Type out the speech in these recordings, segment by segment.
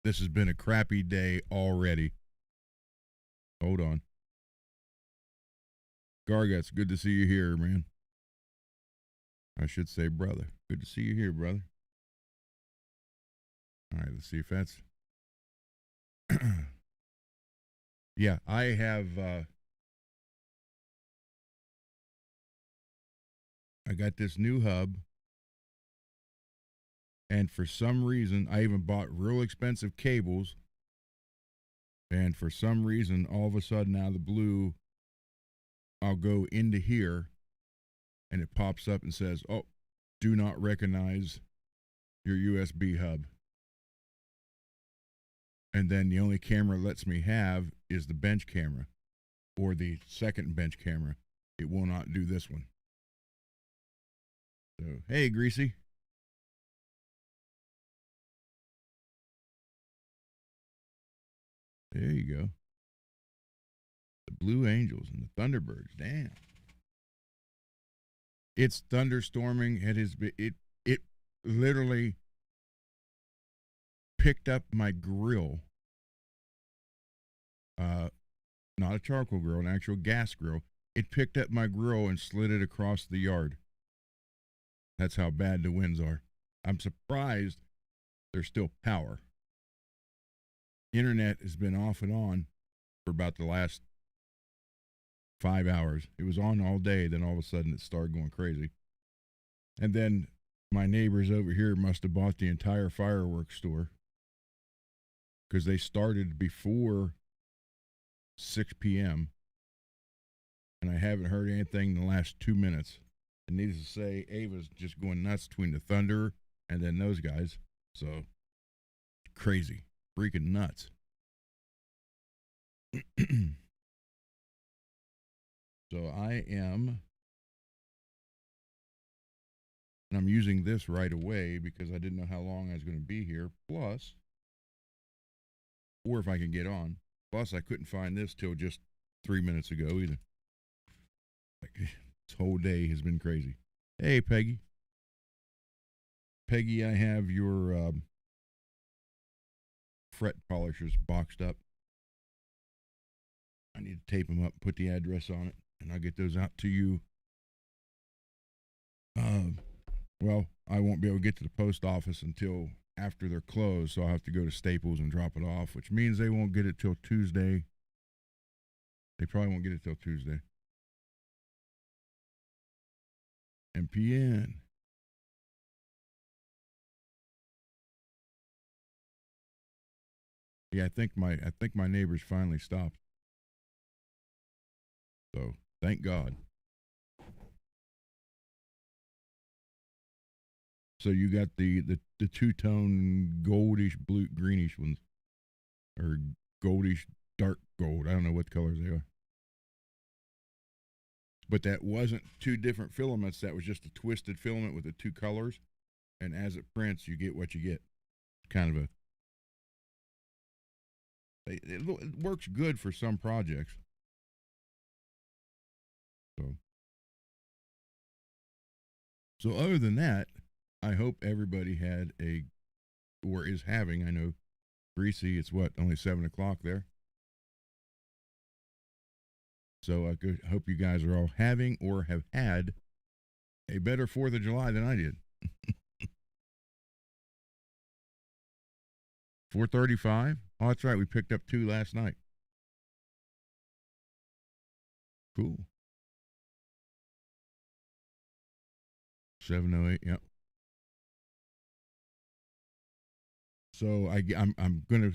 This has been a crappy day already. Hold on. Garguts, good to see you here, man. I should say brother. Good to see you here, brother. All right, let's see if that's. Yeah, I have. I got this new hub, and for some reason, I even bought real expensive cables. And for some reason, all of a sudden, out of the blue, I'll go into here, and it pops up and says, "Oh, do not recognize your USB hub." And then the only camera it lets me have is the bench camera or the second bench camera. It will not do this one. So, hey, Greasy. There you go. The Blue Angels and the Thunderbirds. Damn. It's thunderstorming. It literally picked up my grill. Not a charcoal grill, an actual gas grill. It picked up my grill and slid it across the yard. That's how bad the winds are. I'm surprised there's still power. Internet has been off and on for about the last 5 hours. It was on all day, then all of a sudden it started going crazy. And then my neighbors over here must have bought the entire fireworks store because they started before 6 p.m. and I haven't heard anything in the last 2 minutes. And needless to say, Ava's just going nuts between the thunder and then those guys. So crazy, freaking nuts. So I am, and I'm using this right away because I didn't know how long I was going to be here. Plus, or if I can get on. Plus, I couldn't find this till just 3 minutes ago either. Like, this whole day has been crazy. Hey, Peggy. Peggy, I have your fret polishers boxed up. I need to tape them up, put the address on it, and I'll get those out to you. Well, I won't be able to get to the post office until after they're closed, so I'll have to go to Staples and drop it off, which means they won't get it till Tuesday. They probably won't get it till Tuesday. MPN. Yeah, I think my neighbors finally stopped. So thank God. So you got the two-tone goldish blue greenish ones, or goldish dark gold. I don't know what colors they are. But that wasn't two different filaments. That was just a twisted filament with the two colors. And as it prints, you get what you get. Kind of a. It works good for some projects. So other than that, I hope everybody had or is having. I know, Greasy. It's what, only 7 o'clock there. So I hope you guys are all having or have had a better 4th of July than I did. 4:35. Oh, that's right. We picked up 2 last night. Cool. 7:08. Yep. So I'm gonna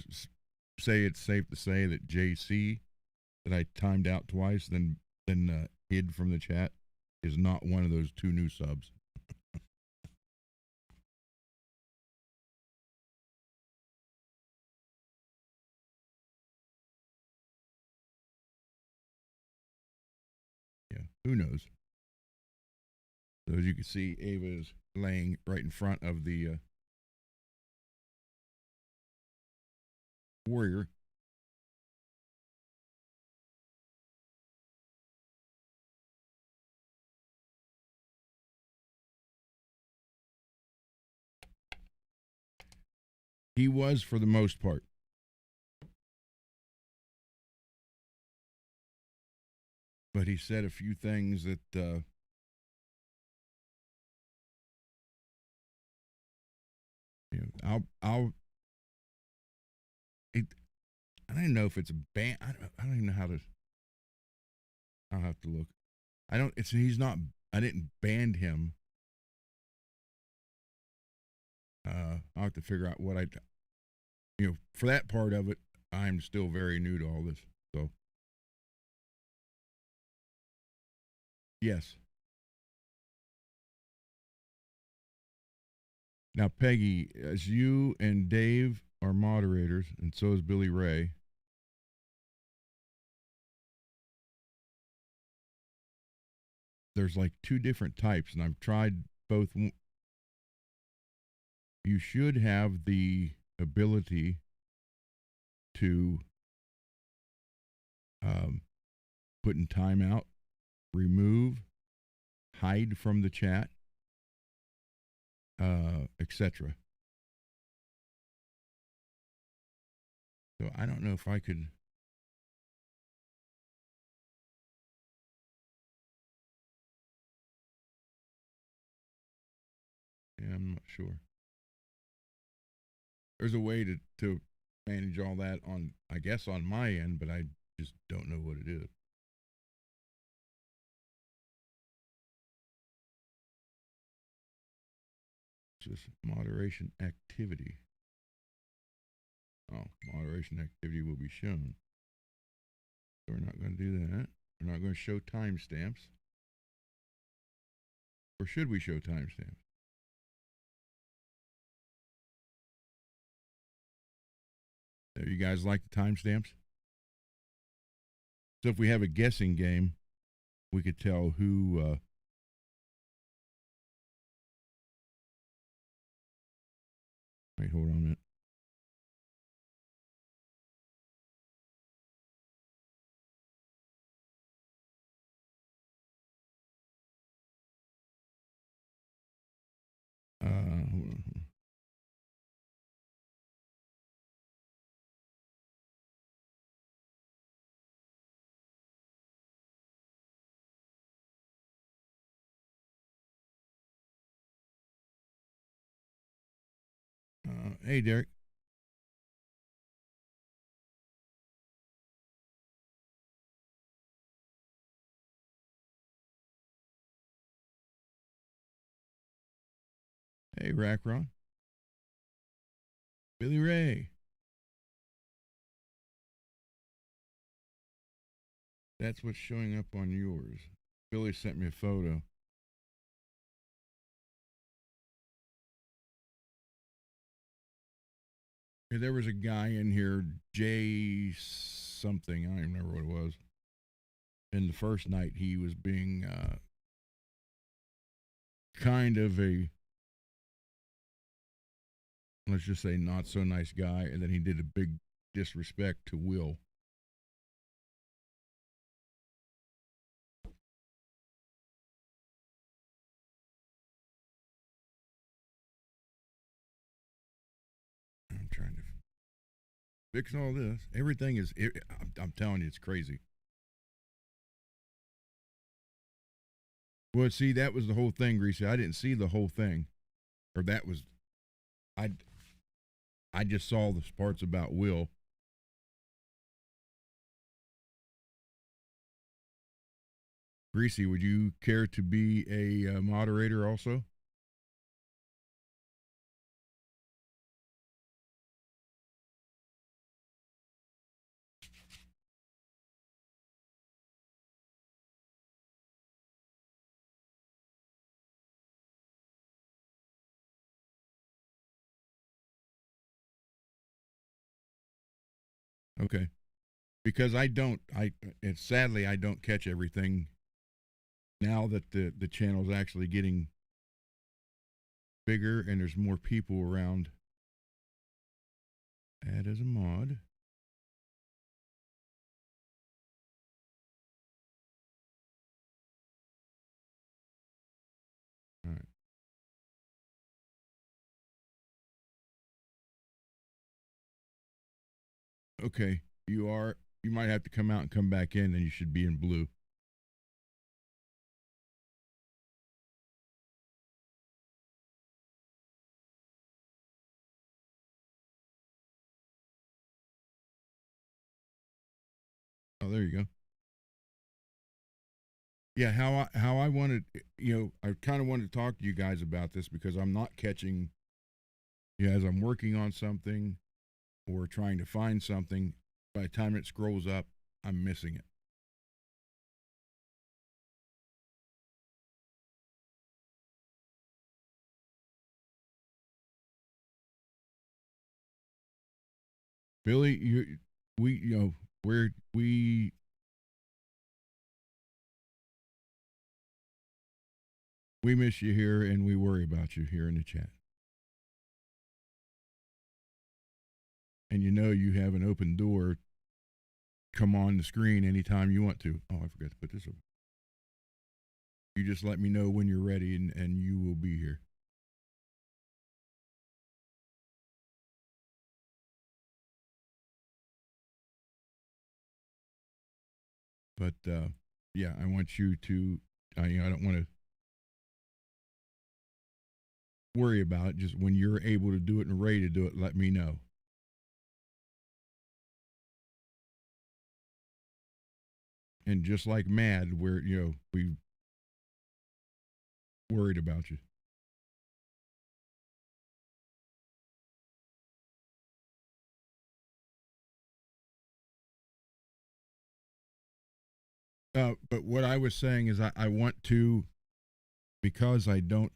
say it's safe to say that JC, that I timed out twice, then hid from the chat, is not one of those 2 new subs. Yeah, who knows? So as you can see, Ava is laying right in front of the warrior. He was for the most part. But he said a few things that I'll it, I don't know if it's a ban. I don't even know how to. I'll have to look. I don't. It's he's not. I didn't ban him. I'll have to figure out what for that part of it. I'm still very new to all this. So yes. Now, Peggy, as you and Dave are moderators, and so is Billy Ray, there's like two different types, and I've tried both. You should have the ability to put in timeout, remove, hide from the chat, etc. So I don't know if I could. Yeah, I'm not sure. There's a way to manage all that on, I guess, on my end, but I just don't know what it is. It's just moderation activity. Oh, moderation activity will be shown. So we're not going to do that. We're not going to show timestamps. Or should we show timestamps? You guys like the timestamps? So if we have a guessing game, we could tell who. Wait, hold on a minute. Hold on. Hey, Derek. Hey, Rackron. Billy Ray. That's what's showing up on yours. Billy sent me a photo. Hey, there was a guy in here, Jay something. I don't even remember what it was. And the first night he was being kind of a, let's just say, not so nice guy. And then he did a big disrespect to Will. I'm trying to fix all this. Everything is, I'm telling you, it's crazy. Well, see, that was the whole thing, Greasy. I didn't see the whole thing. Or that was, I, I just saw the parts about Will. Greasy, would you care to be a moderator also? Okay. Because I don't, and sadly, I don't catch everything now that the channel's actually getting bigger and there's more people around. Add as a mod. All right. Okay, you are. You might have to come out and come back in, and you should be in blue. Oh, there you go. Yeah, how I wanted, I kind of wanted to talk to you guys about this because I'm not catching, as I'm working on something or trying to find something. By the time it scrolls up, I'm missing it. Billy, we, we're we miss you here, and we worry about you here in the chat. And you have an open door. Come on the screen anytime you want to. Oh, I forgot to put this up. You just let me know when you're ready, and you will be here. But yeah, I want you to. I don't want to worry about it. Just when you're able to do it and ready to do it, let me know. And just like mad, where we worried about you. But what I was saying is, I want to, because I don't,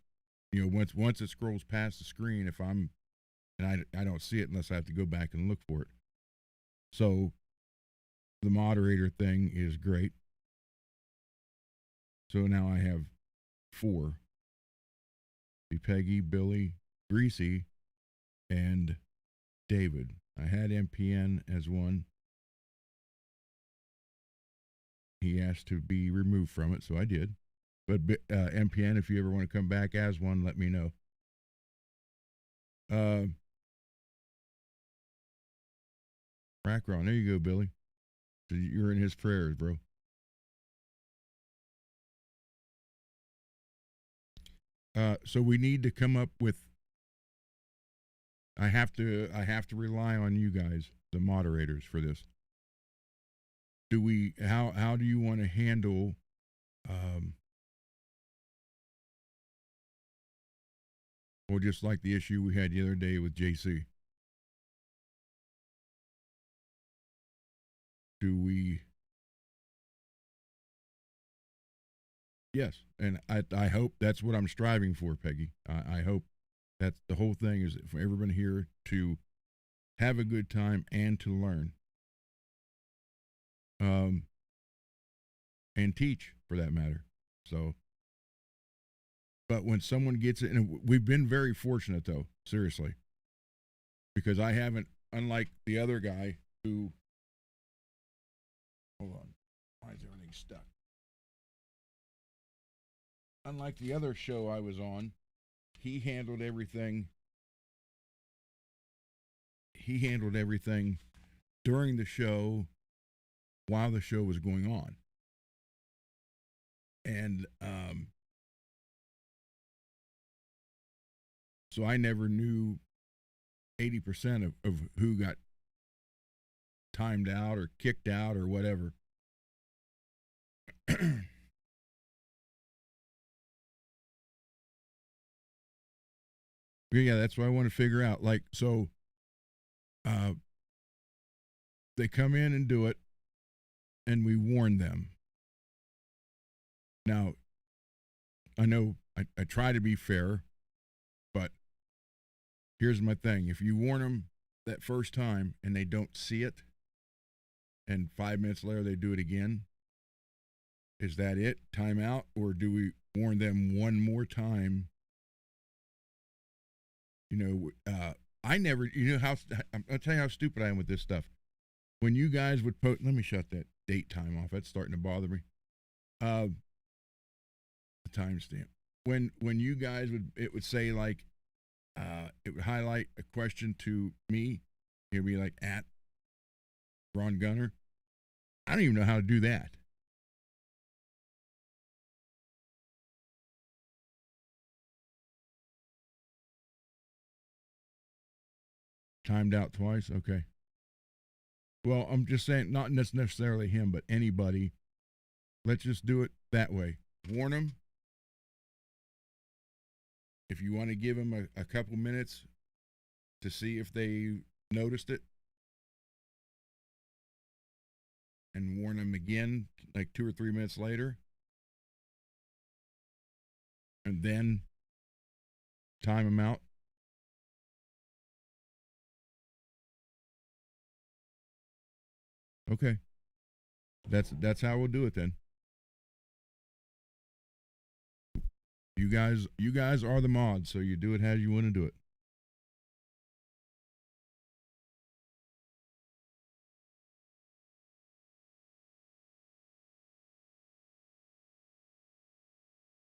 once it scrolls past the screen, if I'm and I don't see it unless I have to go back and look for it. So the moderator thing is great. So now I have four: Peggy, Billy, Greasy, and David. I had MPN as one. He asked to be removed from it, so I did. But MPN, if you ever want to come back as one, let me know. Uh, Background. There you go, Billy. So you're in his prayers, bro. So we need to come up with. I have to rely on you guys, the moderators, for this. Do we? How do you want to handle? Um, well, just like the issue we had the other day with JC. Do we? Yes, and I hope that's what I'm striving for, Peggy. I hope that's the whole thing, is for everyone here to have a good time and to learn, um, and teach for that matter. So, but when someone gets it, and we've been very fortunate though, seriously, because I haven't, unlike the other guy who, hold on, why is everything stuck? Unlike the other show I was on, he handled everything. He handled everything during the show while the show was going on. And so I never knew 80% of who got timed out or kicked out or whatever. Yeah, that's what I want to figure out. Like, so uh, they come in and do it, and we warn them. Now, I know I try to be fair, but here's my thing. If you warn them that first time and they don't see it, and 5 minutes later they do it again, is that it? Timeout? Or do we warn them one more time? I never, I'll tell you how stupid I am with this stuff. When you guys would post, let me shut that date time off. That's starting to bother me. The timestamp. When you guys it would say like, it would highlight a question to me. It would be like at Ron Gunner. I don't even know how to do that. Timed out twice. Okay. Well, I'm just saying, not necessarily him, but anybody. Let's just do it that way. Warn them. If you want to give them a couple minutes to see if they noticed it, and warn them again like 2 or 3 minutes later, and then time them out. Okay. That's how we'll do it then. You guys are the mods, so you do it how you want to do it.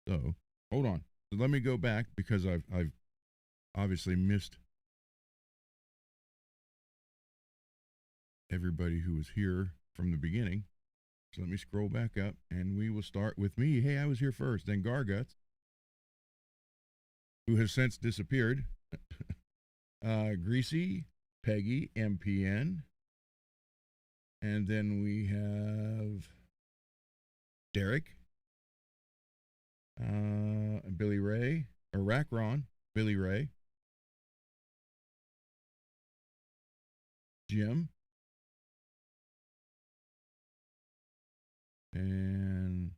So hold on. So let me go back because I've obviously missed everybody who was here from the beginning. So let me scroll back up and we will start with me. Hey, I was here first. Then Garguts, who has since disappeared. Greasy, Peggy, MPN. And then we have Derek, Billy Ray, or Rackron, Billy Ray, Jim, and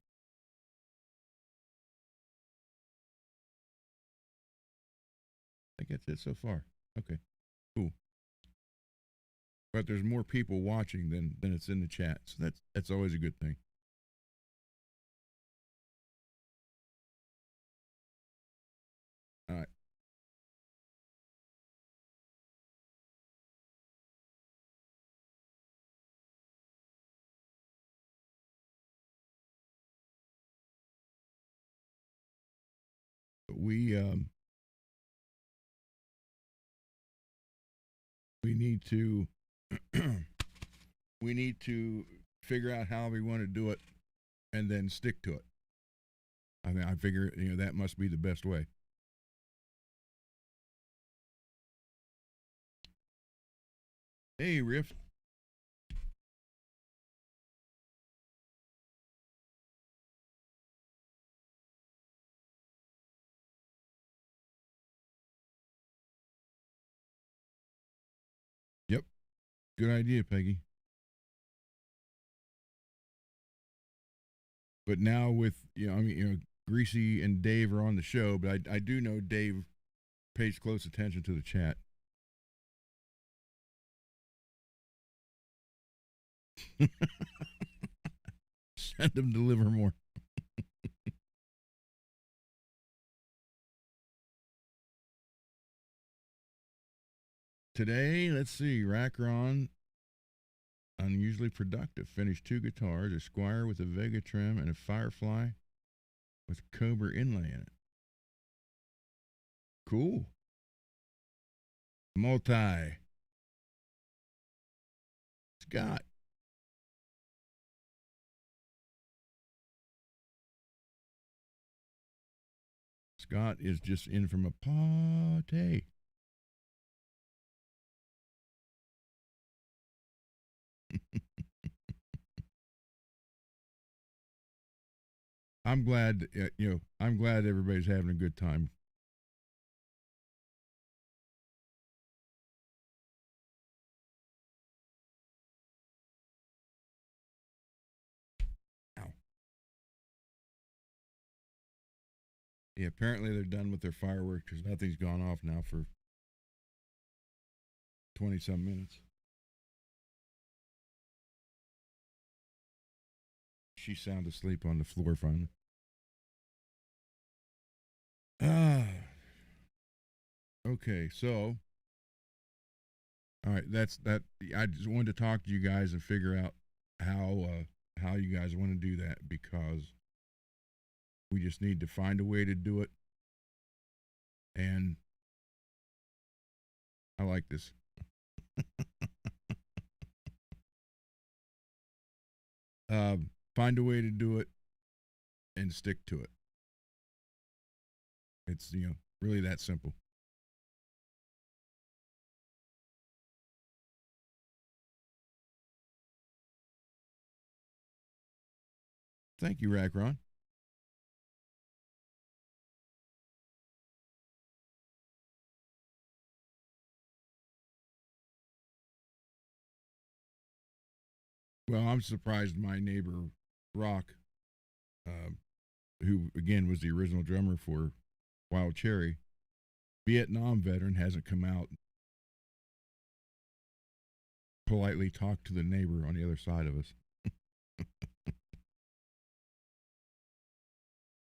I think that's it so far. Okay, cool. But there's more people watching than it's in the chat, so that's always a good thing. All right. We we need to we need to figure out how we want to do it and then stick to it. I mean, I figure that must be the best way. Hey, Riff. Yep, good idea, Peggy. But now with Greasy and Dave are on the show, but I do know Dave pays close attention to the chat. Send them deliver more. Today, let's see, Rackron, unusually productive. Finished 2 guitars, a Squire with a Vega trim, and a Firefly with Cobra inlay in it. Cool. Multi. Scott. Scott is just in from a party. I'm glad, I'm glad everybody's having a good time. Ow. Yeah, apparently they're done with their fireworks because nothing's gone off now for 20 some minutes. She's sound asleep on the floor finally. Ah. Okay, so all right, that's that. I just wanted to talk to you guys and figure out how you guys want to do that because we just need to find a way to do it. And I like this. Find a way to do it and stick to it. It's, really that simple. Thank you, Ragron. Well, I'm surprised my neighbor, Rock, uh, who again was the original drummer for Wild Cherry, Vietnam veteran, hasn't come out politely talk to the neighbor on the other side of us.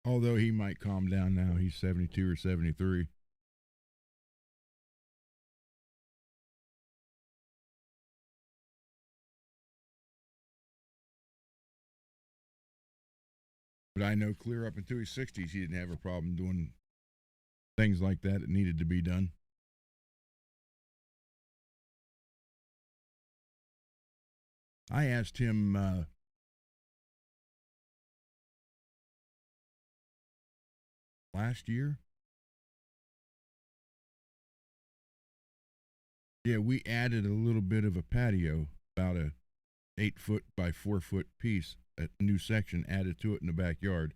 Although he might calm down now, he's 72 or 73. But I know clear up into his 60s, he didn't have a problem doing things like that needed to be done. I asked him last year. Yeah, we added a little bit of a patio, about a 8 foot by 4 foot piece, a new section added to it in the backyard.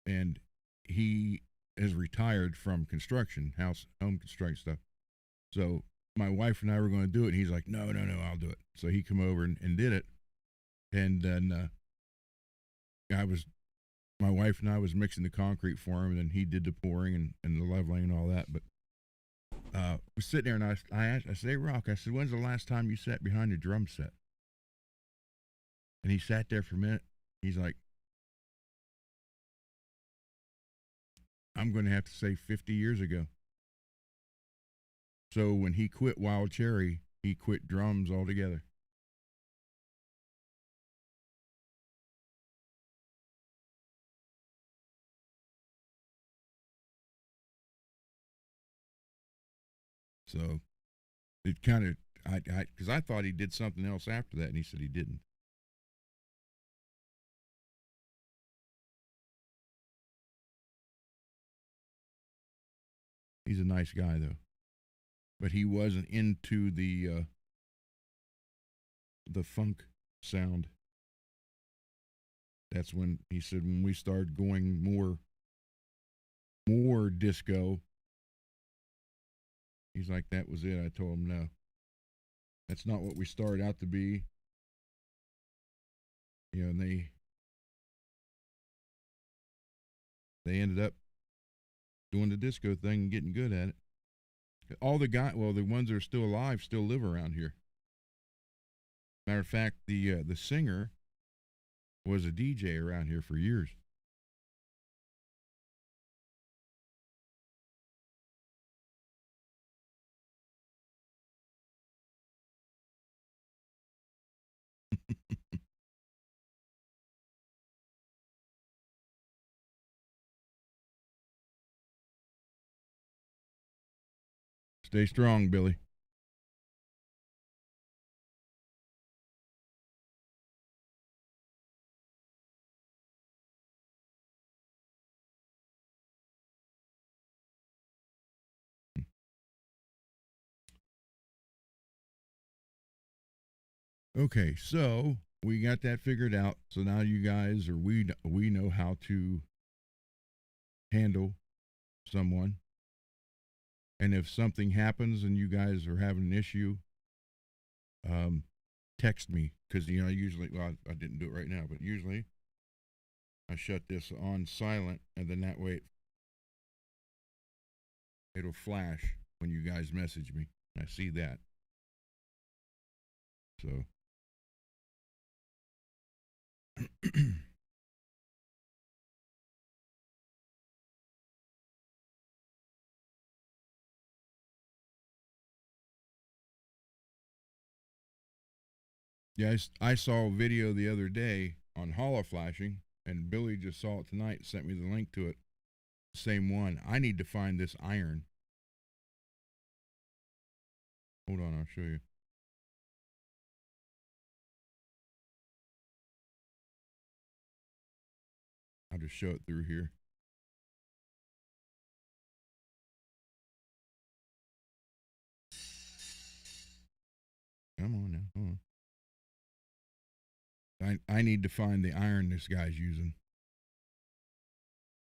And he has retired from construction, home construction stuff. So my wife and I were going to do it. And he's like, no, no, no, I'll do it. So he come over and did it. And then my wife and I was mixing the concrete for him, and then he did the pouring and the leveling and all that. But we sit there, and I asked, I said, hey, Rock, I said, when's the last time you sat behind a drum set? And he sat there for a minute. He's like, I'm going to have to say 50 years ago. So when he quit Wild Cherry, he quit drums altogether. So it kind of, because I thought he did something else after that, and he said he didn't. He's a nice guy though, but he wasn't into the funk sound. That's when he said when we started going more disco. He's like, that was it. I told him no. That's not what we started out to be. And they ended up doing the disco thing and getting good at it. All the ones that are still alive still live around here. Matter of fact, the singer was a DJ around here for years. Stay strong, Billy. Okay, so we got that figured out. So now you guys, or we know how to handle someone. And if something happens and you guys are having an issue, um, text me because usually, well, I didn't do it right now, but usually I shut this on silent, and then that way it'll flash when you guys message me. I see that. So yeah, I saw a video the other day on hollow flashing, and Billy just saw it tonight. Sent me the link to it. Same one. I need to find this iron. Hold on, I'll show you. I'll just show it through here. Come on now. Hold on. I need to find the iron this guy's using.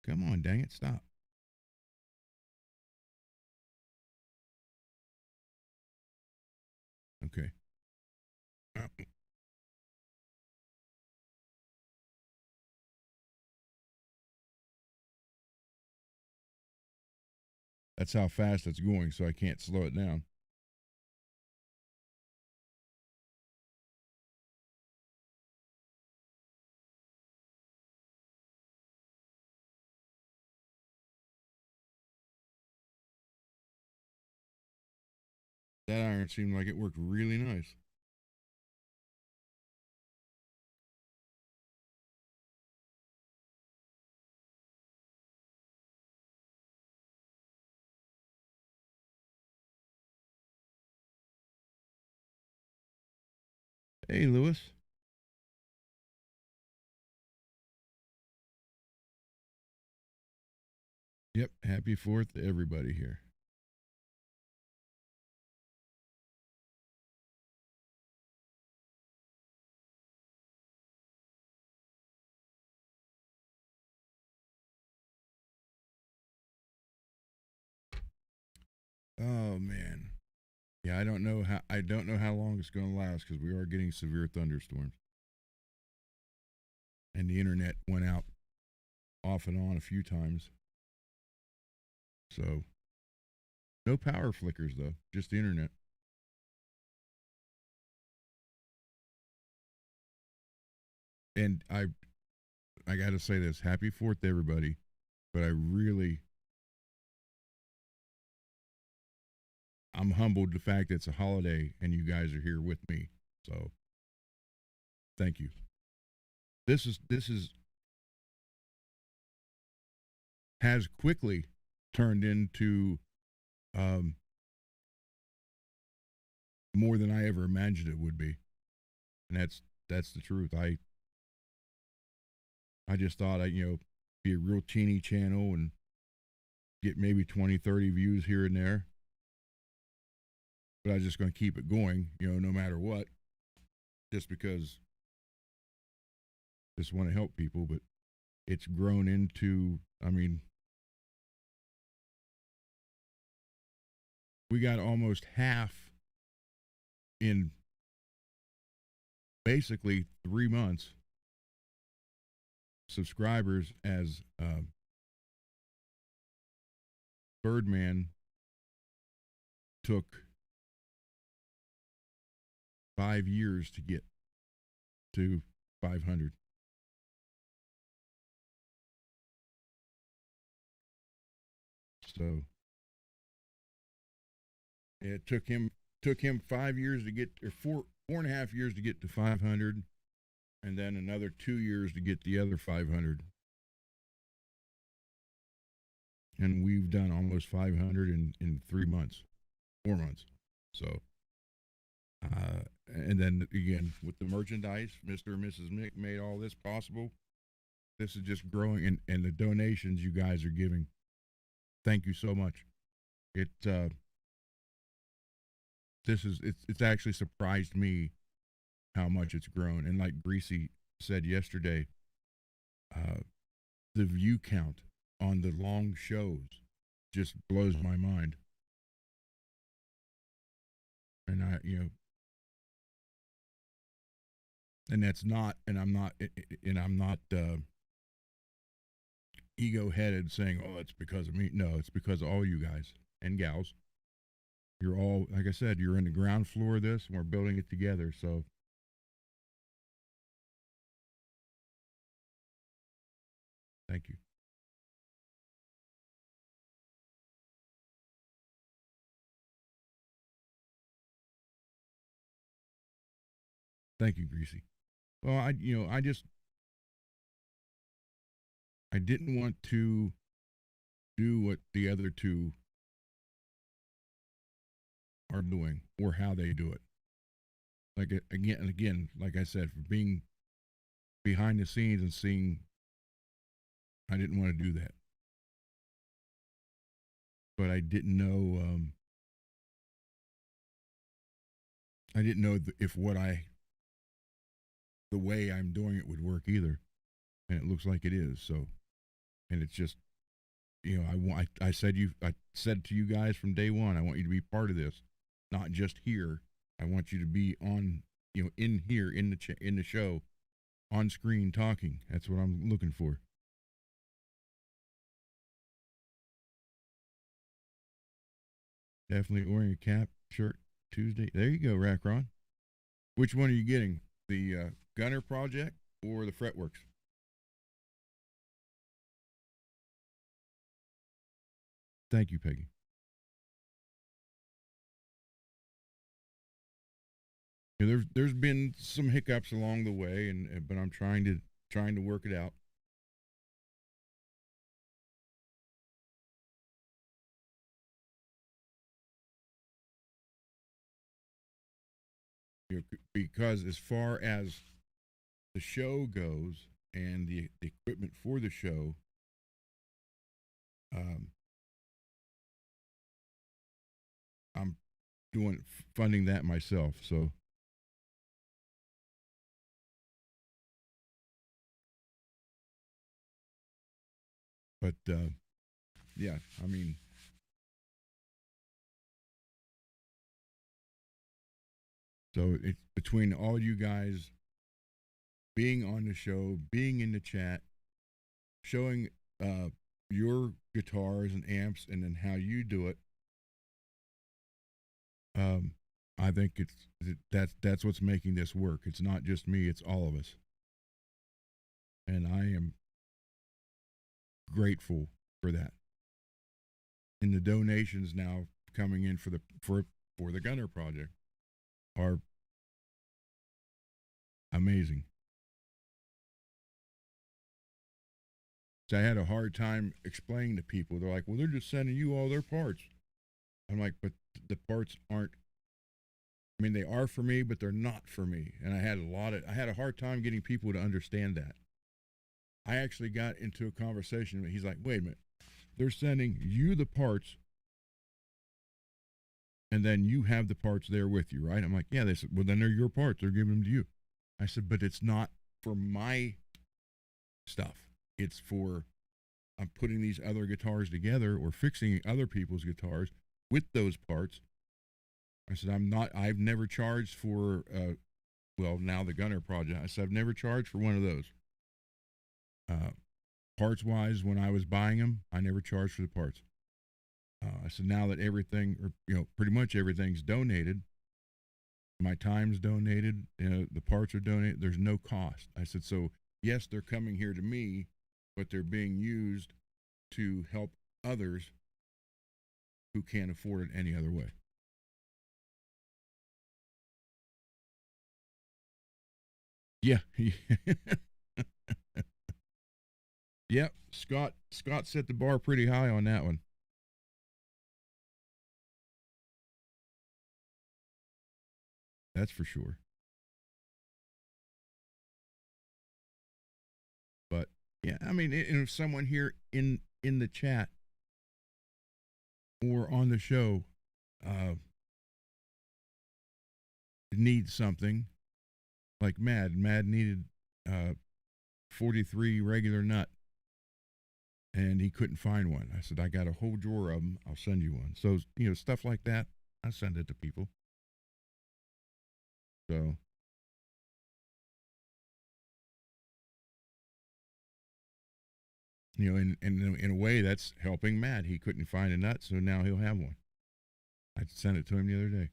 Come on, dang it, stop. Okay. That's how fast it's going, so I can't slow it down. That iron seemed like it worked really nice. Hey, Lewis. Yep, happy 4th to everybody here. Oh man. Yeah, I don't know how long it's going to last cuz we are getting severe thunderstorms. And the internet went out off and on a few times. So, no power flickers though, just the internet. And I got to say this, happy 4th to everybody, but I'm humbled the fact that it's a holiday and you guys are here with me. So, thank you. This is has quickly turned into um, more than I ever imagined it would be, and that's the truth. I just thought I be a real teeny channel and get maybe 20, 30 views here and there, but I was just going to keep it going, no matter what, just because I just want to help people. But it's grown into, I mean, we got almost half in basically 3 months subscribers as Birdman took 5 years to get to 500. So it took him 5 years to get, or 4.5 years to get to 500, and then another 2 years to get the other 500. And we've done almost 500 in 3 months, 4 months. So, and then again with the merchandise, Mr. and Mrs. Mick made all this possible. This is just growing, and the donations you guys are giving. Thank you so much. It it's actually surprised me how much it's grown. And like Greasy said yesterday, uh, the view count on the long shows just blows my mind. And and that's not, and I'm not ego headed saying, oh, it's because of me. No, it's because of all you guys and gals. You're all, like I said, you're in the ground floor of this, and we're building it together. So thank you. Thank you, Greasy. Well, I didn't want to do what the other two are doing or how they do it. Like again and again, like I said, for being behind the scenes and seeing I didn't want to do that, but I didn't know. I didn't know if the way I'm doing it would work either, and it looks like it is. So, and it's just, I said to you guys from day one, I want you to be part of this, not just here. I want you to be on, in here in the show, on screen talking. That's what I'm looking for. Definitely wearing a cap, shirt, Tuesday. There you go, Rackron. Which one are you getting? The Gunner Project or the FRETworks? Thank you, Peggy. There's been some hiccups along the way, and but I'm trying to work it out. Because as far as the show goes and the equipment for the show, um, I'm doing funding that myself. So, but yeah, I mean, so it's between all you guys being on the show, being in the chat, showing uh, your guitars and amps, and then how you do it. Um, I think that's what's making this work. It's not just me; it's all of us, and I am grateful for that. And the donations now coming in for the Gunner Project are amazing. So I had a hard time explaining to people. They're like, "Well, they're just sending you all their parts." I'm like, "But the parts aren't. I mean, they are for me, but they're not for me." And I had a hard time getting people to understand that. I actually got into a conversation. He's like, "Wait a minute, they're sending you the parts, and then you have the parts there with you, right?" I'm like, "Yeah." They said, "Well, then they're your parts. They're giving them to you." I said, "But it's not for my stuff. It's for I'm putting these other guitars together or fixing other people's guitars with those parts." I said, I've never charged for, well, now the Gunner Project. I said, I've never charged for one of those. Uh, Parts wise, when I was buying them, I never charged for the parts. I said, now that everything, or, pretty much everything's donated, my time's donated, the parts are donated, there's no cost. I said, so yes, they're coming here to me, but they're being used to help others who can't afford it any other way. Yeah. Yep. Scott set the bar pretty high on that one. That's for sure. But yeah, I mean, if someone here in the chat or on the show uh, needs something like Mad needed 43 regular nut, and he couldn't find one. I said, I got a whole drawer of them. I'll send you one. So stuff like that, I send it to people. So in a way, that's helping Matt. He couldn't find a nut, so now he'll have one. I sent it to him the other day,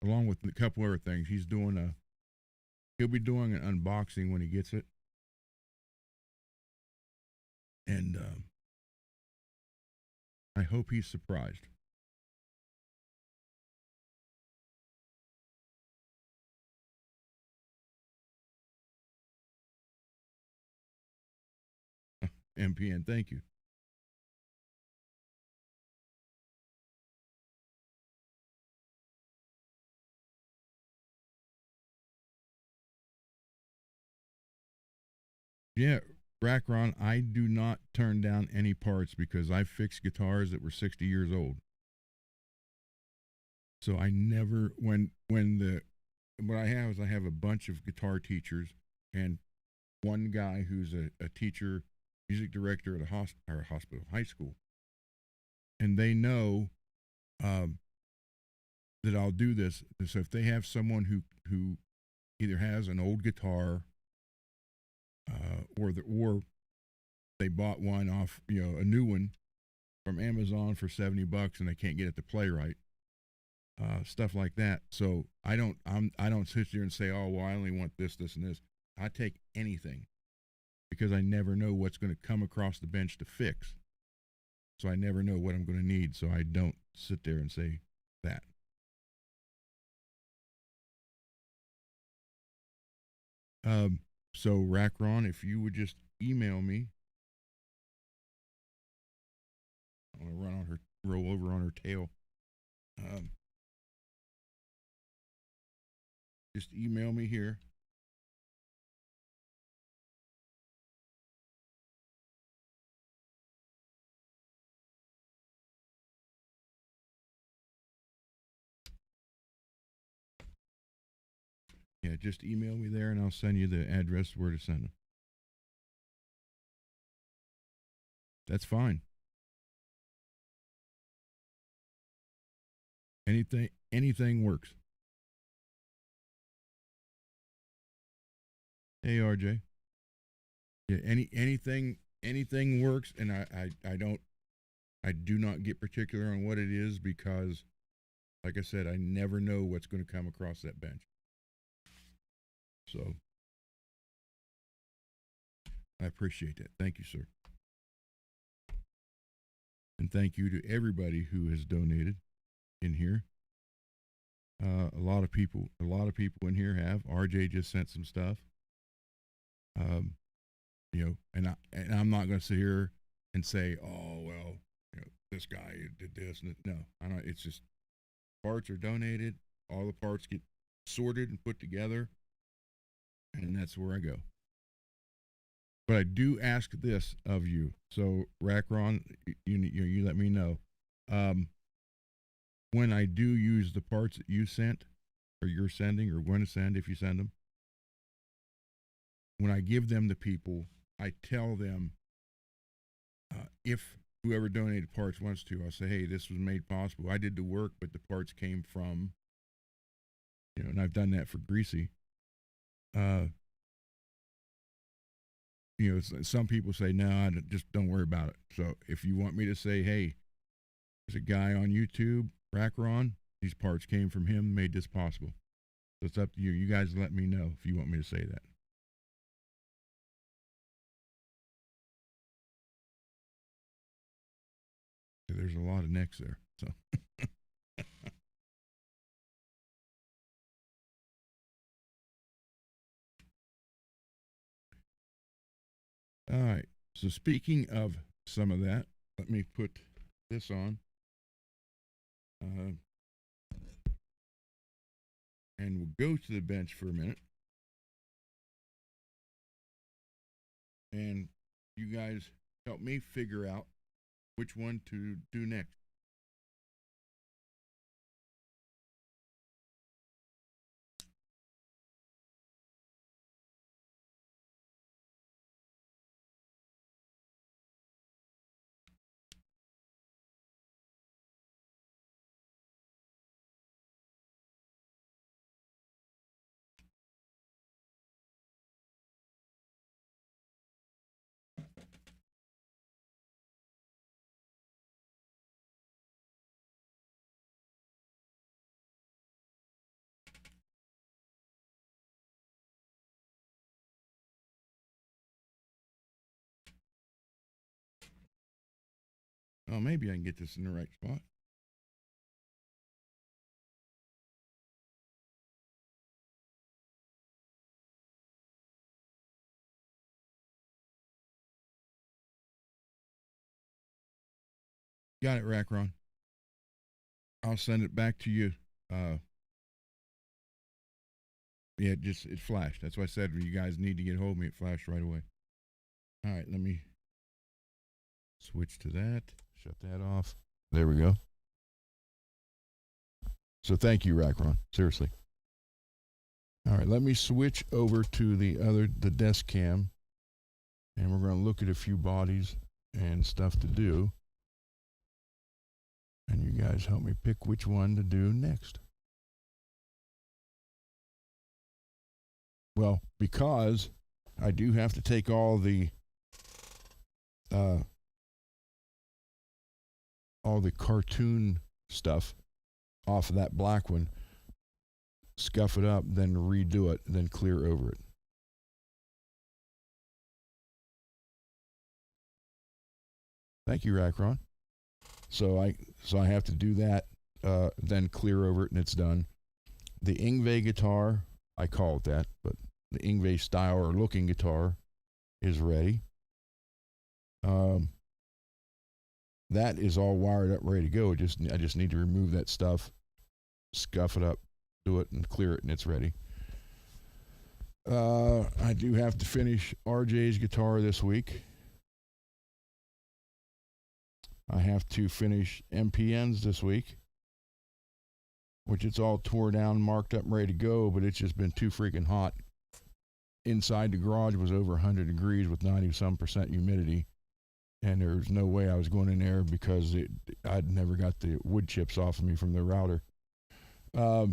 along with a couple other things. He'll be doing an unboxing when he gets it, and I hope he's surprised. MPN, thank you. Yeah, Rackron, I do not turn down any parts because I fixed guitars that were 60 years old. So I never when the what I have is I have a bunch of guitar teachers and one guy who's a teacher, music director at a hospital, high school, and they know um, that I'll do this. So if they have someone who either has an old guitar or they bought one off a new one from Amazon for $70 and they can't get it to play right, stuff like that. So I don't sit there and say, oh well, I only want this, this, and this. I take anything because I never know what's going to come across the bench to fix. So I never know what I'm going to need. So I don't sit there and say that. So Rackron, if you would just email me, I'm gonna roll over on her tail. Just email me here. Yeah, just email me there and I'll send you the address where to send them. That's fine. Anything works. Hey RJ. Yeah, anything works, and I do not get particular on what it is because, like I said, I never know what's going to come across that bench. So I appreciate that. Thank you, sir. And thank you to everybody who has donated in here. A lot of people in here have. RJ just sent some stuff. And I'm not going to sit here and say, oh well, this guy did this. No, I don't. It's just parts are donated. All the parts get sorted and put together, and that's where I go. But I do ask this of you. So Rackron, you let me know. When I do use the parts that you sent, or you're sending, or going to send if you send them, when I give them to people, I tell them if whoever donated parts wants to, I'll say, hey, this was made possible. I did the work, but the parts came from, and I've done that for Greasy. Some people say, no, just don't worry about it. So if you want me to say, hey, there's a guy on YouTube, Rackron, these parts came from him, made this possible. So it's up to you. You guys let me know if you want me to say that. There's a lot of necks there. So all right. So speaking of some of that, let me put this on. And we'll go to the bench for a minute. And you guys help me figure out which one to do next. Oh, maybe I can get this in the right spot. Got it, Rackron. I'll send it back to you. Yeah, it flashed. That's why I said you guys need to get hold of me. It flashed right away. All right, let me switch to that. Shut that off. There we go. So thank you, Rackron. Seriously. All right, let me switch over to the desk cam, and we're going to look at a few bodies and stuff to do. And you guys help me pick which one to do next. Well, because I do have to take all the cartoon stuff off of that black one, scuff it up, then redo it, then clear over it. Thank you, Rackron. So I have to do that, then clear over it, and it's done. The Yngwie guitar, I call it that, but the Yngwie style or looking guitar is ready. That is all wired up, ready to go. I just need to remove that stuff, scuff it up, do it, and clear it, and it's ready. I do have to finish RJ's guitar this week. I have to finish MPN's this week, which it's all tore down, marked up, ready to go, but it's just been too freaking hot. Inside the garage was over 100 degrees with 90-some% humidity, and there's no way I was going in there because I'd never got the wood chips off of me from the router. I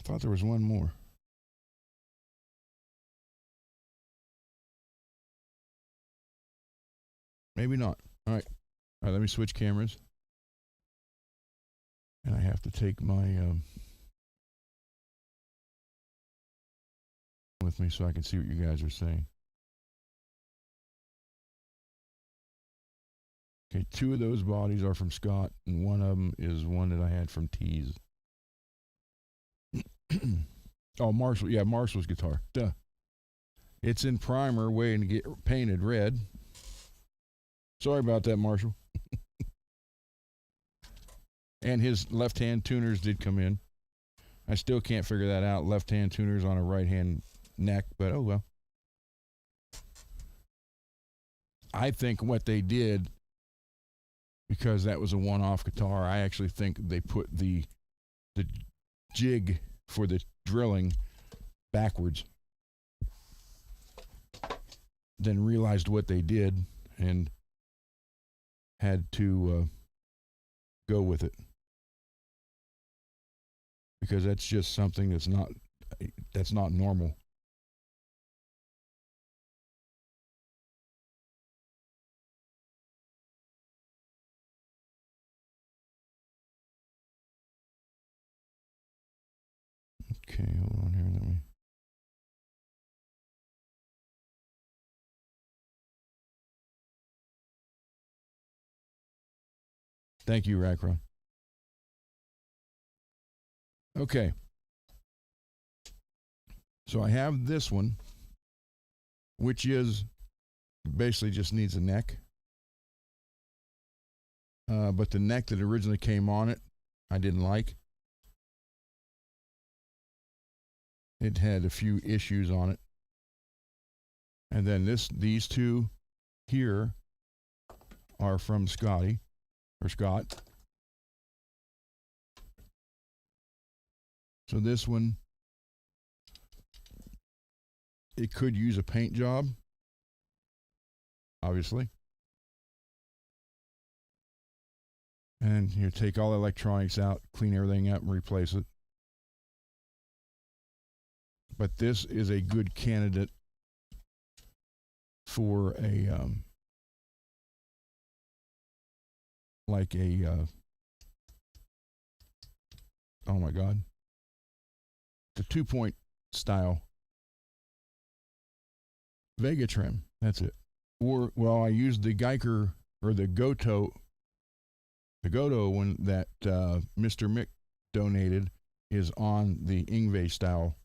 thought there was one more. Maybe not. All right, let me switch cameras. And I have to take my with me so I can see what you guys are saying. Okay, 2 of those bodies are from Scott, and one of them is one that I had from Tease. Oh, Marshall. Yeah, Marshall's guitar. Duh. It's in primer, waiting to get painted red. Sorry about that, Marshall. And his left-hand tuners did come in. I still can't figure that out. Left-hand tuners on a right-hand neck, but oh well. I think what they did, because that was a one-off guitar, I actually think they put the jig for the drilling backwards. Then realized what they did and had to go with it, because that's just something that's not normal. Okay, hold on here. Let me. Thank you, Rackron. Okay. So I have this one, which is basically just needs a neck. But the neck that originally came on it, I didn't like. It had a few issues on it. And then these two here are from Scott. So this one, it could use a paint job, obviously. And you take all the electronics out, clean everything up, and replace it. But this is a good candidate for a oh my God, the 2-point style Vega trim. That's it. Or, well, I used the Geiger or the Goto one that Mr. Mick donated is on the Yngwie style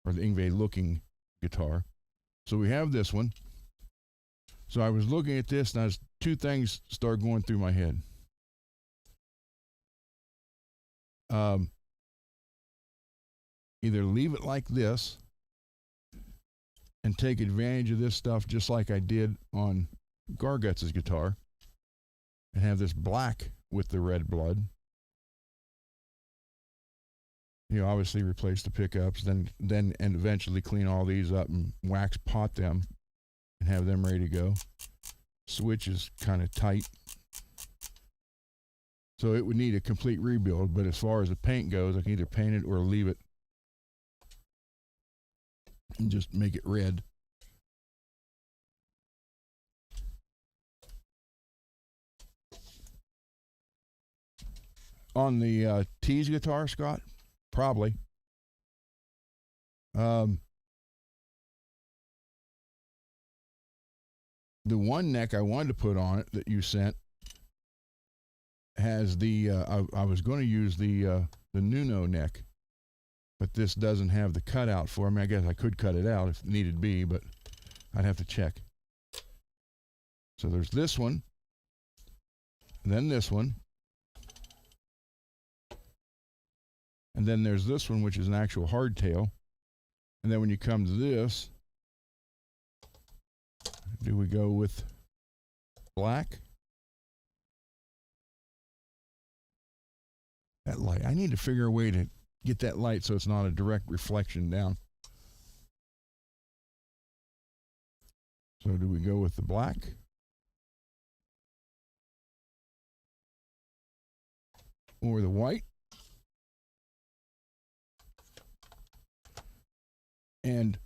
or the Yngwie looking guitar. So we have this one. So I was looking at this, and two things started going through my head. Either leave it like this and take advantage of this stuff just like I did on Garguts' guitar, and have this black with the red blood. You know, obviously replace the pickups, then and eventually clean all these up and wax pot them and have them ready to go. Switch is kind of tight, so it would need a complete rebuild, but as far as the paint goes, I can either paint it or leave it and just make it red. On the T's guitar, Scott, probably. The one neck I wanted to put on it that you sent has the I was going to use the Nuno neck, but this doesn't have the cutout for me. I guess I could cut it out if needed be, but I'd have to check. So there's this one, and then this one, and then there's this one, which is an actual hardtail. And then when you come to this, do we go with black? That light, I need to figure a way to get that light so it's not a direct reflection down. So do we go with the black? Or the white? And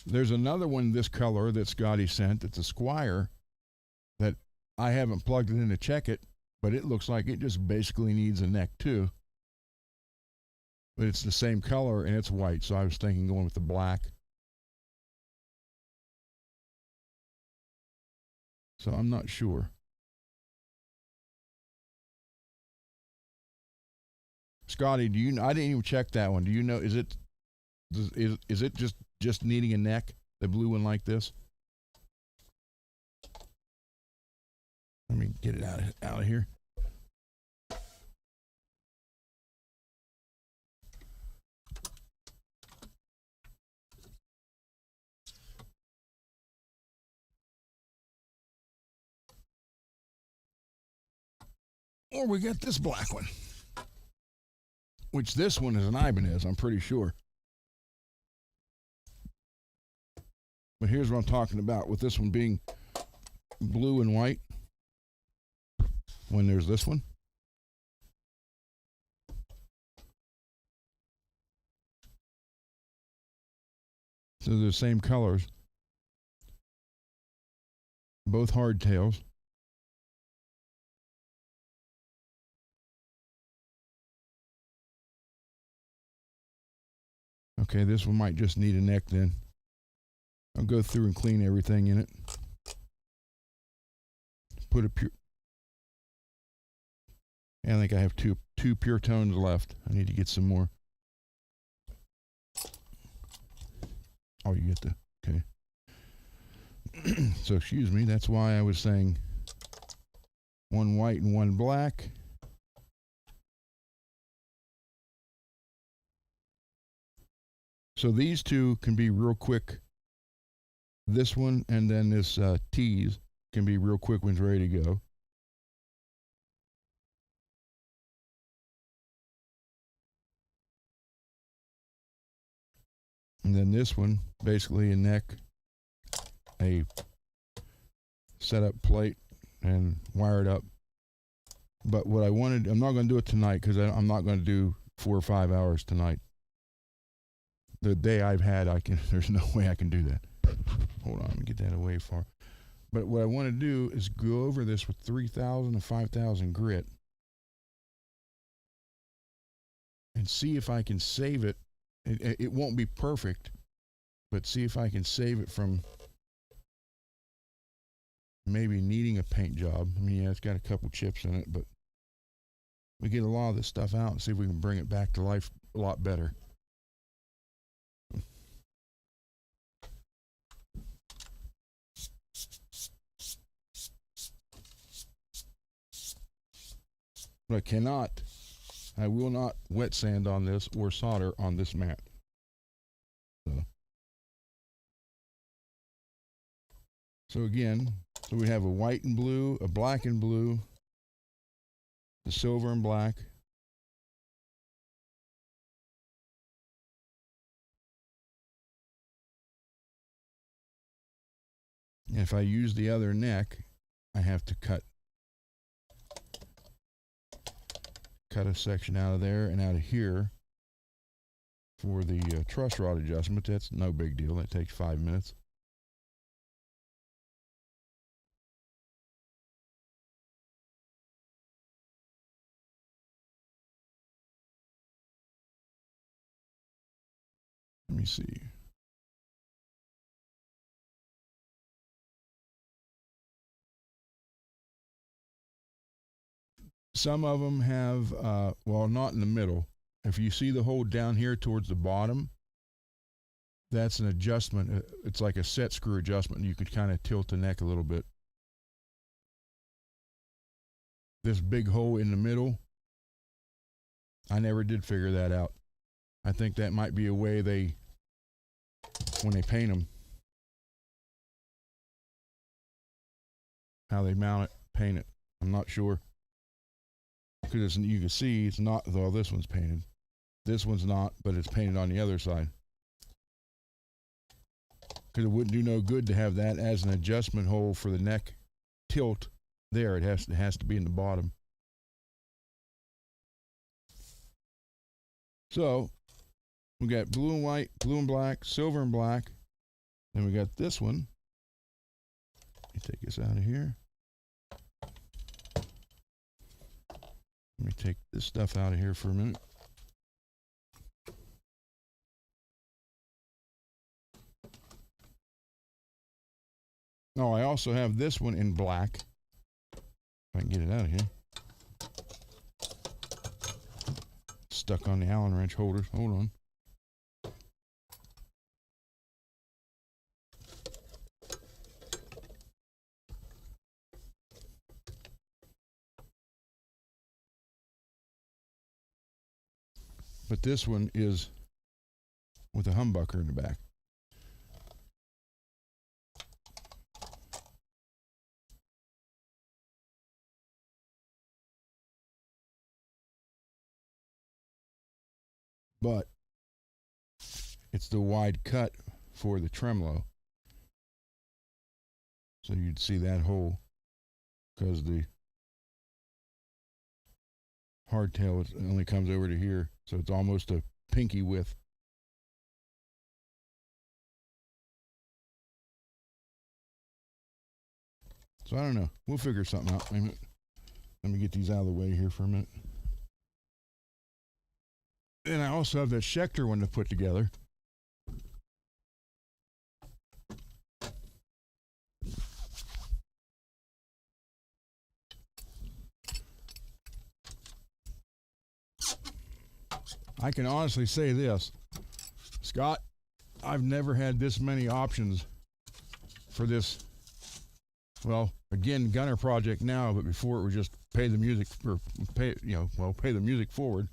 there's another one this color that Scotty sent. It's a Squire that I haven't plugged it in to check it, but it looks like it just basically needs a neck too. But it's the same color and it's white, so I was thinking going with the black. So I'm not sure. Scotty, do you? I didn't even check that one. Do you know? Is it just needing a neck? The blue one like this? Let me get it out of here. Or we got this black one, which this one is an Ibanez, I'm pretty sure. But here's what I'm talking about with this one being blue and white. When there's this one. So they're the same colors. Both hardtails. Okay, this one might just need a neck then. I'll go through and clean everything in it. Put a pure... I think I have two pure tones left. I need to get some more. Oh, you get the... Okay. So, excuse me, that's why I was saying one white and one black. So these two can be real quick. This one and then this tease can be real quick when it's ready to go. And then this one, basically a neck, a setup plate, and wire it up. But what I wanted, I'm not going to do it tonight because I'm not going to do 4 or 5 hours tonight. The day I've had, there's no way I can do that. Hold on, let me get that away far. But what I want to do is go over this with 3,000 to 5,000 grit and see if I can save it. It won't be perfect, but see if I can save it from maybe needing a paint job. I mean, yeah, it's got a couple chips in it, but we get a lot of this stuff out and see if we can bring it back to life a lot better. But I will not wet sand on this or solder on this mat. So So again, so we have a white and blue, a black and blue, the silver and black. And if I use the other neck, I have to cut a section out of there and out of here for the truss rod adjustment. That's no big deal. That takes 5 minutes. Let me see. Some of them have, well, not in the middle. If you see the hole down here towards the bottom, that's an adjustment. It's like a set screw adjustment. You could kind of tilt the neck a little bit. This big hole in the middle, I never did figure that out. I think that might be a way they, when they paint them, how they mount it, paint it. I'm not sure. Because you can see it's not, though this one's painted. This one's not, but it's painted on the other side. Because it wouldn't do no good to have that as an adjustment hole for the neck tilt there. It has to be in the bottom. So we got blue and white, blue and black, silver and black. Then we got this one. Let me take this out of here. Let me take this stuff out of here for a minute. Oh, I also have this one in black. If I can get it out of here. Stuck on the Allen wrench holders. Hold on. But this one is with a humbucker in the back. But it's the wide cut for the tremolo. So you'd see that hole because the hardtail only comes over to here. So it's almost a pinky width. So I don't know. We'll figure something out. Let me get these out of the way here for a minute. And I also have that Schecter one to put together. I can honestly say this, Scott, I've never had this many options for this, well, again, gunner project now, but before it was just pay the music, or pay the music forward.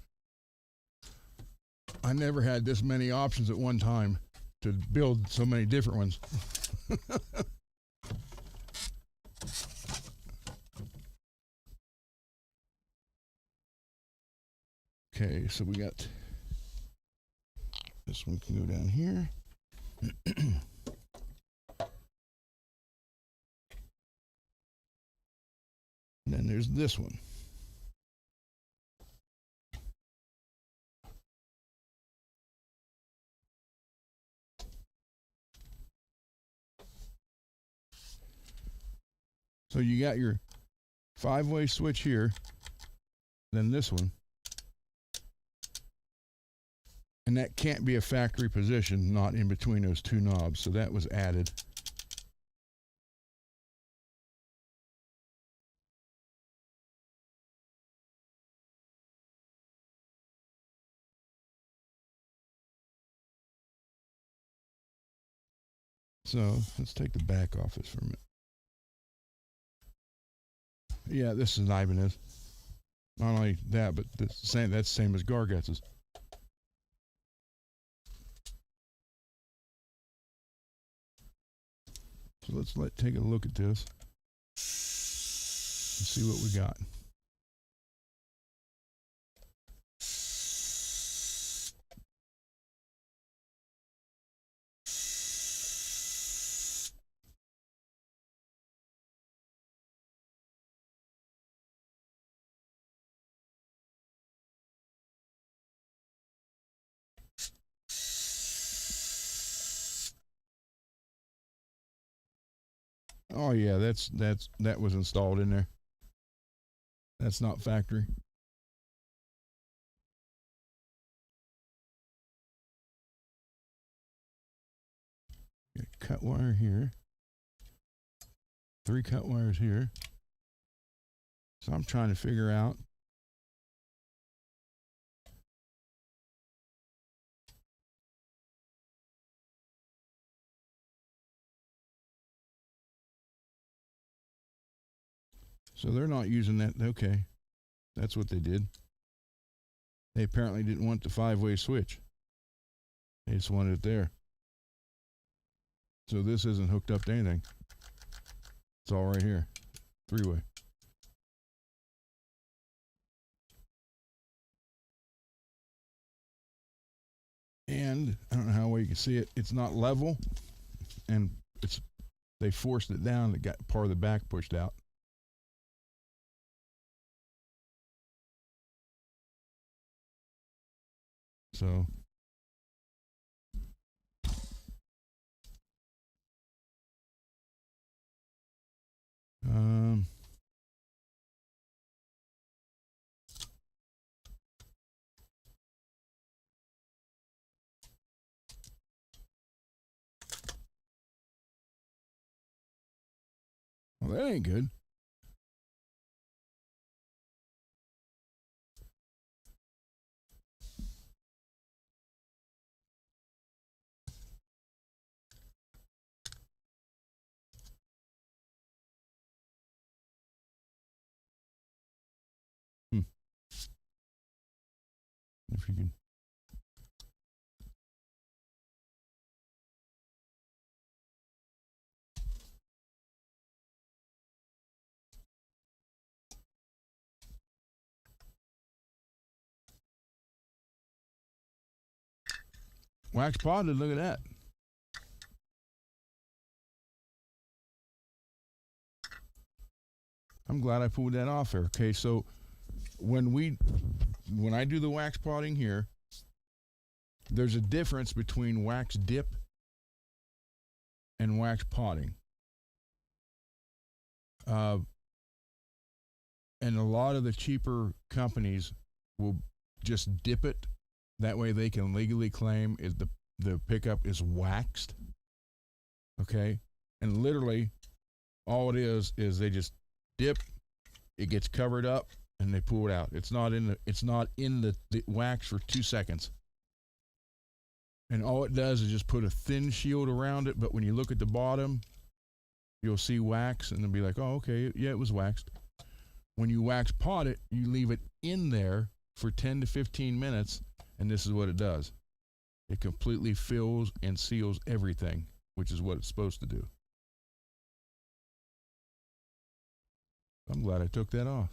I never had this many options at one time to build so many different ones. Okay, so we got this one can go down here. And then there's this one. So you got your 5-way switch here, then this one. And that can't be a factory position, not in between those two knobs. So that was added. So let's take the back off this for a minute. Yeah, this is an Ibanez. Not only that, but that's the same as Gargetz's. So So let's take a look at this and see what we got. Oh yeah, that was installed in there. That's not factory. Got cut wire here. 3 cut wires here. So I'm trying to figure out so they're not using that. Okay, that's what they did. They apparently didn't want the 5-way switch. They just wanted it there. So this isn't hooked up to anything. It's all right here. 3-way. And I don't know how well you can see it. It's not level, and they forced it down. It got part of the back pushed out. So well, that ain't good. If you can. Wax potted, look at that. I'm glad I pulled that off there. Okay, so when I do the wax potting here, there's a difference between wax dip and wax potting. And a lot of the cheaper companies will just dip it. That way they can legally claim is the pickup is waxed. Okay? And literally all it is they just dip, it gets covered up, and they pull it out. It's not in the wax for 2 seconds. And all it does is just put a thin shield around it, but when you look at the bottom, you'll see wax, and it'll be like, oh, okay, yeah, it was waxed. When you wax pot it, you leave it in there for 10 to 15 minutes, and this is what it does. It completely fills and seals everything, which is what it's supposed to do. I'm glad I took that off.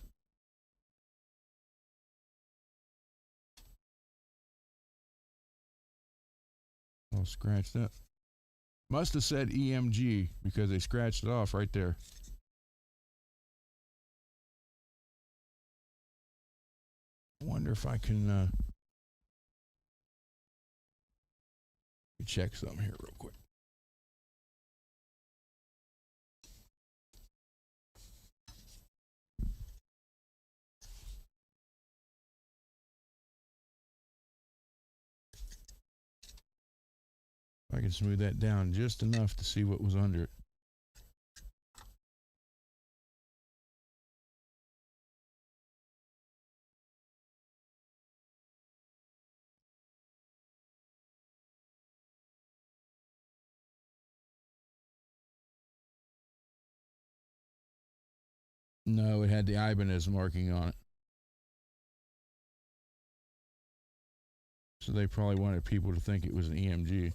All scratched up. Must have said EMG because they scratched it off right there. I wonder if I can check something here real quick. I can smooth that down just enough to see what was under it. No, it had the Ibanez marking on it. So they probably wanted people to think it was an EMG.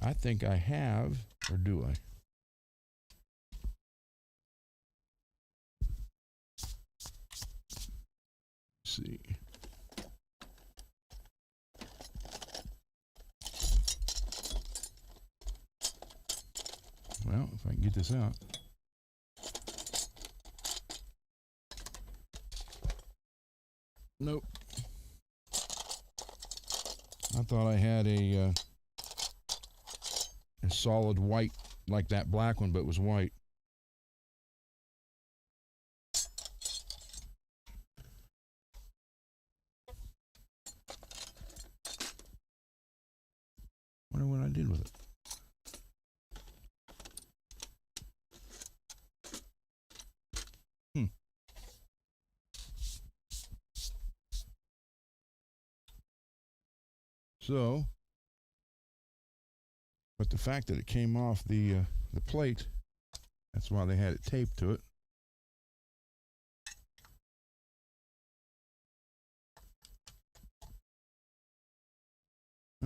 I think I have, or do I? Let's see. Well, if I can get this out. Nope. I thought I had a solid white like that black one, but it was white. Wonder what I did with it. So, but the fact that it came off the plate, that's why they had it taped to it.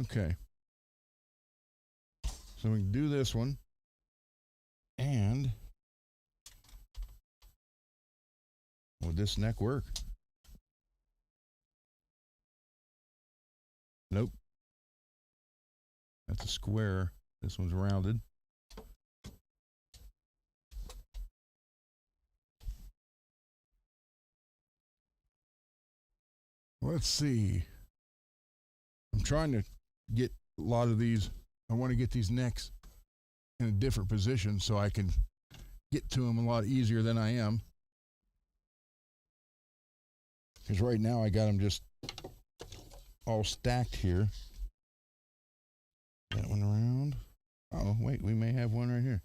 Okay. So we can do this one. And would this neck work? Nope. That's a square. This one's rounded. Let's see. I'm trying to get a lot of these. I want to get these necks in a different position so I can get to them a lot easier than I am. Because right now I got them just all stacked here. That one around. Oh, wait, we may have one right here.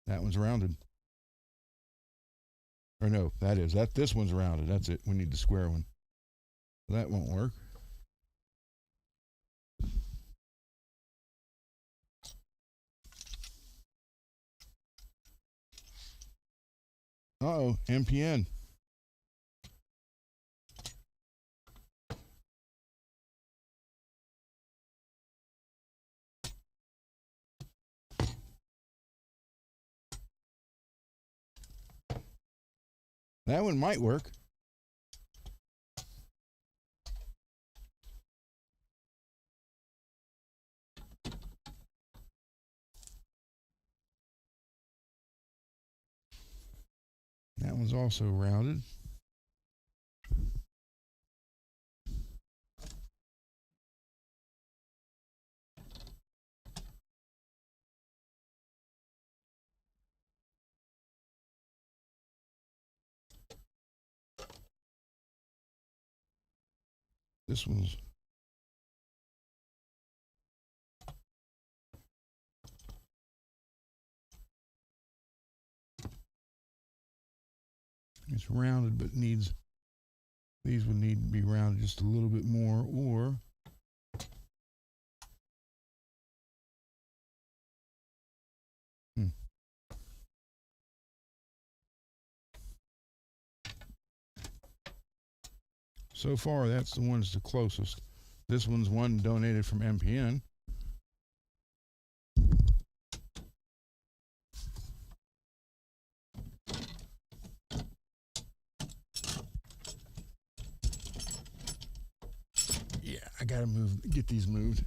That one's rounded. Or no, this one's rounded. That's it. We need the square one. That won't work. Uh-oh, MPN. That one might work. That one's also rounded. This one's it's rounded, but these would need to be rounded just a little bit more, or so far that's the one's the closest. This one's one donated from MPN. Yeah, I gotta get these moved.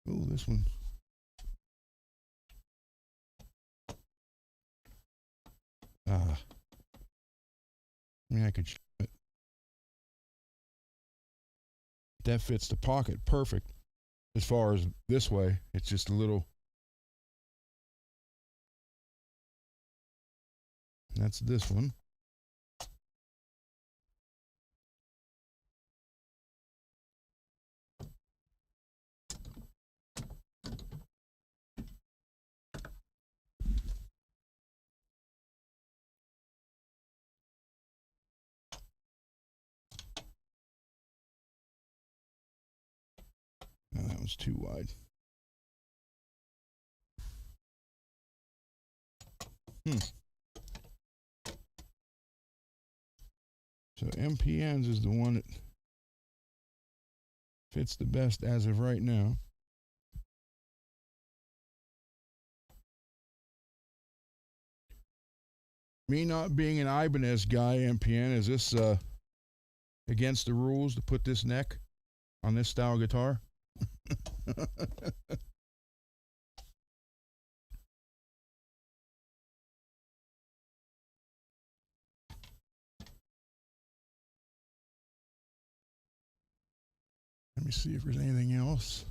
Oh, this one. I mean, I could. That fits the pocket perfect. As far as this way, it's just a little. That's this one. No, that was too wide. So MPNs is the one that fits the best as of right now. Me not being an Ibanez guy, MPN, is this against the rules to put this neck on this style guitar? Let me see if there's anything else.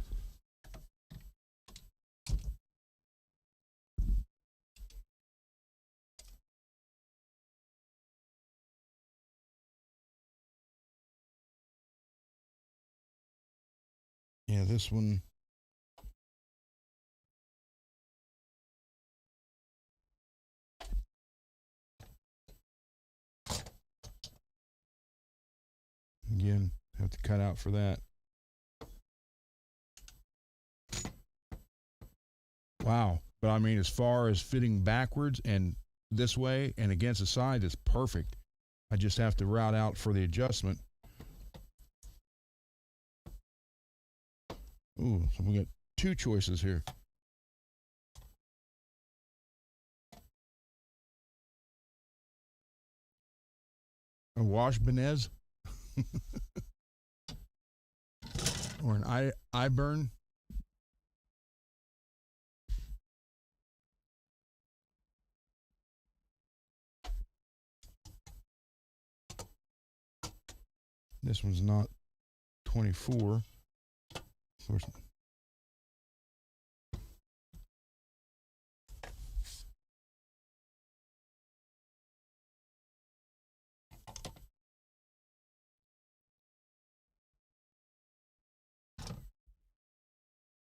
Yeah, this one. Again, have to cut out for that. Wow. But I mean, as far as fitting backwards and this way and against the side, it's perfect. I just have to route out for the adjustment. Ooh, so we got two choices here. A wash Benez or an eye burn. This one's not 24. Of course.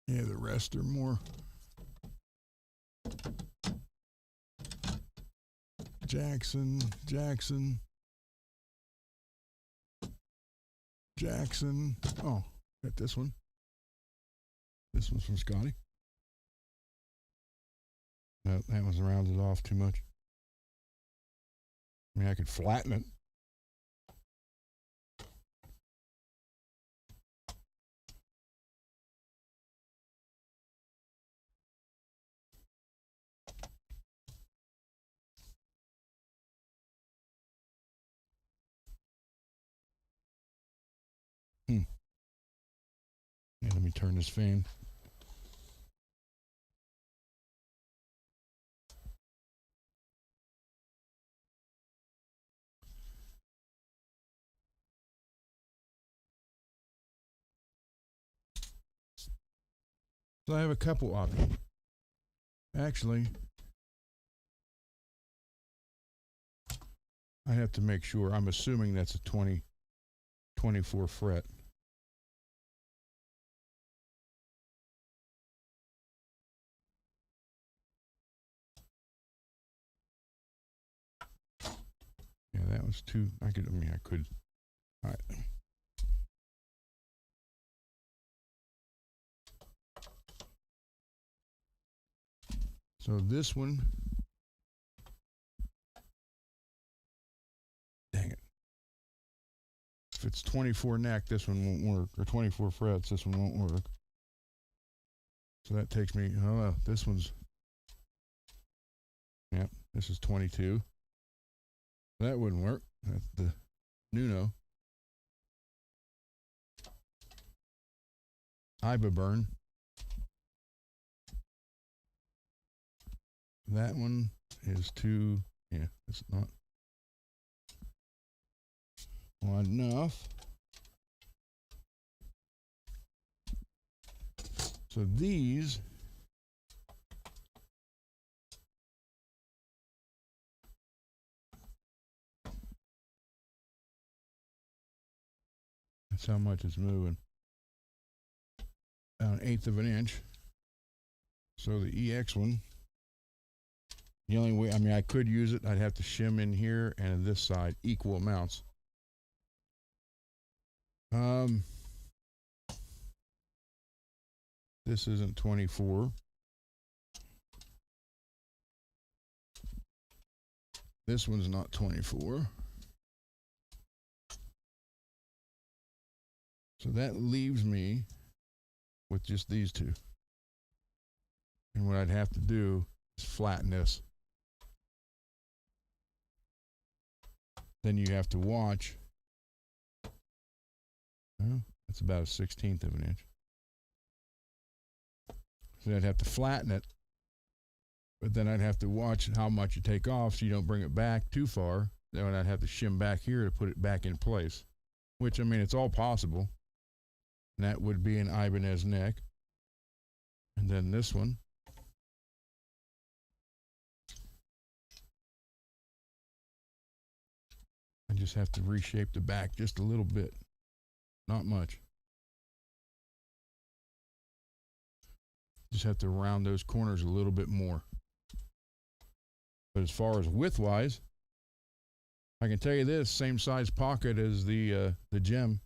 Yeah, the rest are more Jackson. Oh, got this one. This one's from Scotty. No, that one's rounded off too much. I mean, I could flatten it. Yeah, let me turn this fan. So I have a couple options. Actually, I have to make sure. I'm assuming that's a 24 fret. Yeah, that was too. I could. All right. So this one. Dang it. If it's 24 neck, this one won't work. Or 24 frets, this one won't work. So that takes me. Oh, this one's. Yep, this is 22. That wouldn't work. That's the Nuno. Iba. That one is too, yeah, it's not wide enough. So these that's how much it's moving. About 1/8 of an inch. So the EX one, the only way, I mean, I could use it, I'd have to shim in here and on this side equal amounts. This isn't 24. This one's not 24. So that leaves me with just these two. And what I'd have to do is flatten this. Then you have to watch. Well, that's about a 1/16 of an inch. So I'd have to flatten it, but then I'd have to watch how much you take off so you don't bring it back too far. Then I'd have to shim back here to put it back in place, which, I mean, it's all possible. And that would be an Ibanez neck. And then this one. I just have to reshape the back just a little bit. Not much. Just have to round those corners a little bit more. But as far as width-wise, I can tell you this, same size pocket as the gem.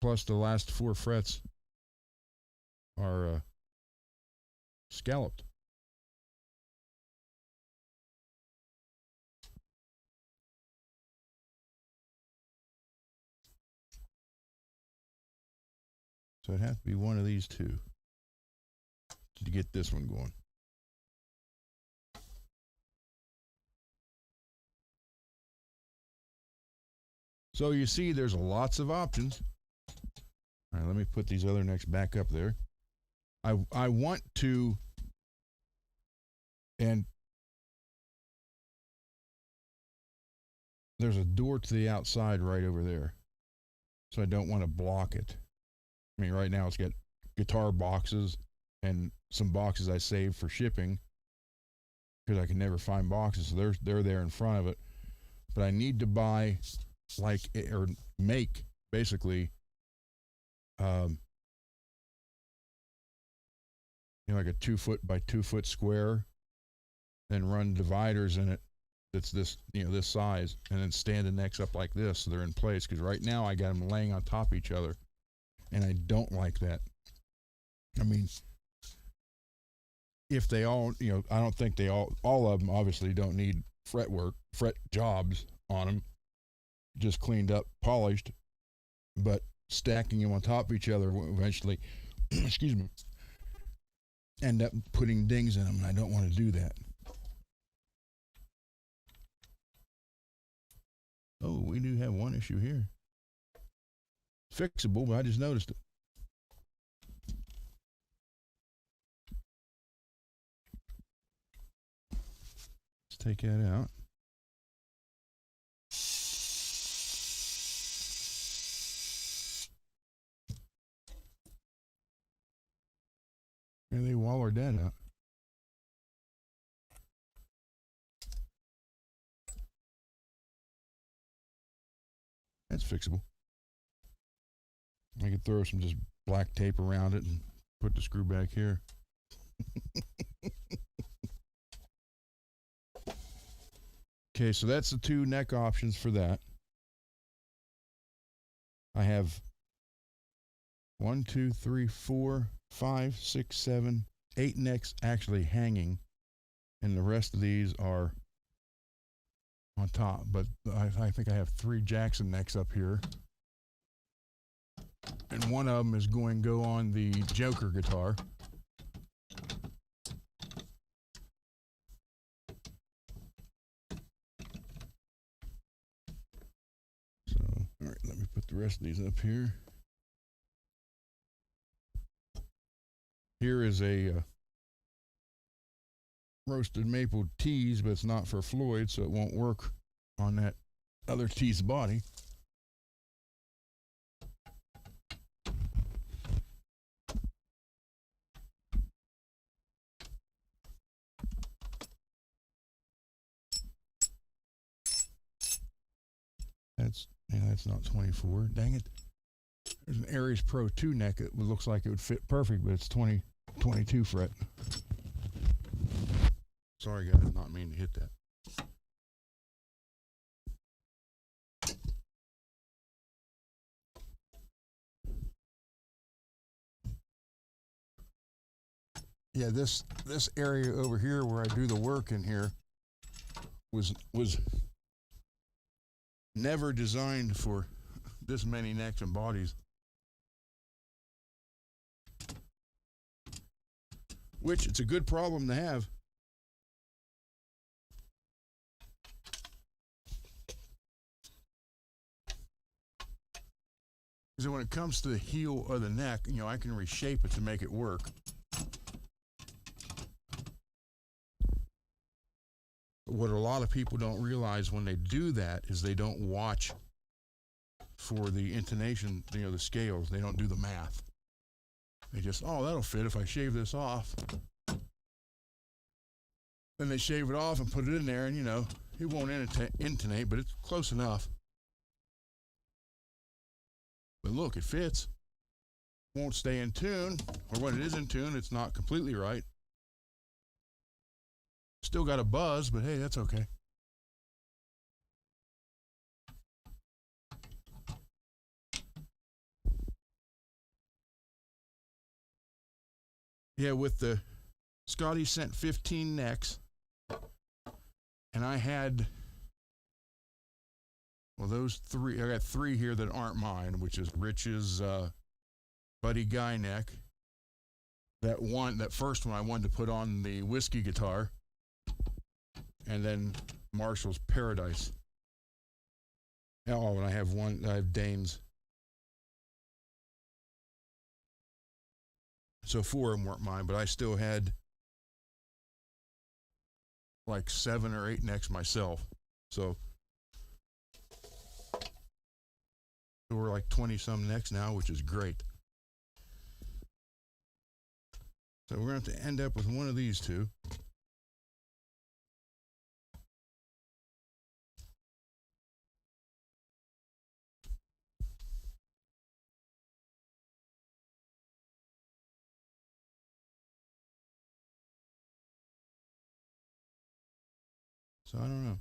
Plus the last 4 frets are scalloped. So it'd have to be one of these two to get this one going. So you see there's lots of options. All right, let me put these other necks back up there. I want to, and there's a door to the outside right over there. So I don't want to block it. I mean, right now it's got guitar boxes and some boxes I saved for shipping because I can never find boxes. So they're there in front of it. But I need to buy, like, or make, basically, you know, like a 2 foot by 2 foot square, then run dividers in it that's this, you know, this size, and then stand the necks up like this so they're in place. Because right now I got them laying on top of each other, and I don't like that. I mean, if they all, you know, I don't think they all of them obviously don't need fret jobs on them, just cleaned up, polished, but stacking them on top of each other will eventually, excuse me, end up putting dings in them, and I don't want to do that. Oh, we do have one issue here. Fixable, but I just noticed it. Let's take that out. And they wallered that out. That's fixable. I could throw some just black tape around it and put the screw back here. Okay, so that's the 2 neck options for that. I have 1, 2, 3, 4, 5, 6, 7, 8 necks actually hanging, and the rest of these are on top. But I think I have 3 Jackson necks up here, and one of them is going to go on the Joker guitar. So, all right, let me put the rest of these up here. Here is a roasted maple tease, but it's not for Floyd, so it won't work on that other tease body. That's not 24. Dang it. There's an Aries Pro 2 neck that looks like it would fit perfect, but it's 22 fret. Sorry, guys, not mean to hit that. yeah, this area over here where I do the work in here was never designed for this many necks and bodies. Which it's a good problem to have. Because when it comes to the heel of the neck, you know, I can reshape it to make it work. But what a lot of people don't realize when they do that is they don't watch for the intonation, you know, the scales. They don't do the math. They just, oh, that'll fit if I shave this off. Then they shave it off and put it in there, and, you know, it won't intonate, but it's close enough. But look, it fits. Won't stay in tune, or when it is in tune, it's not completely right. Still got a buzz, but hey, that's okay. Yeah, with the Scotty sent 15 necks, and I had, well, those three, I got 3 here that aren't mine, which is Rich's Buddy Guy neck. That first one I wanted to put on the whiskey guitar, and then Marshall's Paradise. Oh, and I have Dane's. So 4 of them weren't mine, but I still had like 7 or 8 necks myself. So we're like 20 some necks now, which is great. So we're going to have to end up with one of these two. So I don't know.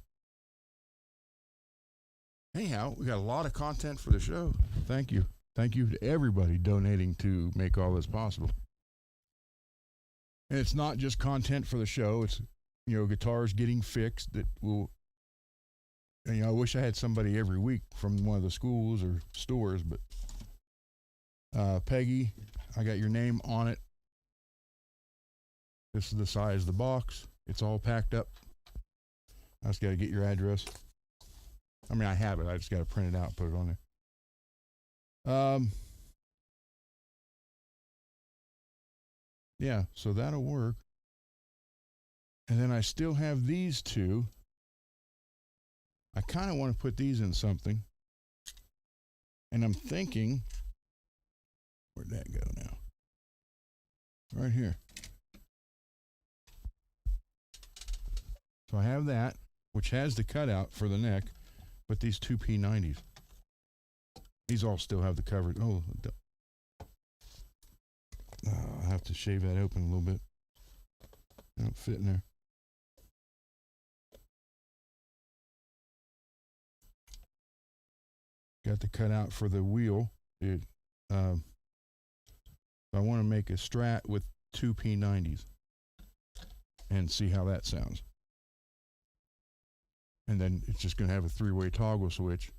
Anyhow, we got a lot of content for the show. Thank you. Thank you to everybody donating to make all this possible. And it's not just content for the show. It's, you know, guitars getting fixed that will, and, you know, I wish I had somebody every week from one of the schools or stores, but Peggy, I got your name on it. This is the size of the box. It's all packed up. I just got to get your address. I mean, I have it. I just got to print it out, put it on there. Yeah, so that'll work. And then I still have these two. I kind of want to put these in something. And I'm thinking, where'd that go now? Right here. So I have that, which has the cutout for the neck, but these 2 P90s. These all still have the coverage. Oh, I'll have to shave that open a little bit. They don't fit in there. Got the cutout for the wheel. I want to make a Strat with 2 P90s and see how that sounds. And then it's just going to have a 3-way toggle switch.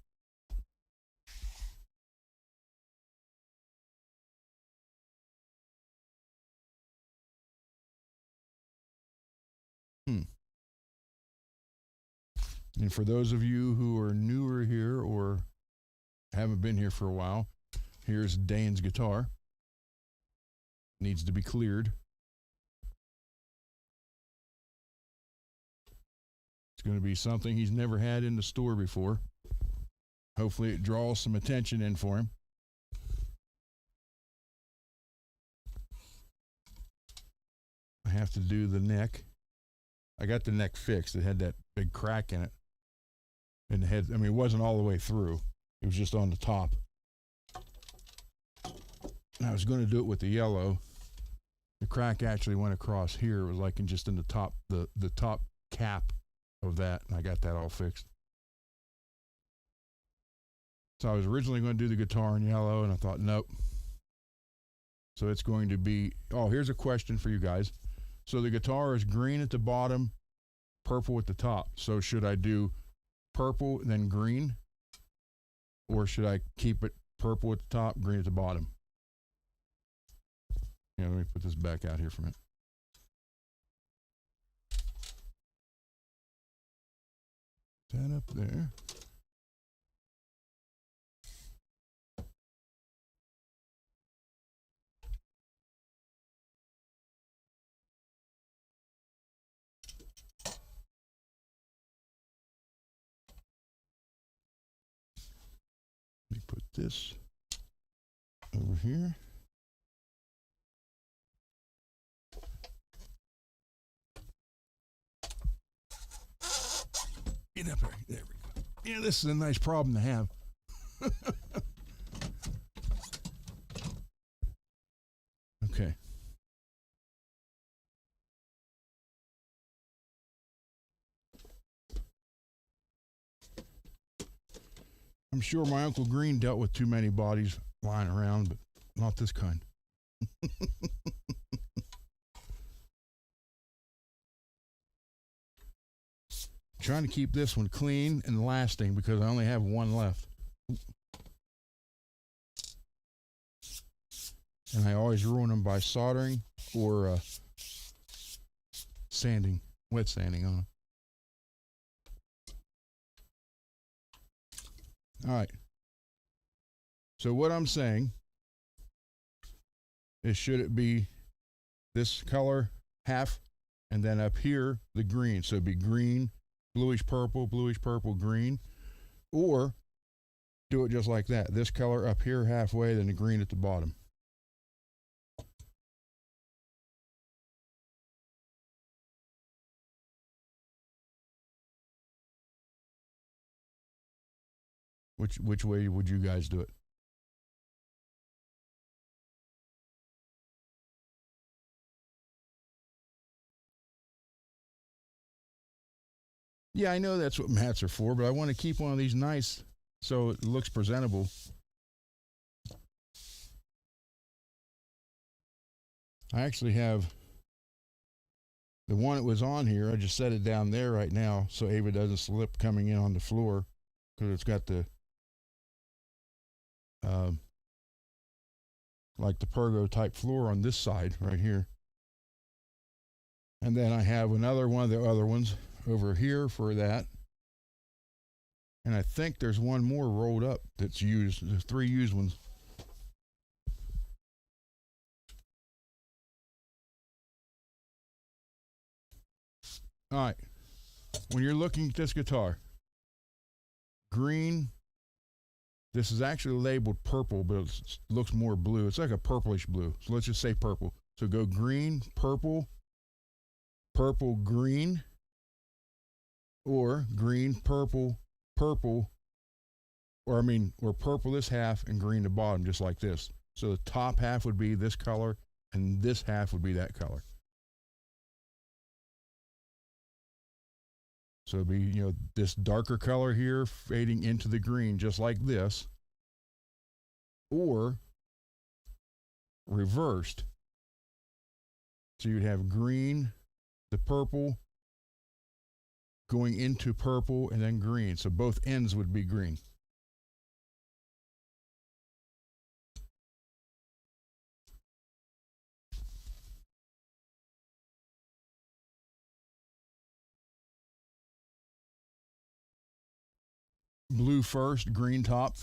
And for those of you who are newer here or haven't been here for a while, here's Dane's guitar. Needs to be cleared. It's going to be something he's never had in the store before. Hopefully it draws some attention in for him. I have to do the neck. I got the neck fixed. It had that big crack in it. And the head, I mean, it wasn't all the way through. It was just on the top. And I was going to do it with the yellow. The crack actually went across here. It was like just in the top, the top cap of that. And I got that all fixed. So I was originally going to do the guitar in yellow, and I thought, nope. So it's going to be, oh, here's a question for you guys. So the guitar is green at the bottom, purple at the top. So should I do purple then green? Or should I keep it purple at the top, green at the bottom? Yeah, let me put this back out here for a minute. That up there. Let me put this over here. Get up there. There we go. Yeah, this is a nice problem to have. Okay. I'm sure my Uncle Green dealt with too many bodies lying around, but not this kind. Trying to keep this one clean and lasting because I only have one left. And I always ruin them by soldering or sanding, wet sanding on them. All right. So what I'm saying is, should it be this color half and then up here the green? So it'd be green, bluish purple, green, or do it just like that. This color up here halfway, then the green at the bottom. Which way would you guys do it? Yeah, I know that's what mats are for, but I want to keep one of these nice so it looks presentable. I actually have the one that was on here. I just set it down there right now so Ava doesn't slip coming in on the floor because it's got the like the Pergo type floor on this side right here. And then I have another one of the other ones over here for that. And I think there's one more rolled up that's used. There's 3 used ones. All right. When you're looking at this guitar, green, this is actually labeled purple, but it looks more blue. It's like a purplish blue. So let's just say purple. So go green, purple, purple, green, or green, purple, purple, or purple this half and green the bottom, just like this. So the top half would be this color and this half would be that color. So it'd be, this darker color here fading into the green, just like this, or reversed. So you'd have green, the purple, going into purple, and then green. So both ends would be green. Blue first, green top.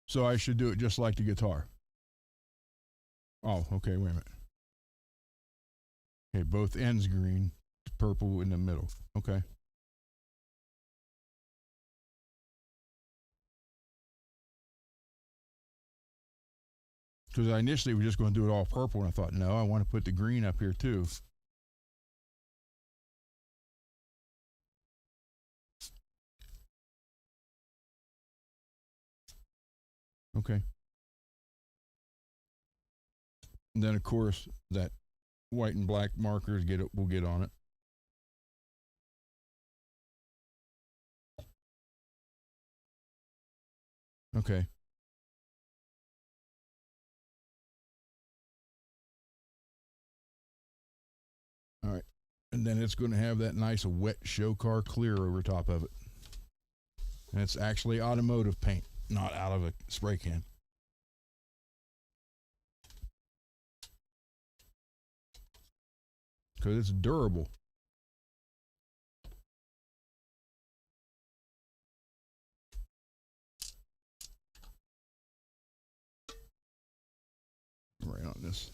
So I should do it just like the guitar. Oh, okay, wait a minute. Okay, both ends green, purple in the middle. Okay. Because I initially was just going to do it all purple, and I thought, no, I want to put the green up here too. Okay. And then, of course, that white and black markers will get on it. Okay. All right. And then it's going to have that nice wet show car clear over top of it. And it's actually automotive paint, not out of a spray can. Because it's durable. Right on this.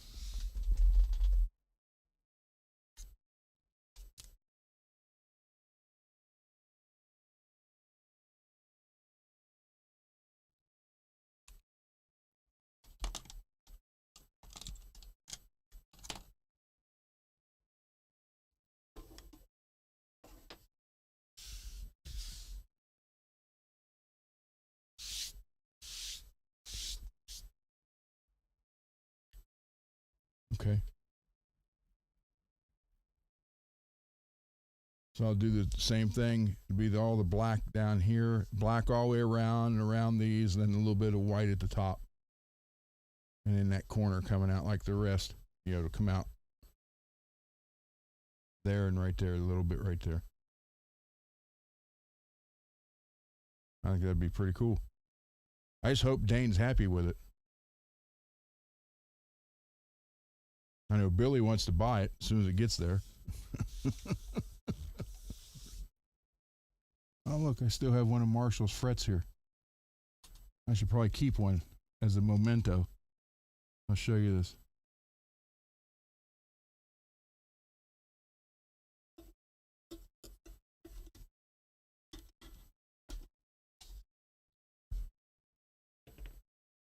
Okay. So I'll do the same thing. It'll be all the black down here, black all the way around and around these, then a little bit of white at the top. And then that corner coming out like the rest. You know, it'll come out there and right there, a little bit right there. I think that'd be pretty cool. I just hope Dane's happy with it. I know Billy wants to buy it as soon as it gets there. Oh, look, I still have one of Marshall's frets here. I should probably keep one as a memento. I'll show you this.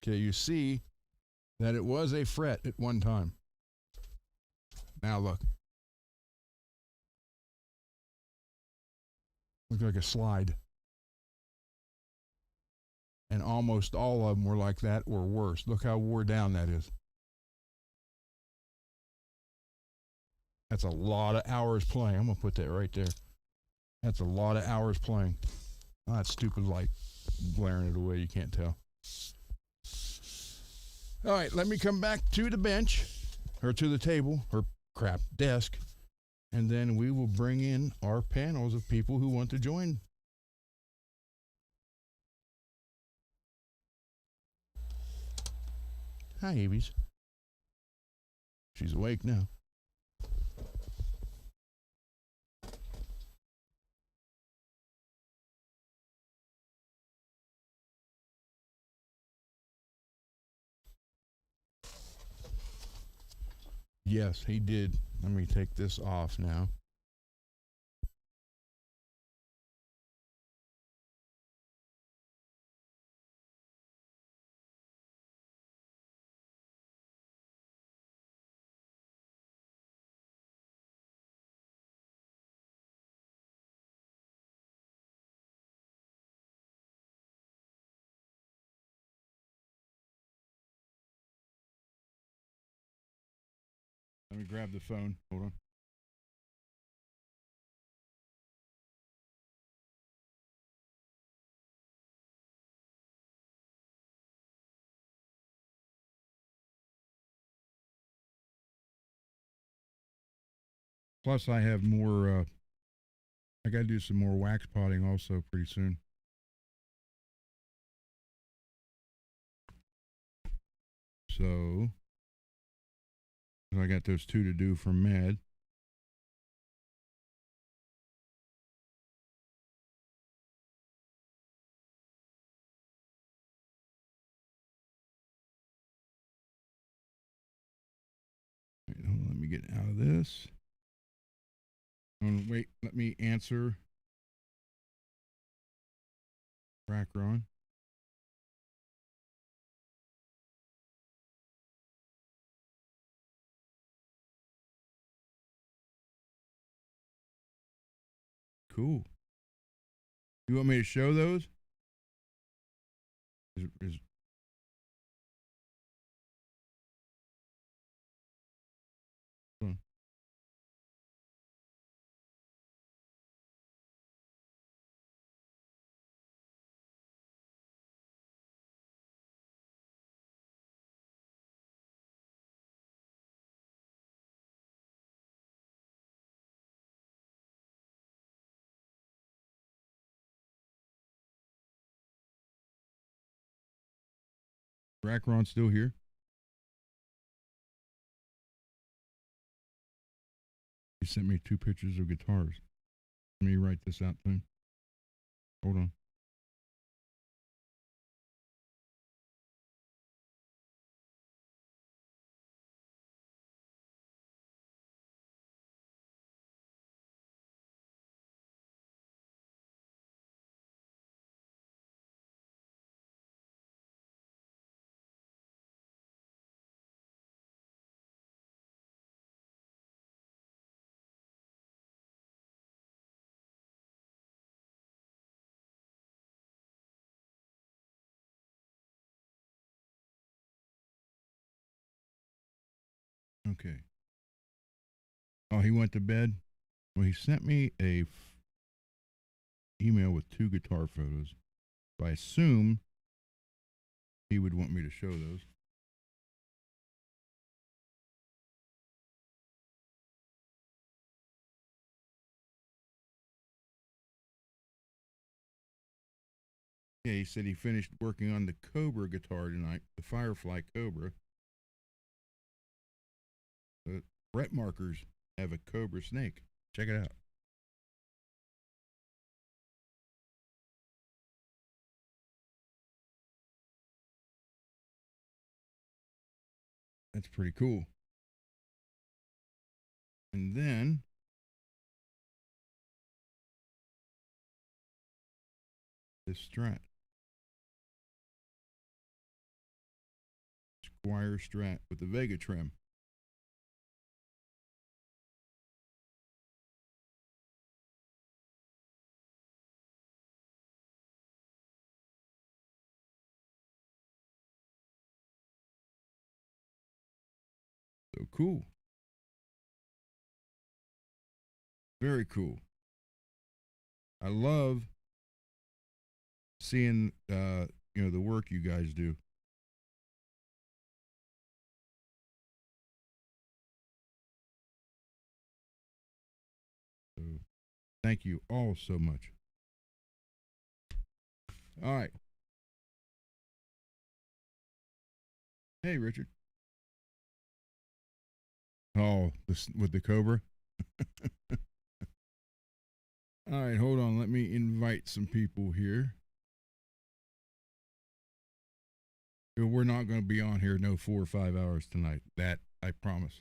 Okay, you see that it was a fret at one time. Now look. Look like a slide. And almost all of them were like that or worse. Look how wore down that is. That's a lot of hours playing. I'm going to put that right there. That's a lot of hours playing. Oh, that stupid light blaring it away. You can't tell. All right, let me come back to the bench or to the table or crap, desk. And then we will bring in our panels of people who want to join. Hi, Avies. She's awake now. Yes, he did. Let me take this off now. Let me grab the phone. Hold on. Plus, I have more. I got to do some more wax potting also pretty soon. So, I got those 2 to do from Mad. Wait, hold on, let me get out of this. Wait, let me answer. Cracker on. Cool. You want me to show those? Is Rackron still here? He sent me 2 pictures of guitars. Let me write this out to him. Hold on. Okay. Oh, he went to bed? Well, he sent me a email with 2 guitar photos. So I assume he would want me to show those. Yeah, he said he finished working on the Cobra guitar tonight, the Firefly Cobra. The fret markers have a Cobra snake. Check it out. That's pretty cool. And then this Strat. Squire Strat with the Vega trim. So cool. Very cool. I love seeing the work you guys do. So thank you all so much. All right. Hey, Richard. Oh, this with the Cobra. All right, hold on. Let me invite some people here. We're not going to be on here no 4 or 5 hours tonight. That I promise.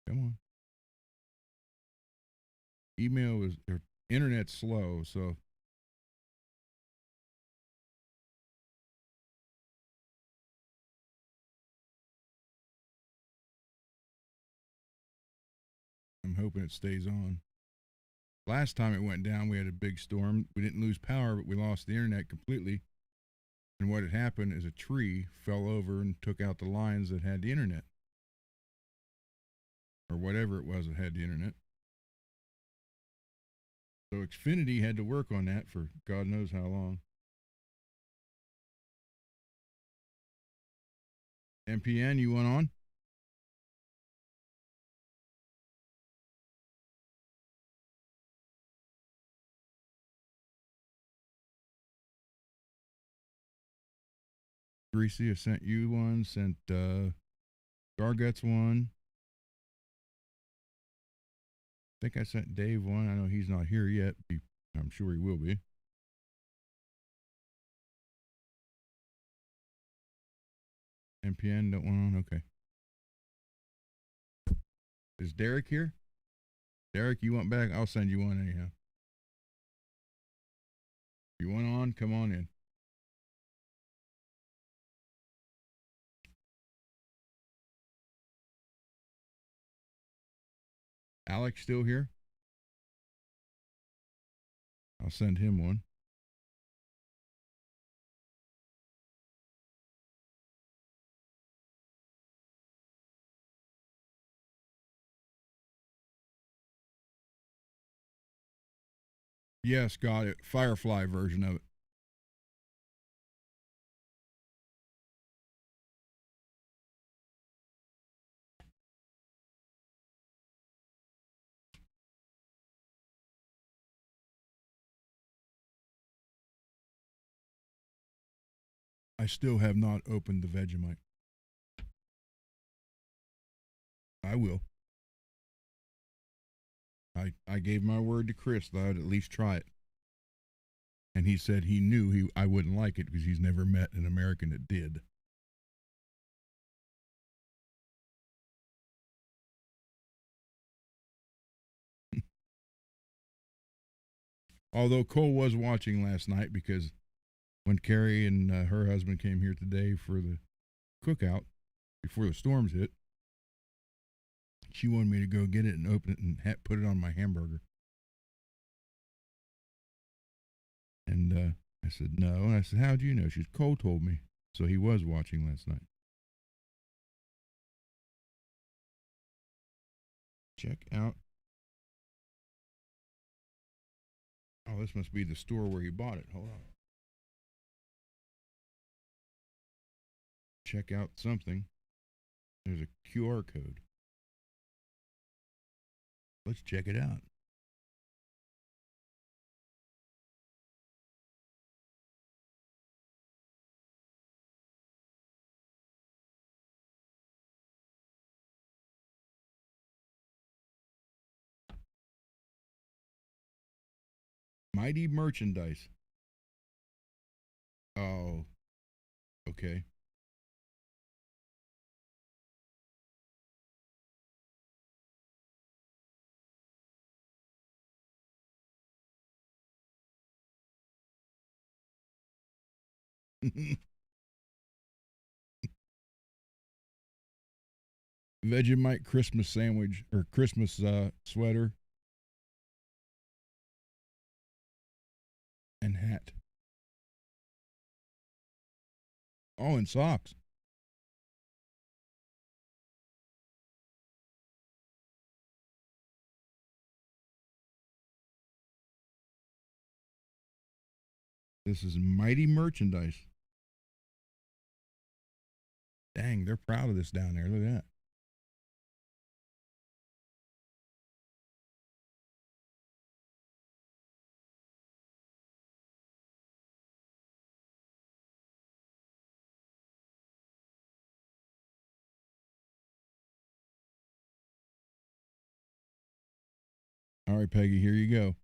Come on. Email is or internet's slow, so I'm hoping it stays on. Last time it went down, we had a big storm. We didn't lose power, but we lost the internet completely. And what had happened is a tree fell over and took out the lines that had the internet. Or whatever it was that had the internet. So Xfinity had to work on that for God knows how long. MPN, you went on? Greasy, I sent you one, sent Garguts one. I think I sent Dave one. I know he's not here yet. I'm sure he will be. MPN, don't want on? Okay. Is Derek here? Derek, you want back? I'll send you one anyhow. If you want on, come on in. Alex still here? I'll send him one. Yes, got it. Firefly version of it. I still have not opened the Vegemite. I will. I gave my word to Chris that I'd at least try it. And he said he knew I wouldn't like it because he's never met an American that did. Although Cole was watching last night because when Carrie and her husband came here today for the cookout before the storms hit, she wanted me to go get it and open it and put it on my hamburger. And I said, no. And I said, how'd you know? She said, Cole told me. So he was watching last night. Check out. Oh, this must be the store where he bought it. Hold on. Check out something. There's a QR code. Let's check it out. Mighty merchandise. Oh, okay. Vegemite Christmas sandwich or Christmas sweater and hat. Oh, and socks. This is mighty merchandise. Dang, they're proud of this down there. Look at that. All right, Peggy, here you go.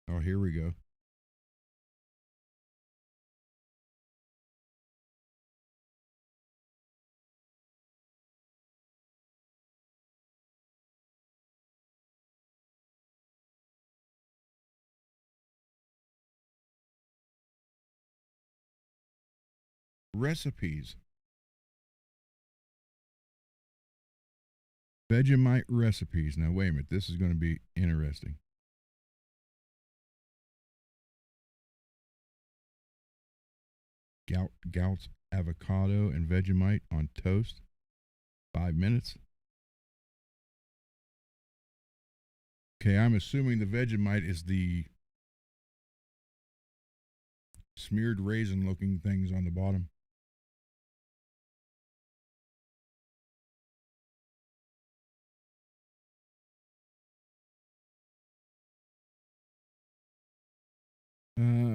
Oh, here we go. Recipes. Vegemite recipes. Now, wait a minute. This is going to be interesting. Gouts, avocado, and Vegemite on toast. 5 minutes. Okay, I'm assuming the Vegemite is the smeared raisin looking things on the bottom.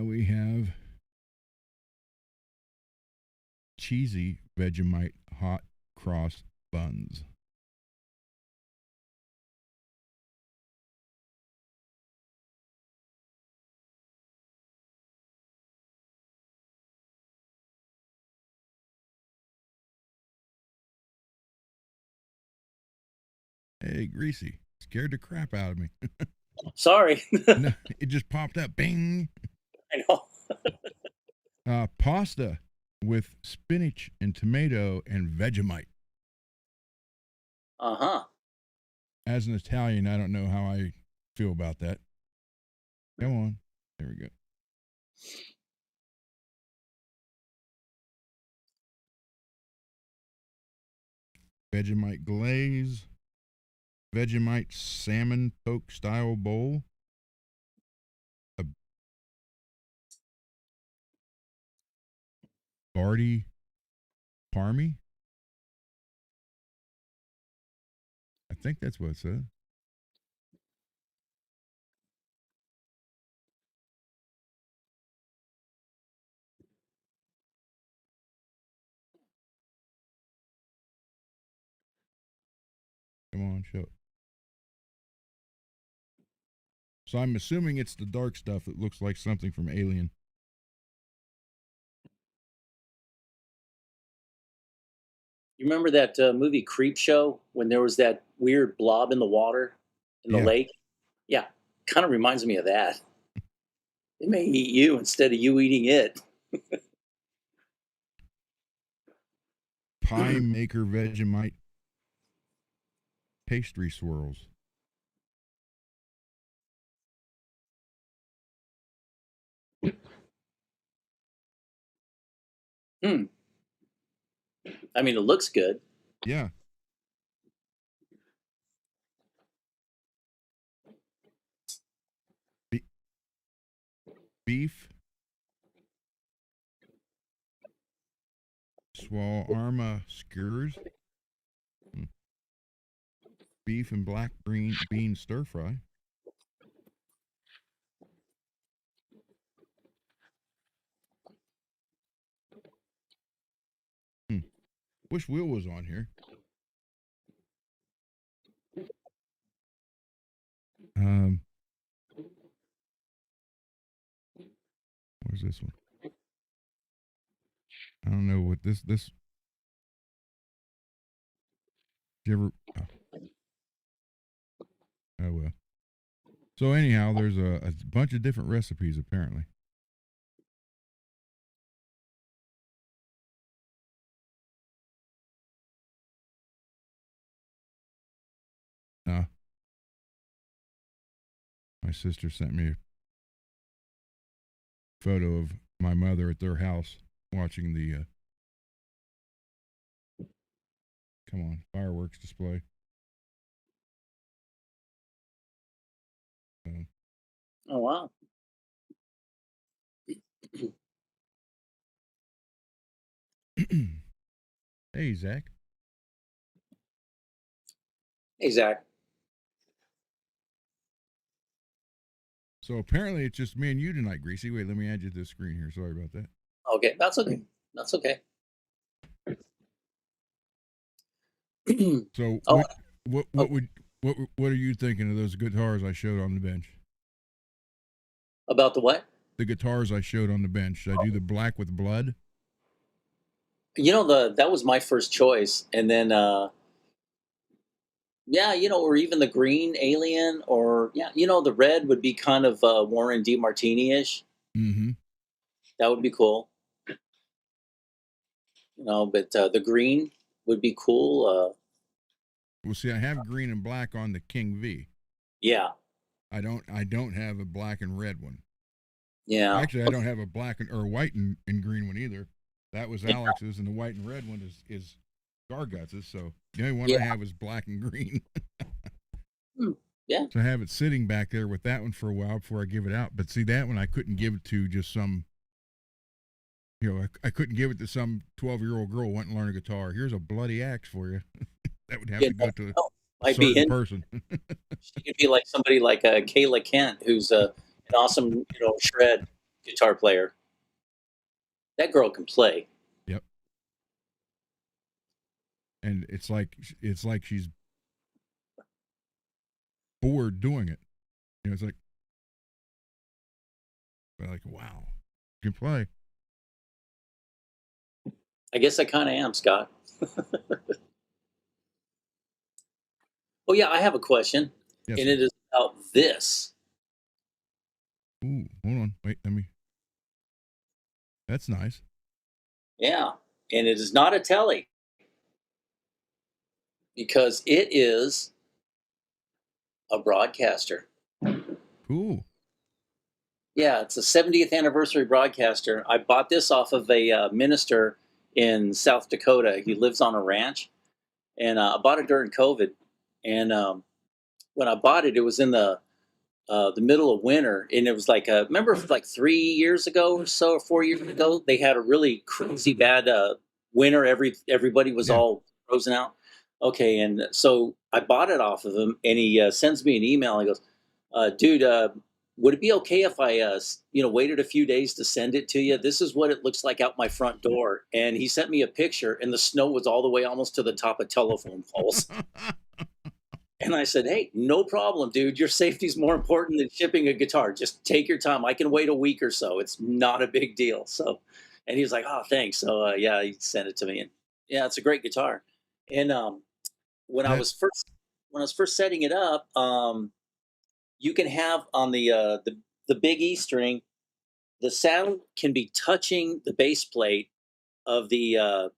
We have cheesy Vegemite hot cross buns. Hey, greasy. Scared the crap out of me. Sorry. No, it just popped up. Bing. I know. Pasta with spinach and tomato and Vegemite. Uh-huh. As an Italian, I don't know how I feel about that. Come on. There we go. Vegemite glaze. Vegemite salmon poke style bowl. A Barty Parmy. I think that's what it said. Come on, show. So I'm assuming it's the dark stuff that looks like something from Alien. You remember that movie Creep Show when there was that weird blob in the water in the Yeah. lake? Yeah, kind of reminds me of that. It may eat you instead of you eating it. Pie Maker Vegemite pastry swirls. Hmm. I mean, it looks good. Yeah. Beef. Swarma skewers. Beef and black green bean stir fry. Wish Will was on here. Where's this one? I don't know what this. Did you ever? Oh well. So anyhow, there's a bunch of different recipes apparently. My sister sent me a photo of my mother at their house watching the come on, fireworks display. Oh, wow. Hey, Zach. Hey, Zach. So apparently it's just me and you tonight, Greasy. Wait, let me add you to this screen here. Sorry about that. Okay, that's okay. That's okay. So Oh, what are you thinking of those guitars I showed on the bench? about the what? The guitars I showed on the bench. Should I do the black with blood? You know, that was my first choice, and then yeah, or even the green alien, or yeah, the red would be kind of Warren DeMartini-ish. Mm-hmm. That would be cool. But the green would be cool. Well, see, I have green and black on the King V. Yeah. I don't have a black and red one. Yeah. Actually, I don't have a black or white and green one either. That was Alex's, and the white and red one is Garguts's. So the only one I have is black and green. Yeah. So I have it sitting back there with that one for a while before I give it out. But see, that one I couldn't give it to just some, I couldn't give it to some 12-year-old girl wanting to learn a guitar. Here's a bloody axe for you. That would have to go to a certain person. She could be like somebody like Kayla Kent, who's an awesome, shred guitar player. That girl can play. Yep. And it's like she's bored doing it. It's like wow, you can play. I guess I kind of am, Scott. Oh yeah, I have a question, Yes, and it is about this. Ooh, hold on, wait, let me. That's nice. Yeah, and it is not a telly because it is a broadcaster. Cool. Yeah, it's a 70th anniversary broadcaster. I bought this off of a minister in South Dakota. He lives on a ranch, and I bought it during COVID. And when I bought it, it was in the middle of winter, and it was like remember like 3 years ago or so, or 4 years ago, they had a really crazy bad winter. Everybody was all frozen out. Okay, and so I bought it off of him, and he sends me an email. He goes, "Dude, would it be okay if I, waited a few days to send it to you? This is what it looks like out my front door." And he sent me a picture, and the snow was all the way almost to the top of telephone poles. And I said, "Hey, no problem, dude. Your safety's more important than shipping a guitar. Just take your time. I can wait a week or so. It's not a big deal." So, and he was like, "Oh, thanks." So, yeah, he sent it to me, and yeah, it's a great guitar. And when I That was first when I was first setting it up, you can have on the big E string, the sound can be touching the base plate of the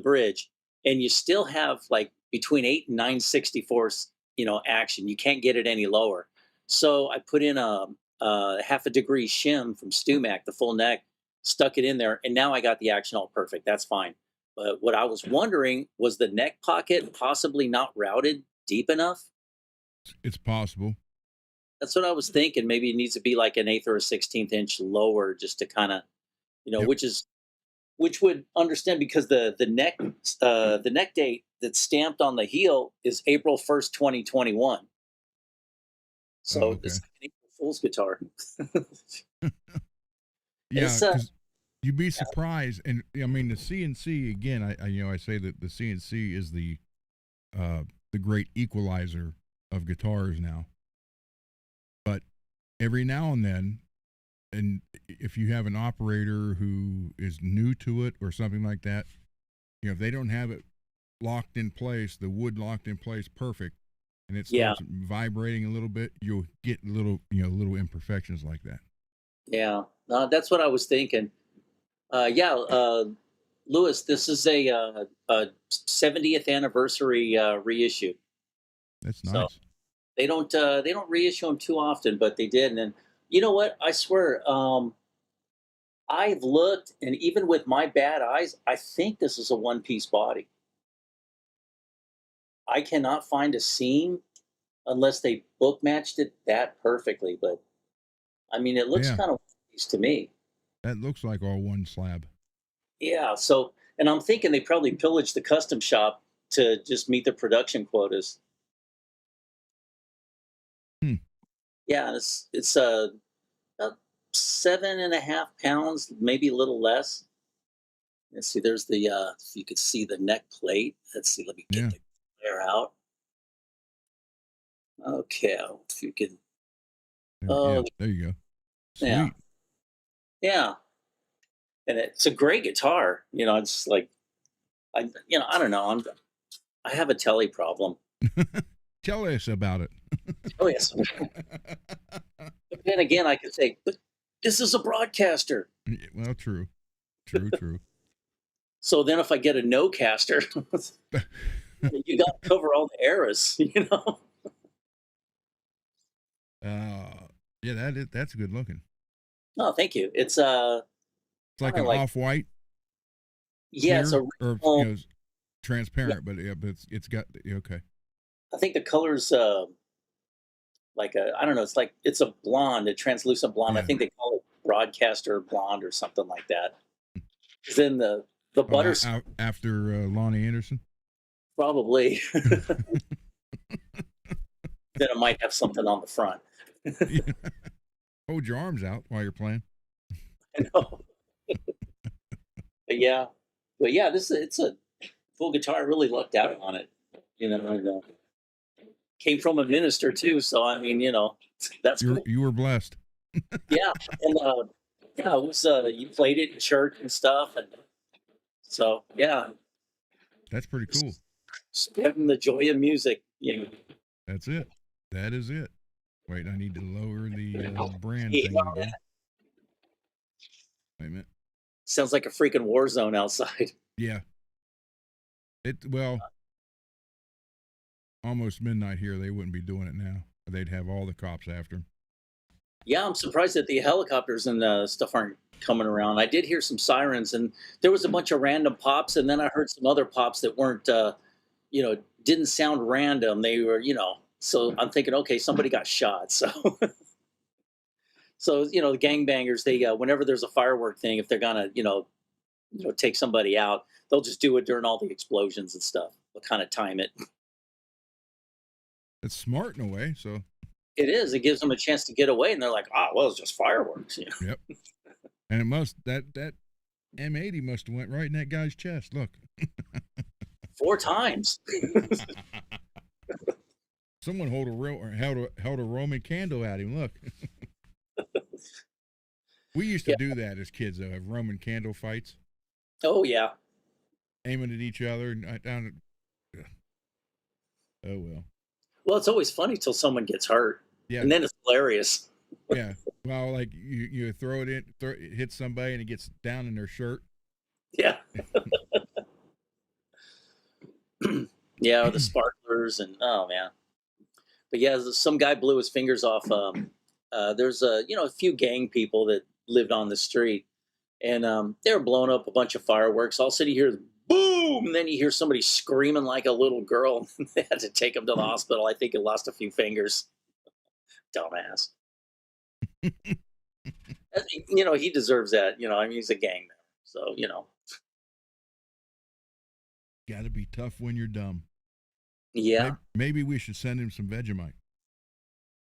bridge, and you still have like between 8 and 9/64, action. You can't get it any lower. So I put in a half a degree shim from StewMac, the full neck, stuck it in there, and now I got the action all perfect. That's fine. But what I was wondering was the neck pocket possibly not routed deep enough. it's possible. That's what I was thinking. Maybe it needs to be like an eighth or a 16th inch lower, just to kind of, Yep. which would understand, because the neck date that's stamped on the heel is April 1st, 2021. Oh, So okay. it's like an April Fool's guitar. Yeah, It's because you'd be surprised, and I mean the CNC again. I say that the CNC is the great equalizer of guitars now. But every now and then, and if you have an operator who is new to it or something like that, if they don't have it locked in place, the wood locked in place perfect, and it Yeah, starts vibrating a little bit, you'll get little imperfections like that. yeah. That's what I was thinking. Yeah, Lewis, this is a 70th anniversary reissue. That's So nice. they don't reissue them too often, but they did. And then, you know what? I swear, I've looked, and even with my bad eyes, I think this is a one piece body. I cannot find a seam unless they book matched it that perfectly. But I mean, it looks Yeah, kind of one piece to me. that looks like all one slab. Yeah. So, and I'm thinking they probably pillaged the custom shop to just meet the production quotas. Hmm. Yeah, and it's about 7.5 pounds, maybe a little less. Let's see. There's the if you could see the neck plate. Let's see. Let me get Yeah. the glare out. Okay, if you can. Yeah. Oh, There you go. yeah, Sweet. yeah. And it's a great guitar. It's like I don't know. I have a telly problem. Tell us about it. Oh yes. But then again, I could say, but this is a broadcaster. Yeah, well, true. True. True. So then, if I get a no caster, you got to cover all the errors. Yeah, that's good looking. No, thank you. It's It's I like don't know, an like, off-white yeah, it's clear, a or original. Yeah, transparent, but yeah, but it's got okay. I think the color's like a, I don't know. It's like it's a blonde, a translucent blonde. I Yeah. think they call it broadcaster blonde or something like that. 'Cause then the Oh, butter after Lonnie Anderson. probably then it might have something on the front. Yeah. Hold your arms out while you're playing. I know. But yeah, this it's a full guitar. I really lucked out on it. And came from a minister too, so I mean, that's cool. You were blessed. Yeah, and yeah, it was you played it in church and stuff, and so yeah, That's pretty cool. spreading the joy of music. That's it. That is it. Wait, I need to lower the brand Yeah, thing again. Wait a minute. sounds like a freaking war zone outside. Yeah. Well, almost midnight here. They wouldn't be doing it now. They'd have all the cops after them. Yeah, I'm surprised that the helicopters and stuff aren't coming around. I did hear some sirens, and there was a bunch of random pops, and then I heard some other pops that weren't, didn't sound random. They were, So I'm thinking, okay, somebody got shot. So, so the gangbangers, they whenever there's a firework thing, if they're gonna, take somebody out, they'll just do it during all the explosions and stuff. kind of time it. It's smart in a way. So It is. It gives them a chance to get away, and they're like, "Oh, well, it's just fireworks." You know? yep. And it must that M80 must have went right in that guy's chest. Look. 4 times. Someone held a Roman candle at him. Look. We used to do that as kids, though, have Roman candle fights. Oh yeah. Aiming at each other and down. Oh well. Well, it's always funny till someone gets hurt, Yeah. and then it's hilarious. Yeah. Well, like you throw it in, it hits somebody, and it gets down in their shirt. Yeah. Yeah, or the sparklers, and oh man. But yeah, some guy blew his fingers off. There's a few gang people that lived on the street, and they were blowing up a bunch of fireworks. All of a sudden, you hear boom, and then you hear somebody screaming like a little girl. They had to take him to the hospital. I think he lost a few fingers. Dumbass. He deserves that. I mean, he's a gang member, so Got to be tough when you're dumb. Yeah. Maybe we should send him some Vegemite.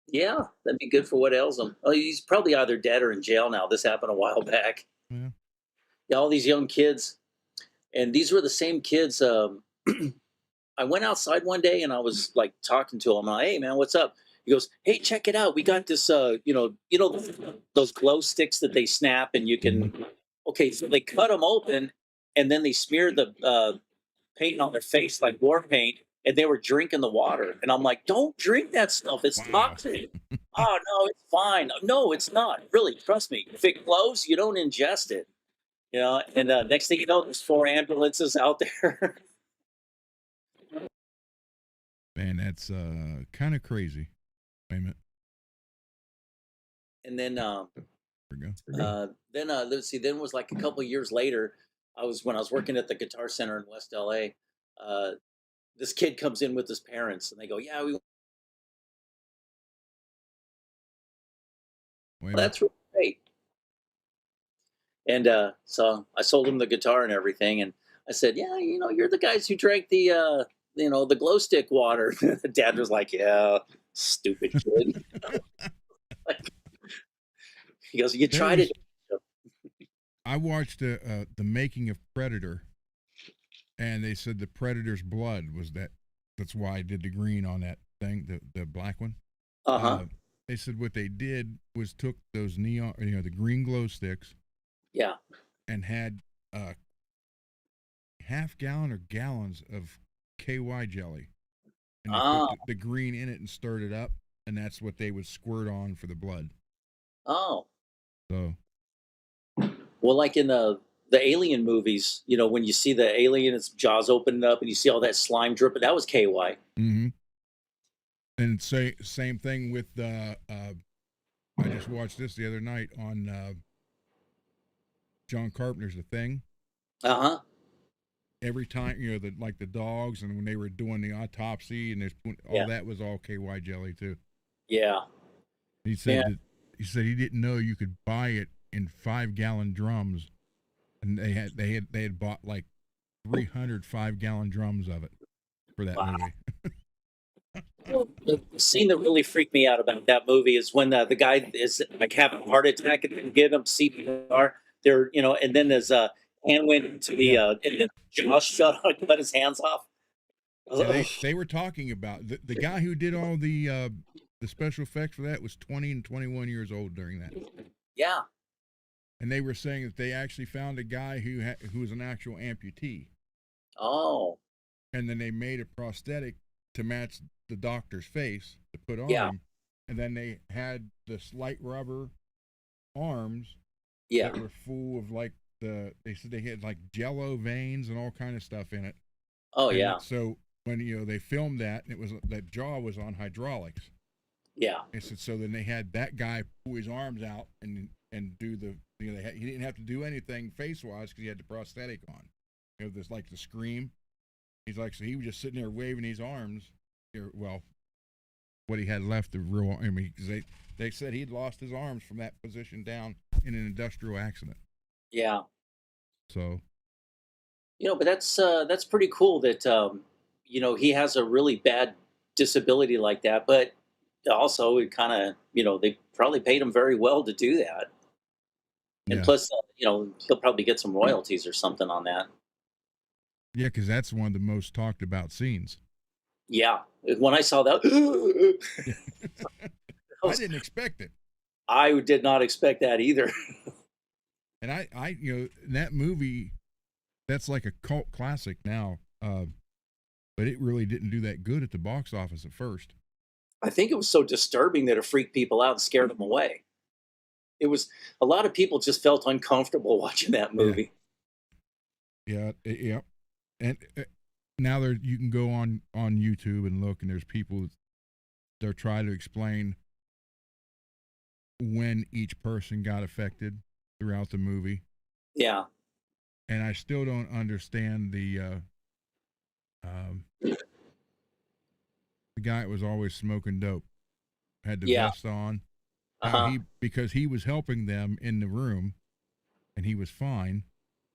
Yeah, that'd be good for what ails him. Oh, he's probably either dead or in jail now. This happened a while back. Yeah. Yeah, all these young kids, and these were the same kids. I went outside one day and I was like talking to him. I'm like, "Hey man, what's up?" He goes, "Hey, check it out. We got this. Those glow sticks that they snap and you can." Okay, so they cut them open and then they smeared the paint on their face like war paint, and they were drinking the water. And I'm like, "Don't drink that stuff. It's toxic." "Oh no, it's fine." "No, it's not. Really, trust me. If it glows, you don't ingest it." And next thing you know, there's 4 ambulances out there. Man, that's kind of crazy. Wait a minute. And then There we go. let's see. Then it was like a couple of years later. When I was working at the Guitar Center in West LA. This kid comes in with his parents, and they go, "Yeah, Wait a minute. that's really great." And so I sold him the guitar and everything, and I said, "Yeah, you're the guys who drank the glow stick water." Dad was like, "Yeah, stupid kid." He goes, "You tried it." I watched the making of Predator, and they said the Predator's blood was that's why I did the green on that thing, the black one. They said what they did was took those neon, the green glow sticks. Yeah. And had half gallon or gallons of KY jelly, and they put the green in it and stirred it up, and that's what they would squirt on for the blood. Oh. So. Well, like in the Alien movies, when you see the alien, its jaws opening up, and you see all that slime dripping, that was KY. Mm-hmm. And same thing with I just watched this the other night on John Carpenter's The Thing. Every time, the dogs, and when they were doing the autopsy, and that was all KY jelly too. Yeah. He said he didn't know you could buy it in 5-gallon drums, and they had bought like 300 5-gallon drums of it for that movie. The scene that really freaked me out about that movie is when the guy is like having a heart attack and get him CPR. There, and then his hand went into the and then Josh shut on, cut his hands off. Yeah, they were talking about the guy who did all the special effects for that was 20 and 21 years old during that. Yeah. And they were saying that they actually found a guy who was an actual amputee. Oh. And then they made a prosthetic to match the doctor's face to put on him. And then they had the light rubber arms that were full of they said they had like jello veins and all kind of stuff in it. Oh, and yeah. So when they filmed that, and that jaw was on hydraulics. Yeah. They said so then they had that guy pull his arms out and do the he didn't have to do anything face wise because he had the prosthetic on. This like the scream. He's like, so he was just sitting there waving his arms. Well, what he had left of real. I mean, because they said he'd lost his arms from that position down in an industrial accident. Yeah. So. But that's pretty cool that he has a really bad disability like that, but also it kind of, they probably paid him very well to do that. And Yeah. plus, he'll probably get some royalties or something on that. Yeah, because that's one of the most talked about scenes. Yeah. When I saw that, I didn't expect it. I did not expect that either. And that movie, that's like a cult classic now. But it really didn't do that good at the box office at first. I think it was so disturbing that it freaked people out and scared them away. It was a lot of people just felt uncomfortable watching that movie. Yeah, yeah. And now you can go on YouTube and look, and there's people they're trying to explain when each person got affected throughout the movie. Yeah. And I still don't understand the guy that was always smoking dope, had the vest on. Because he was helping them in the room, and he was fine.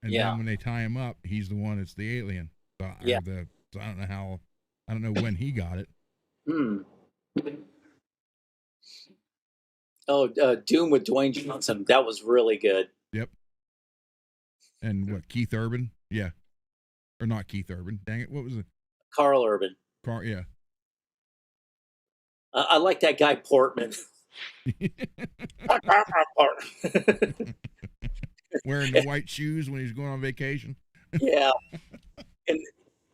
And then when they tie him up, he's the one that's the alien. So I don't know when he got it. Oh, Doom with Dwayne Johnson. That was really good. Yep. And what, Keith Urban? Yeah. Or not Keith Urban. Dang it. What was it? Carl Urban. Yeah. I like that guy Portman. Wearing the white shoes when he's going on vacation. Yeah. And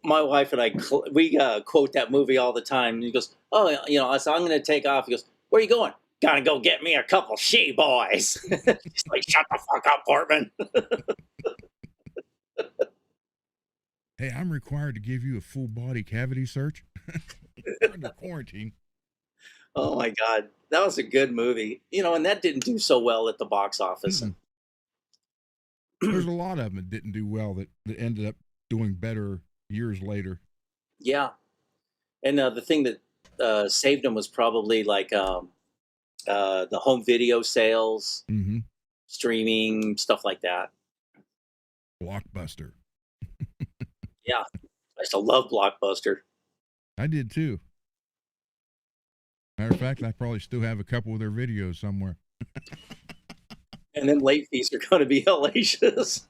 my wife and I, we quote that movie all the time. And he goes, "Oh, I said, I'm going to take off." He goes, "Where are you going?" "Gotta go get me a couple she-boys." She's like, "Shut the fuck up, Portman." Hey, I'm required to give you a full body cavity search. Under quarantine. Oh my God. That was a good movie. And that didn't do so well at the box office. There's a lot of them that didn't do well that ended up doing better years later. Yeah. And the thing that saved them was probably like the home video sales, streaming, stuff like that. Blockbuster. Yeah. I used to love Blockbuster. I did too. Matter of fact, I probably still have a couple of their videos somewhere. And then late fees are going to be hellacious.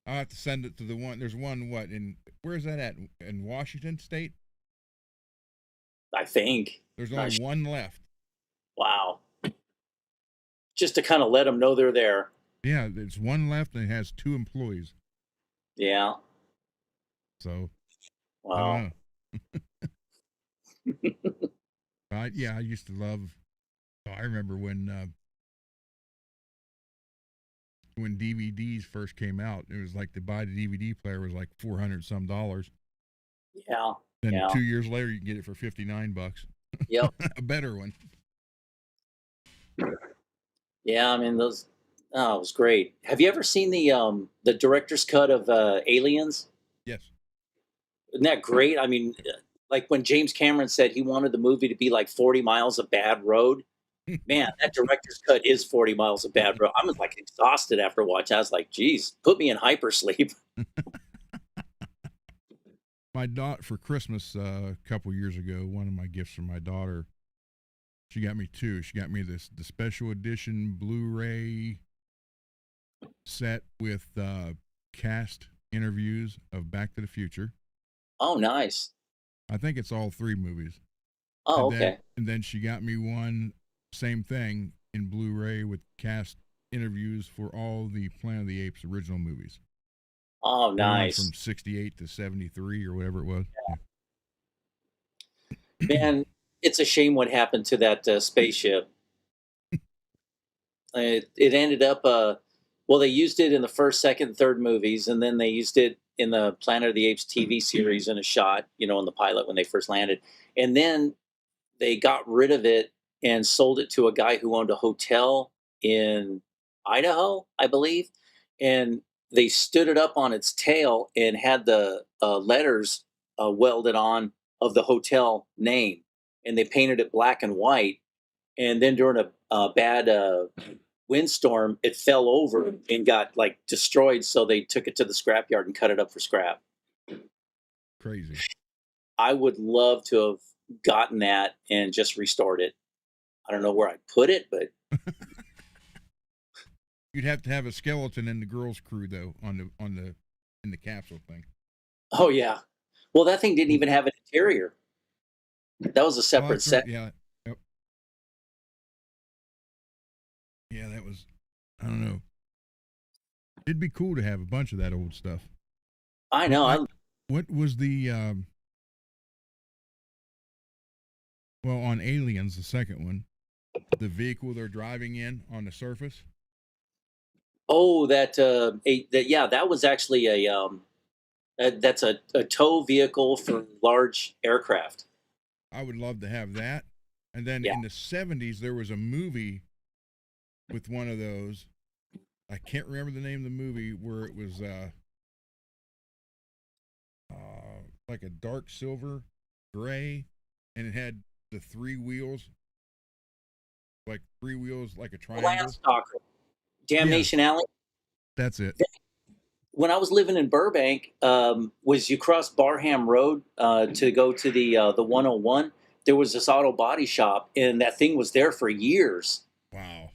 I'll have to send it to the one. There's one, where's that at? In Washington State? I think. There's only one left. Wow. Just to kind of let them know they're there. Yeah, there's one left and it has 2 employees. Yeah. So, wow. I don't know. I used to love. I remember when DVDs first came out, it was like to buy the DVD player was like $400 some. Yeah. Then 2 years later, you can get it for $59. Yep. A better one. Yeah, I mean those. Oh, it was great. Have you ever seen the director's cut of Aliens? Yes. Isn't that great? I mean, like when James Cameron said he wanted the movie to be like 40 miles of bad road. Man, that director's cut is 40 miles of bad road. I was like exhausted after watching. I was like, geez, put me in hypersleep. My daughter, for Christmas a couple years ago, one of my gifts from my daughter, she got me 2. She got me the special edition Blu-ray set with cast interviews of Back to the Future. Oh, nice. I think it's all 3 movies. Oh, okay. And then she got me one, same thing, in Blu-ray with cast interviews for all the Planet of the Apes original movies. Oh, nice. From 68 to 73 or whatever it was. Yeah. Man, it's a shame what happened to that spaceship. It ended up, well, they used it in the first, second, third movies, and then they used it in the Planet of the Apes TV series in a shot, in the pilot when they first landed. And then they got rid of it and sold it to a guy who owned a hotel in Idaho, I believe. And they stood it up on its tail and had the letters welded on of the hotel name. And they painted it black and white. And then during a bad windstorm, it fell over and got like destroyed. So they took it to the scrapyard and cut it up for scrap. crazy. I would love to have gotten that and just restored it. I don't know where I'd put it, but You'd have to have a skeleton in the girls' crew though in the capsule thing. oh yeah. Well, that thing didn't even have an interior. That was a Oh, separate that's right. set. Yeah. Yep. Yeah, that was. I don't know. It'd be cool to have a bunch of that old stuff. I Well, know. what was the well on Aliens, the second one, the vehicle they're driving in on the surface? Oh, yeah, that was actually that's a tow vehicle for large aircraft. I would love to have that. And then Yeah. in the 70s, there was a movie with one of those. I can't remember the name of the movie where it was like a dark silver gray, and it had the three wheels, like a triangle. Landstalker, Yes, Damnation Alley. that's it. When I was living in Burbank, was you cross Barham Road to go to the 101? There was this auto body shop, and that thing was there for years. Wow.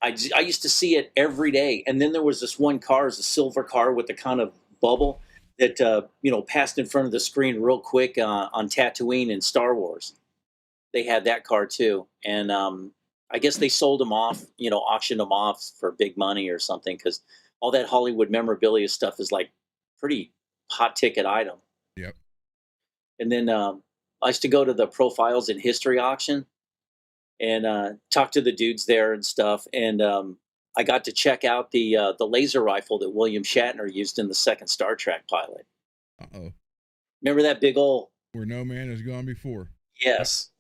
I used to see it every day, and then there was this one car, it's a silver car with a kind of bubble that passed in front of the screen real quick on Tatooine and Star Wars. They had that car too, and I guess they sold them off, auctioned them off for big money or something, because all that Hollywood memorabilia stuff is like pretty hot ticket item. Yep. And then I used to go to the Profiles in History auction and talk to the dudes there and stuff. And I got to check out the laser rifle that William Shatner used in the second Star Trek pilot. Uh-oh. Remember that big old? Where no man has gone before. Yes.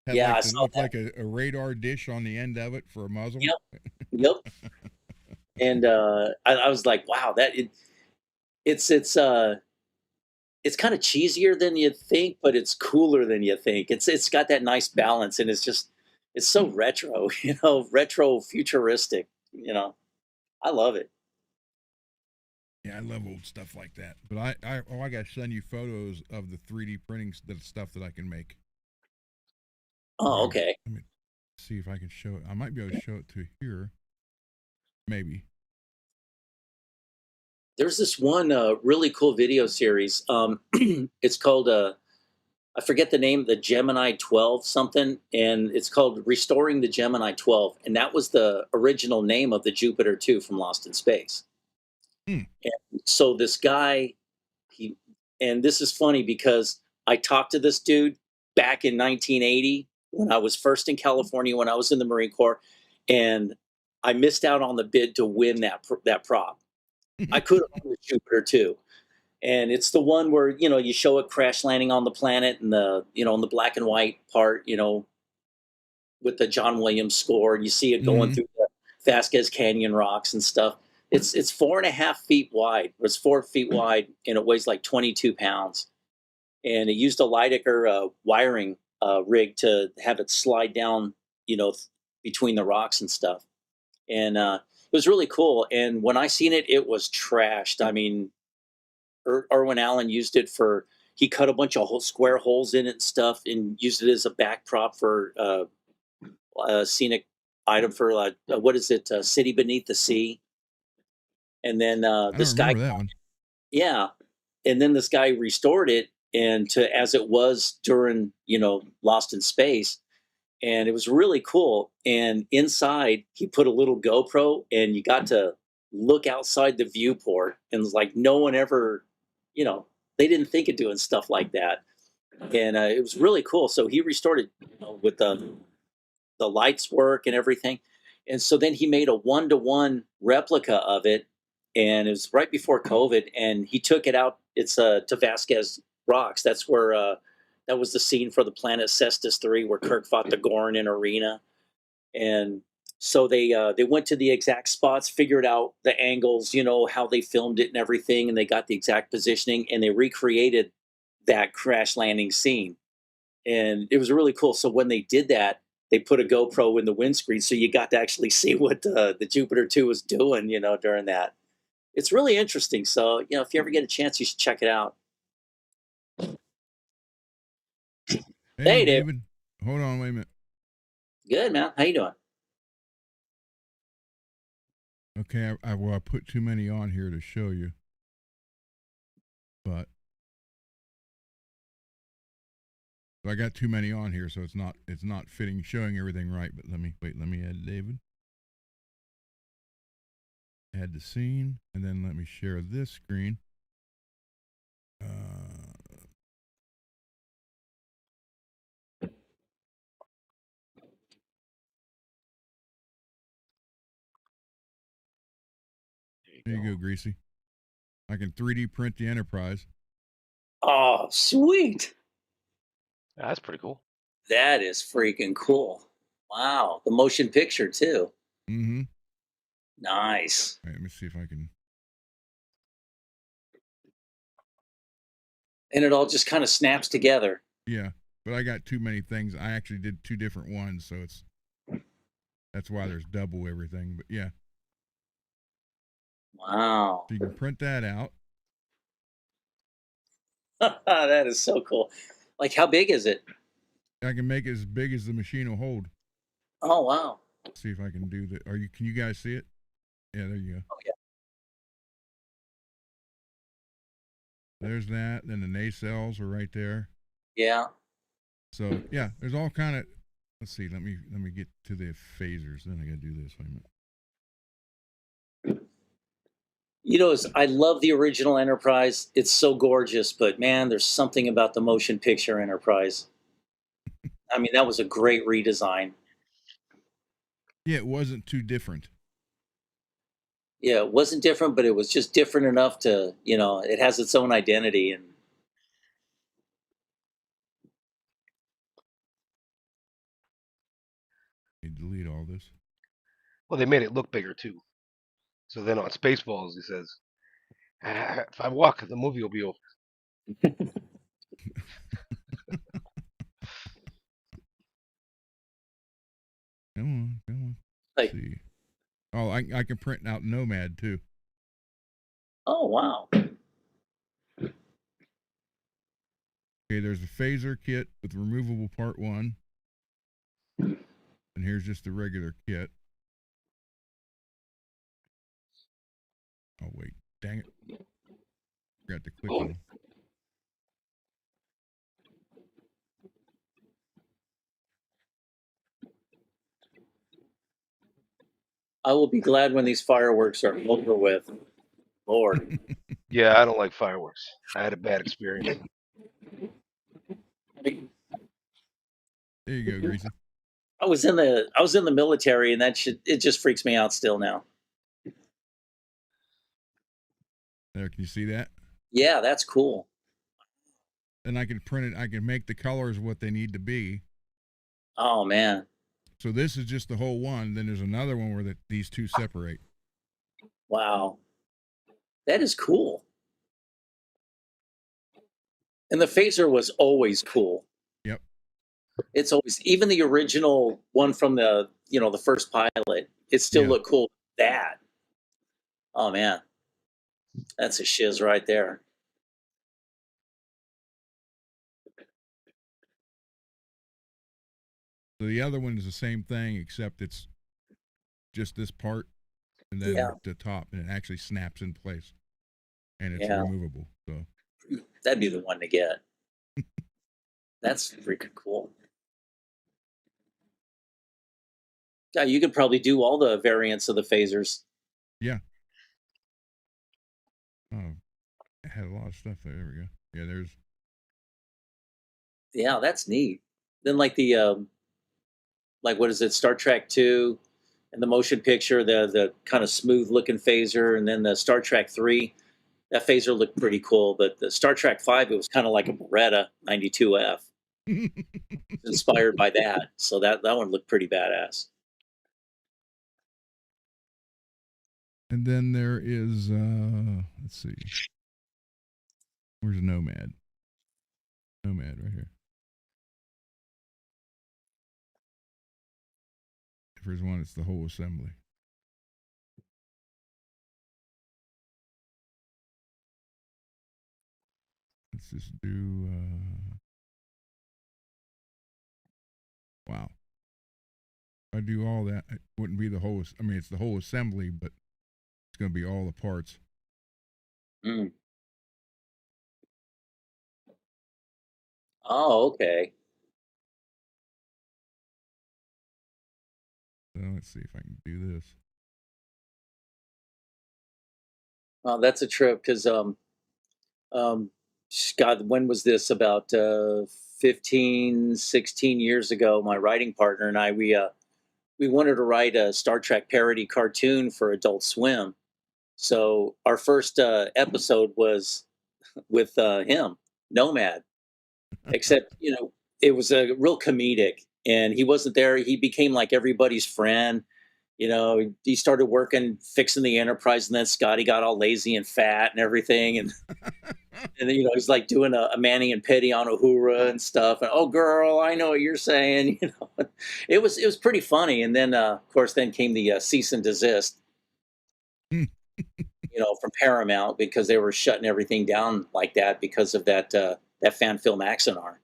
Had Yeah, I like saw looked that. like a radar dish on the end of it for a muzzle. Yep. Yep. And I was like, wow, it's it's kind of cheesier than you think, but it's cooler than you think. It's got that nice balance, and it's so retro, retro futuristic. I love it. Yeah, I love old stuff like that. But I gotta send you photos of the 3D printing stuff that I can make. Oh, okay. Let me see if I can show it. I might be able to show it to here. Maybe. There's this one really cool video series. It's called I forget the name, the Gemini 12 something, and it's called Restoring the Gemini 12, and that was the original name of the Jupiter 2 from Lost in Space. Hmm. And so this guy, he, and this is funny because I talked to this dude back in 1980 when I was first in California when I was in the Marine Corps, and I missed out on the bid to win that prop. I could have won the Jupiter too. And it's the one where, you show it crash landing on the planet and in the black and white part, with the John Williams score, and you see it going Mhm. through the Vasquez Canyon rocks and stuff. It's 4.5 feet wide. It's 4 feet wide, and it weighs like 22 pounds. And it used a Lydecker wiring rig to have it slide down, between the rocks and stuff. And it was really cool. And when I seen it, it was trashed. I mean, Irwin Allen used it for. He cut a bunch of square holes in it and stuff, and used it as a back prop for a scenic item for what is it? City Beneath the Sea. And then I this don't guy, remember that one. yeah, and then this guy restored it and to as it was during Lost in Space, and it was really cool. And inside, he put a little GoPro, and you got to look outside the viewport, and it's like no one ever, you know, they didn't think of doing stuff like that, and it was really cool. So he restored it, with the lights work and everything, and so then he made a 1-to-1 replica of it, and it was right before COVID, and he took it out. It's to Vasquez Rocks. That's where that was the scene for the Planet Cestus 3, where Kirk fought the Gorn in Arena, and so they went to the exact spots, figured out the angles, how they filmed it and everything, and they got the exact positioning, and they recreated that crash landing scene, and it was really cool. So when they did that, they put a GoPro in the windscreen, so you got to actually see what the Jupiter 2 was doing, during that. It's really interesting. So if you ever get a chance, you should check it out. Hey, Dave. David. Hold on, wait a minute. Good, man. How you doing? Okay, I put too many on here to show you, but I got too many on here, so it's not fitting showing everything right. But let me add David, add the scene, and then let me share this screen. There you go, Greasy. I can 3D print the Enterprise. Oh, sweet. That's pretty cool. That is freaking cool. Wow. The motion picture, too. Mm-hmm. Nice. Right, let me see if I can. And it all just kind of snaps together. Yeah, but I got too many things. I actually did 2 different ones, so that's why there's double everything. But yeah. Wow. So you can print that out. That is so cool. Like, how big is it? I can make it as big as the machine will hold. Oh, wow. See if I can do that. Can you guys see it? Yeah, there you go. Oh, yeah. There's that. Then the nacelles are right there. Yeah. So yeah, there's all kind of. Let's see. Let me get to the phasers. Then I got to do this. Wait a minute. You know, I love the original Enterprise. It's so gorgeous, but man, there's something about the motion picture Enterprise. I mean, that was a great redesign. Yeah, it wasn't too different. Yeah, it wasn't different, but it was just different enough to, it has its own identity. And Delete all this. Well, they made it look bigger too. So then on Spaceballs, he says, "If I walk, the movie will be over." Come on. like, Let's see. Oh, I can print out Nomad too. oh, wow. Okay, there's a phaser kit with removable part 1. And here's just the regular kit. Oh, wait. Dang it. Forgot to click on. I will be glad when these fireworks are over with. Lord. Yeah, I don't like fireworks. I had a bad experience. There you go, Greasy. I was in the military, and it just freaks me out still now. There, can you see that? Yeah, that's cool. And I can print it. I can make the colors what they need to be. Oh, man. So this is just the whole one. Then there's another one where these two separate. Wow. That is cool. And the phaser was always cool. Yep. It's always, even the original one from the first pilot, it still looked cool. That. Oh, man. That's a shiz right there. So the other one is the same thing, except it's just this part and then the top, and it actually snaps in place. And it's removable. So that'd be the one to get. That's freaking cool. Yeah, you could probably do all the variants of the phasers. Yeah. Oh, I had a lot of stuff there. There we go. Yeah, there's. Yeah, that's neat. Then like the like what is it, Star Trek 2 and the motion picture, the kind of smooth looking phaser, and then the Star Trek 3, that phaser looked pretty cool. But the Star Trek 5, it was kind of like a Beretta 92F. Inspired by that. So that one looked pretty badass. And then there is let's see. Where's Nomad? Nomad right here. If there's one, it's the whole assembly. Let's just do I do all that. It wouldn't be the whole. I mean, it's the whole assembly, but it's going to be all the parts. Mm. Oh, okay. So let's see if I can do this. Oh, that's a trip because um, God, when was this? About 15, 16 years ago. My writing partner and I, we wanted to write a Star Trek parody cartoon for Adult Swim. So our first episode was with him, Nomad. Except, it was a real comedic, and he wasn't there. He became like everybody's friend. He started working fixing the Enterprise, and then Scotty got all lazy and fat and everything, and then he's like doing a Manny and Petty on Uhura and stuff. And oh, girl, I know what you're saying. It was pretty funny. And then of course then came the cease and desist, from Paramount because they were shutting everything down like that because of that fan film Axanar.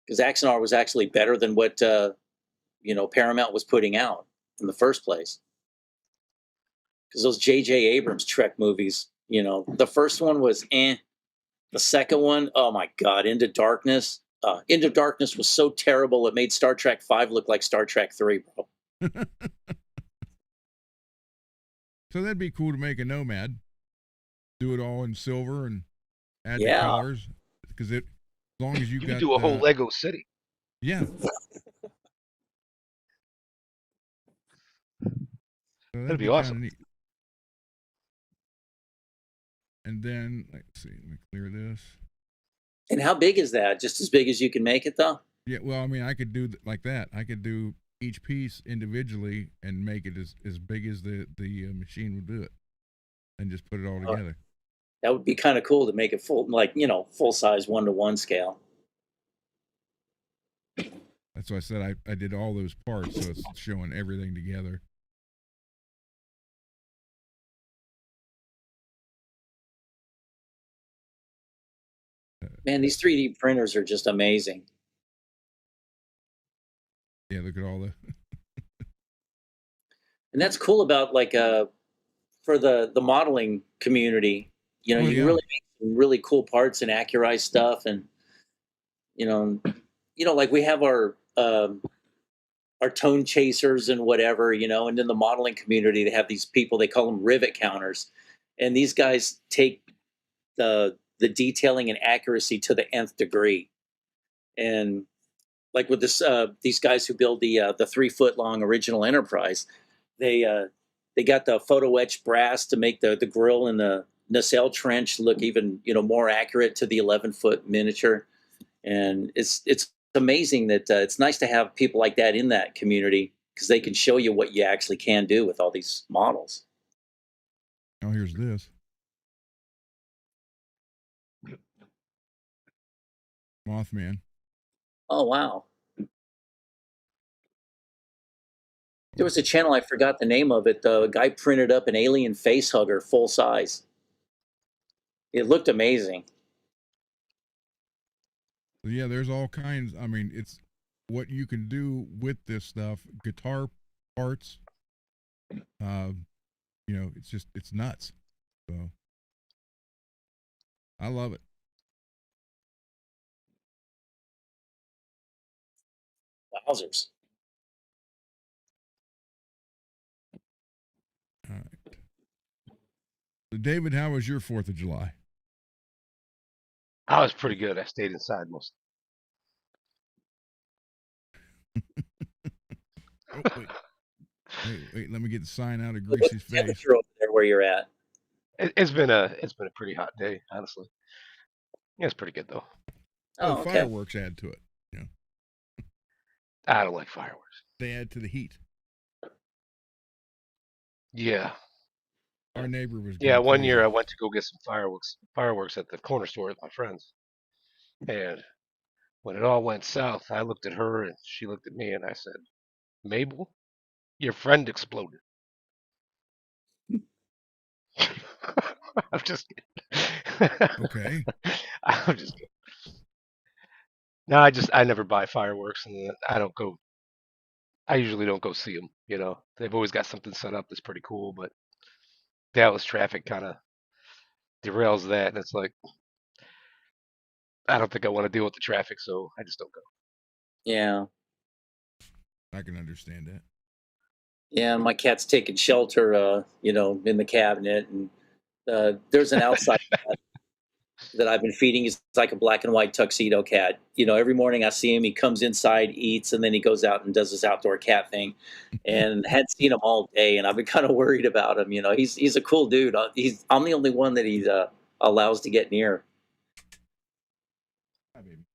Because Axanar was actually better than what Paramount was putting out in the first place. Because those J.J. Abrams Trek movies, the first one was the second one, oh my God, Into Darkness. Into Darkness was so terrible it made Star Trek 5 look like Star Trek 3, bro. So that'd be cool to make a Nomad. Do it all in silver and add the Yeah. colors because as long as you You got could do a whole Lego city. Yeah. So That'd be awesome. Neat. And then let's see, let me clear this. And how big is that? Just as big as you can make it, though? Yeah, well, I mean, I could do like that. I could do each piece individually and make it as big as the machine would do it, and just put it all together. That would be kind of cool to make it full size 1-to-1 scale. That's why I said I did all those parts, so it's showing everything together. Man, these 3D printers are just amazing. Yeah, look at all the. And that's cool about for the modeling community. You Yeah. really make some really cool parts and accurate stuff, and like we have our tone chasers and whatever, and in the modeling community they have these people, they call them rivet counters, and these guys take the detailing and accuracy to the nth degree. And like with these guys who build the 3-foot long original Enterprise, they got the photo etched brass to make the grill and the nacelle trench look even more accurate to the 11-foot miniature. And it's amazing that it's nice to have people like that in that community because they can show you what you actually can do with all these models. Oh, here's this. Mothman. Oh, wow. There was a channel, I forgot the name of it. The guy printed up an alien face hugger full size. It looked amazing. Yeah, there's all kinds. I mean, it's what you can do with this stuff. Guitar parts. It's nuts. So I love it. Wowzers. All right. So David, how was your 4th of July? I was pretty good. I stayed inside most. Oh, wait, let me get the sign out of Greasy's face. Temperature over there where you're at? It's been a pretty hot day, honestly. Yeah, it's pretty good though. Oh, okay. Fireworks add to it. Yeah. I don't like fireworks. They add to the heat. Yeah. Our neighbor was. Yeah, one year I went to go get some fireworks at the corner store with my friends, and when it all went south, I looked at her and she looked at me, and I said, "Mabel, your friend exploded." I'm just kidding. Okay. I'm just kidding. No, I never buy fireworks, and I don't go. I usually don't go see them. You know, they've always got something set up that's pretty cool, but Dallas traffic kind of derails that, and it's like I don't think I want to deal with the traffic, so I just don't go. Yeah. I can understand that. Yeah, my cat's taking shelter, in the cabinet, and there's an outside that I've been feeding. He's like a black and white tuxedo cat. Every morning I see him, he comes inside, eats, and then he goes out and does his outdoor cat thing. And hadn't seen him all day, and I've been kind of worried about him. He's a cool dude. I'm the only one that he allows to get near. Hi, baby.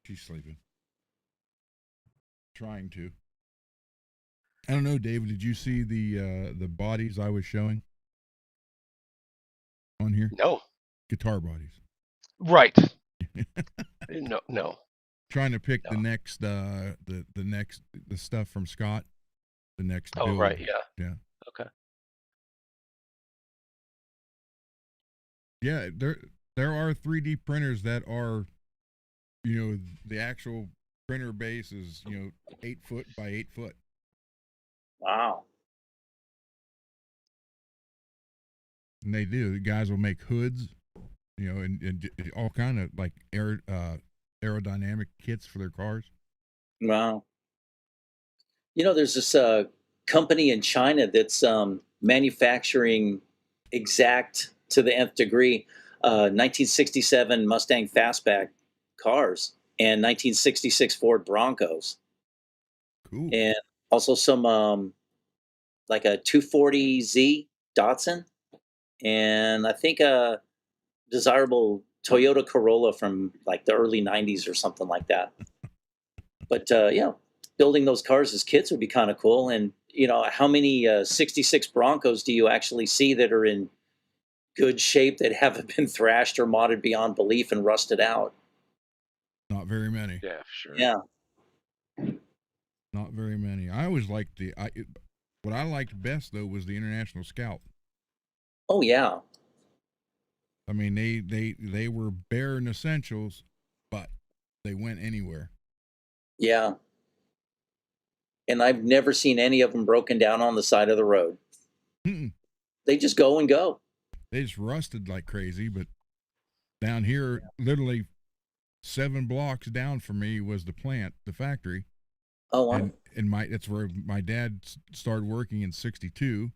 She's sleeping. Trying to. I don't know, David. Did you see the bodies I was showing on here? No, Guitar bodies. right? No, no, Trying to pick no. the next the stuff from Scott. The next Oh, build. right, yeah. Yeah. Okay. Yeah, there are 3D printers that are, the actual printer base is 8 foot by 8 foot. Wow. And they do. The guys will make hoods, and all kind of like aerodynamic kits for their cars. Wow. There's this company in China that's manufacturing exact to the nth degree 1967 Mustang Fastback cars and 1966 Ford Broncos, Cool. and also some like a 240Z Datsun, and I think a desirable Toyota Corolla from like the early 90s or something like that. But building those cars as kids would be kind of cool. And how many 66 Broncos do you actually see that are in good shape that haven't been thrashed or modded beyond belief and rusted out? Not very many. Yeah, for sure. Yeah. Not very many. I always liked what I liked best though was the International Scout. Oh yeah. I mean, they were bare essentials, but they went anywhere. Yeah. And I've never seen any of them broken down on the side of the road. Mm-mm. They just go and go. They just rusted like crazy. But down here, literally 7 blocks down from me was the plant, the factory. Oh wow. And that's where my dad started working in '62.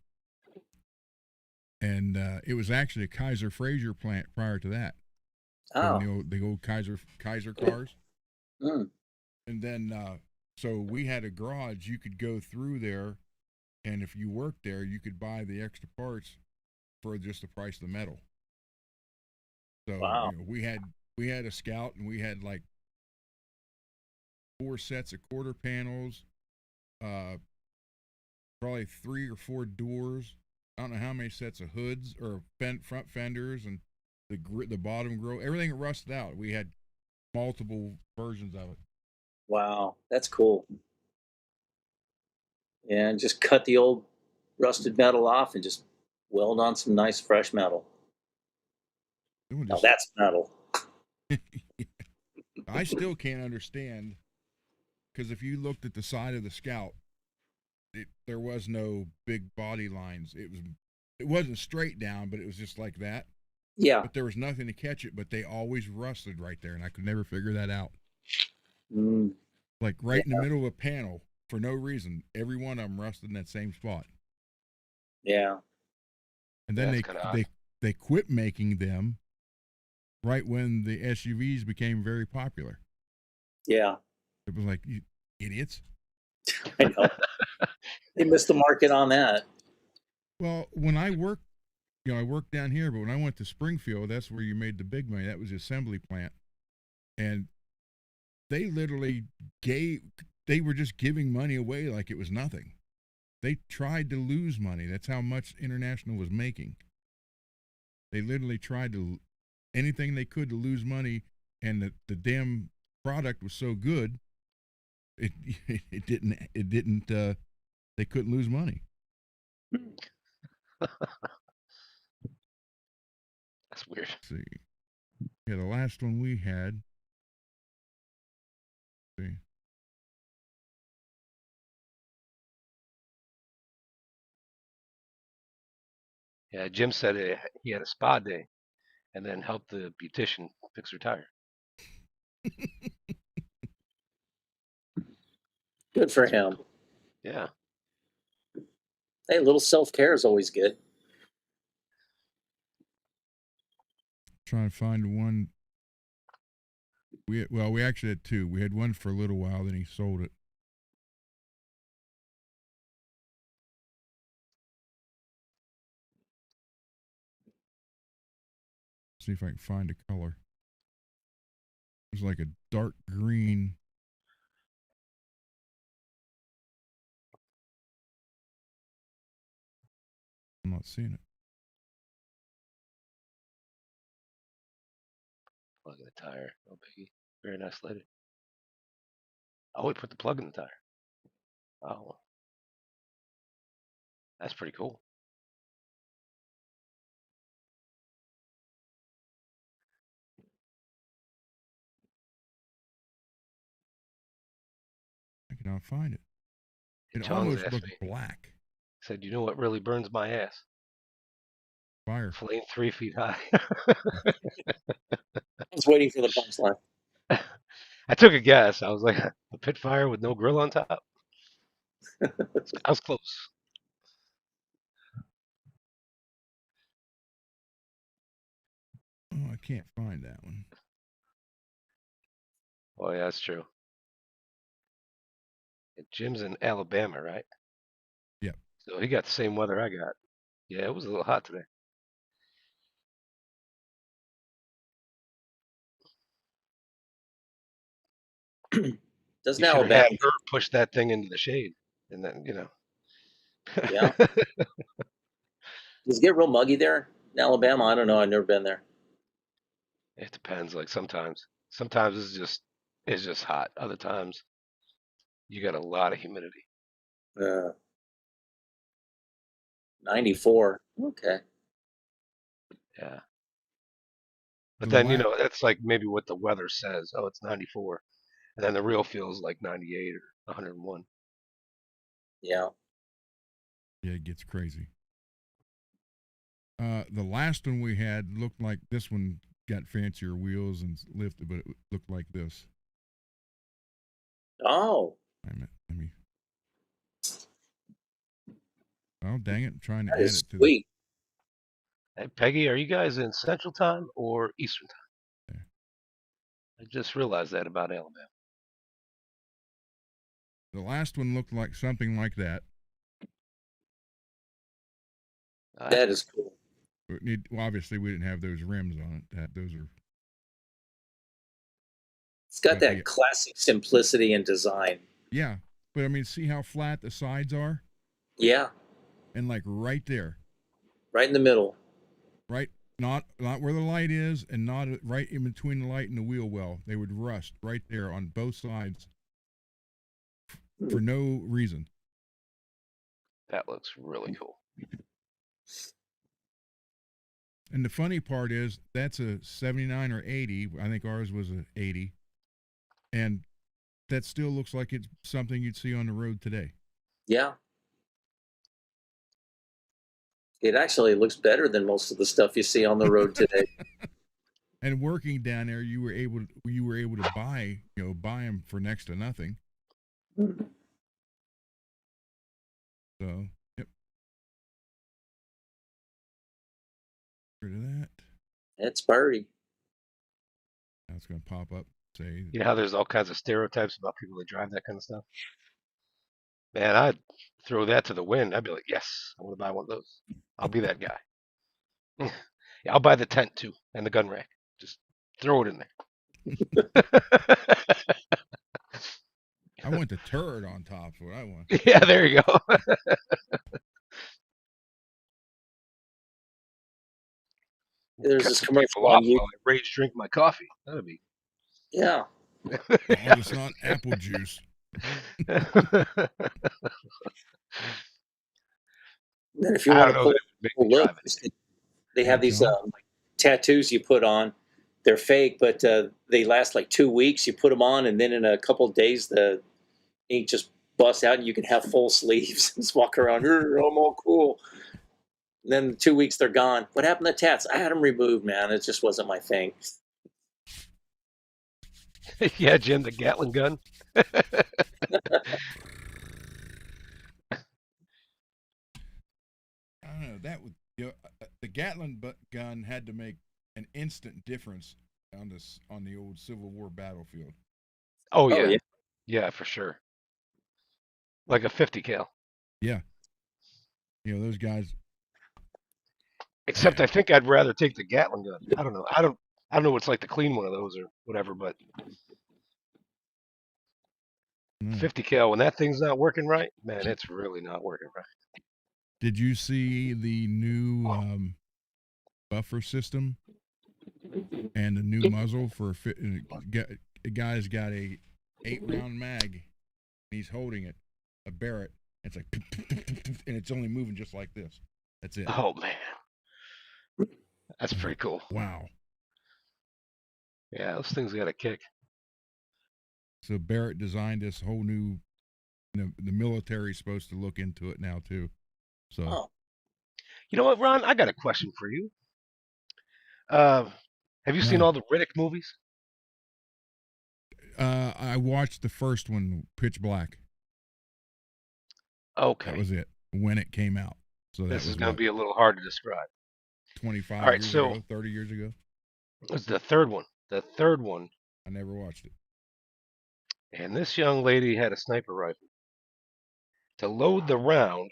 And it was actually a Kaiser Fraser plant prior to that. Oh. The old Kaiser cars. Mm. And then so we had a garage. You could go through there, and if you worked there, you could buy the extra parts for just the price of the metal. So Wow. we had a Scout, and we had like 4 sets of quarter panels, probably 3 or 4 doors. I don't know how many sets of hoods or front fenders, and the bottom grill. Everything rusted out. We had multiple versions of it. Wow. That's cool. Yeah, and just cut the old rusted metal off and just weld on some nice fresh metal. Now that's metal. I still can't understand, because if you looked at the side of the Scout, there was no big body lines. It wasn't straight down, but it was just like that. Yeah. But there was nothing to catch it, but they always rusted right there, and I could never figure that out. Mm. Like right in the middle of a panel, for no reason, every one of them rusted in that same spot. Yeah. And then That's they quit making them right when the SUVs became very popular. Yeah. It was like, you idiots. I know. They missed the market on that. Well, when I worked, I worked down here, but when I went to Springfield, that's where you made the big money. That was the assembly plant. And they literally they were just giving money away like it was nothing. They tried to lose money. That's how much International was making. They literally tried to anything they could to lose money, and the damn product was so good, it didn't they couldn't lose money. That's weird. Let's see. Yeah, the last one we had. See. Yeah, Jim said he had a spa day and then helped the beautician fix her tire. Good for him. Cool. Yeah. Hey, a little self-care is always good. Trying to find one. We actually had two. We had one for a little while, then he sold it. See if I can find a color. It's like a dark green. I'm not seeing it. Plug in the tire. Oh, biggie. Very nice lady. Oh, we put the plug in the tire. Oh, that's pretty cool. I cannot find it. It Chong's almost asked looked me. black. Said, you know what really burns my ass? Fire. Flame 3 feet high. I was waiting for the punchline. I took a guess. I was like, a pit fire with no grill on top. I was close. Oh, I can't find that one. Oh, yeah, that's true. And Jim's in Alabama, right? Yep. So he got the same weather I got. Yeah, it was a little hot today. Doesn't You should have Alabama? had her push that thing into the shade, and then Yeah. Does it get real muggy there in Alabama? I don't know. I've never been there. It depends. Like sometimes it's just hot. Other times you got a lot of humidity. 94. Okay. Yeah. But The then that's like maybe what the weather says. Oh, it's 94, and then the real feels like 98 or 101. Yeah. Yeah, it gets crazy. The last one we had looked like this one got fancier wheels and lifted, but it looked like this. Oh. Let me. Oh, dang it. I'm trying to That add is it to sweet. Hey, Peggy, are you guys in Central Time or Eastern Time? Yeah. I just realized that about Alabama. The last one looked like something like that. That is cool. Well, obviously, we didn't have those rims on it. Those are. It's got that classic simplicity in design. Yeah, but I mean, see how flat the sides are? Yeah. And like right there. Right in the middle. Right, not where the light is, and not right in between the light and the wheel well. They would rust right there on both sides for no reason. That looks really cool. And the funny part is that's a 79 or 80. I think ours was an 80. And that still looks like it's something you'd see on the road today. Yeah. It actually looks better than most of the stuff you see on the road today. And working down there, you were able to buy them for next to nothing. So, yep. Rid of that. It's Birdie. Now it's going to pop up. Say, you know how there's all kinds of stereotypes about people that drive that kind of stuff? Man, I'd throw that to the wind. I'd be like, yes, I want to buy one of those. I'll be that guy. Yeah, I'll buy the tent too and the gun rack. Just throw it in there. I want the turret on top. Is what I want. Yeah, there you go. There's Cut this some commercial people on off you. while I rage drink my coffee. That'd be. Yeah. It's not apple juice. And if you I want don't to know. pull That would make a me look, drive it. they have these John? tattoos you put on they're fake, but they last like 2 weeks. You put them on, and then in a couple of days, the ink just busts out, and you can have full sleeves and just walk around. I'm all cool. And then 2 weeks, they're gone. What happened to tats? I had them removed, man. It just wasn't my thing. Yeah, Jim, the Gatling gun. I don't know. That would the Gatling gun had to make an instant difference on the old Civil War battlefield. Oh Oh, yeah, yeah. yeah, for sure. Like a 50 cal. Yeah, those guys. Except I think I'd rather take the Gatling gun. I don't know. I don't know what it's like to clean one of those or whatever, but Mm. 50 cal when that thing's not working right, man, it's really not working right. Did you see the new buffer system and the new muzzle for a guy's got a 8-round mag. He's holding it, a Barrett. It's like, and it's only moving just like this. That's it. Oh man, that's pretty cool. Wow. Yeah, those things got a kick. So Barrett designed this whole new. The military's supposed to look into it now too. So. Oh. You know what, Ron? I got a question for you. Have you seen all the Riddick movies? I watched the first one, Pitch Black. Okay. That was it when it came out. So this is going to be a little hard to describe. 25 years ago, 30 years ago. It was the third one. The third one. I never watched it. And this young lady had a sniper rifle. To load the round,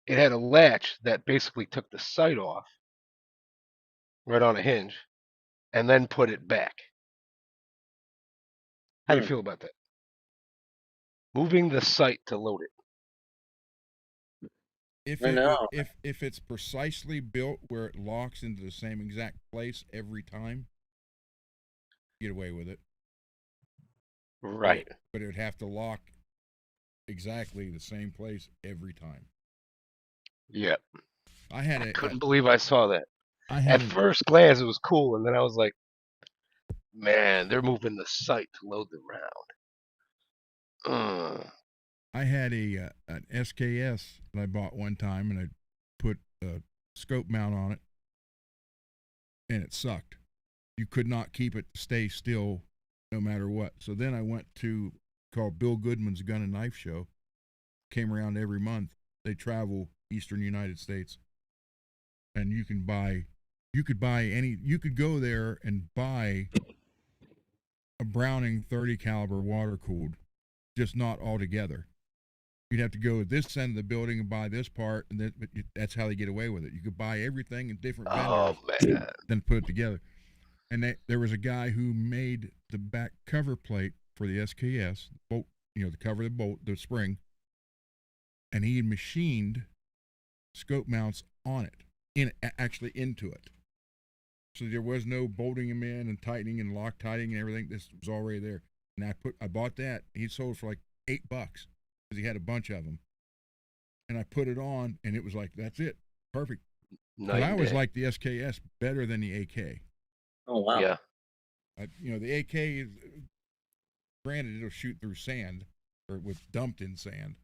it had a latch that basically took the sight off, right on a hinge, and then put it back. How do you feel about that? Moving the sight to load it. If it's precisely built where it locks into the same exact place every time, get away with it. Right. But it would have to lock exactly the same place every time. Yep. I couldn't believe I saw that. At first glance, it was cool, and then I was like, man, they're moving the sight to load the round. I had an SKS that I bought one time, and I put a scope mount on it, and it sucked. You could not keep it to stay still no matter what. So then I went to called Bill Goodman's Gun and Knife Show. Came around every month. They travel Eastern United States, and you could go there and buy a Browning 30 caliber water cooled, just not all together. You'd have to go at this end of the building and buy this part, and that's how they get away with it. You could buy everything in different vendors, then put it together. And there was a guy who made the back cover plate for the SKS bolt, the cover of the bolt, the spring, and he machined scope mounts on it, actually into it. So there was no bolting them in and tightening and Loctiting and everything. This was already there. And I bought that. He sold for like $8 because he had a bunch of them. And I put it on, and it was like, that's it, perfect. But I always liked the SKS better than the AK. Oh wow! Yeah. The AK is, granted, it'll shoot through sand or was dumped in sand,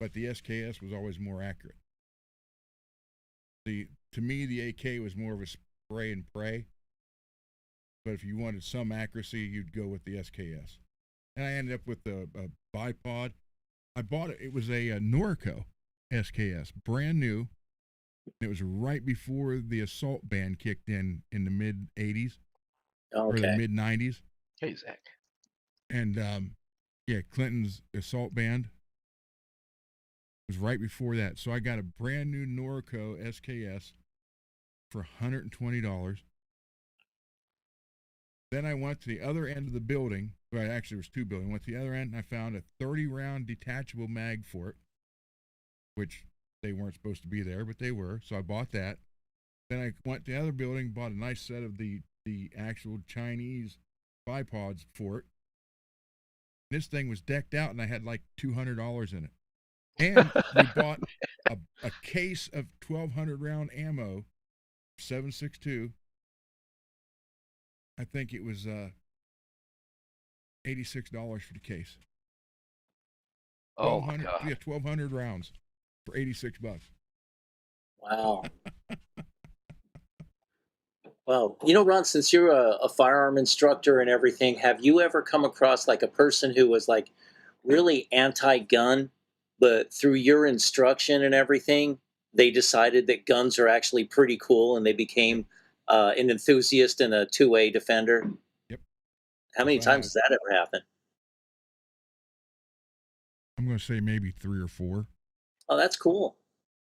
but the SKS was always more accurate. To me, the AK was more of a spray and pray. But if you wanted some accuracy, you'd go with the SKS. And I ended up with a bipod. I bought it. It was a Norco SKS, brand new. It was right before the assault ban kicked in the mid 80s or the mid 90s. Hey, Zach. And Clinton's assault ban was right before that. So I got a brand new Norco SKS for $120. Then I went to the other end of the building. Well, actually, there was two buildings. I went to the other end, and I found a 30-round detachable mag for it, which they weren't supposed to be there, but they were. So I bought that. Then I went to the other building, bought a nice set of the actual Chinese bipods for it. This thing was decked out, and I had like $200 in it. And we bought a case of 1,200 round ammo, 7.62, I think it was $86 for the case. Oh my God. Yeah, 1,200 rounds for $86. Wow. Well, Ron, since you're a firearm instructor and everything, have you ever come across like a person who was like really anti-gun, but through your instruction and everything, they decided that guns are actually pretty cool and they became an enthusiast and a two-way defender? Yep. How many Yes, I times have. has that ever happened? I'm going to say maybe 3 or 4. Oh, that's cool.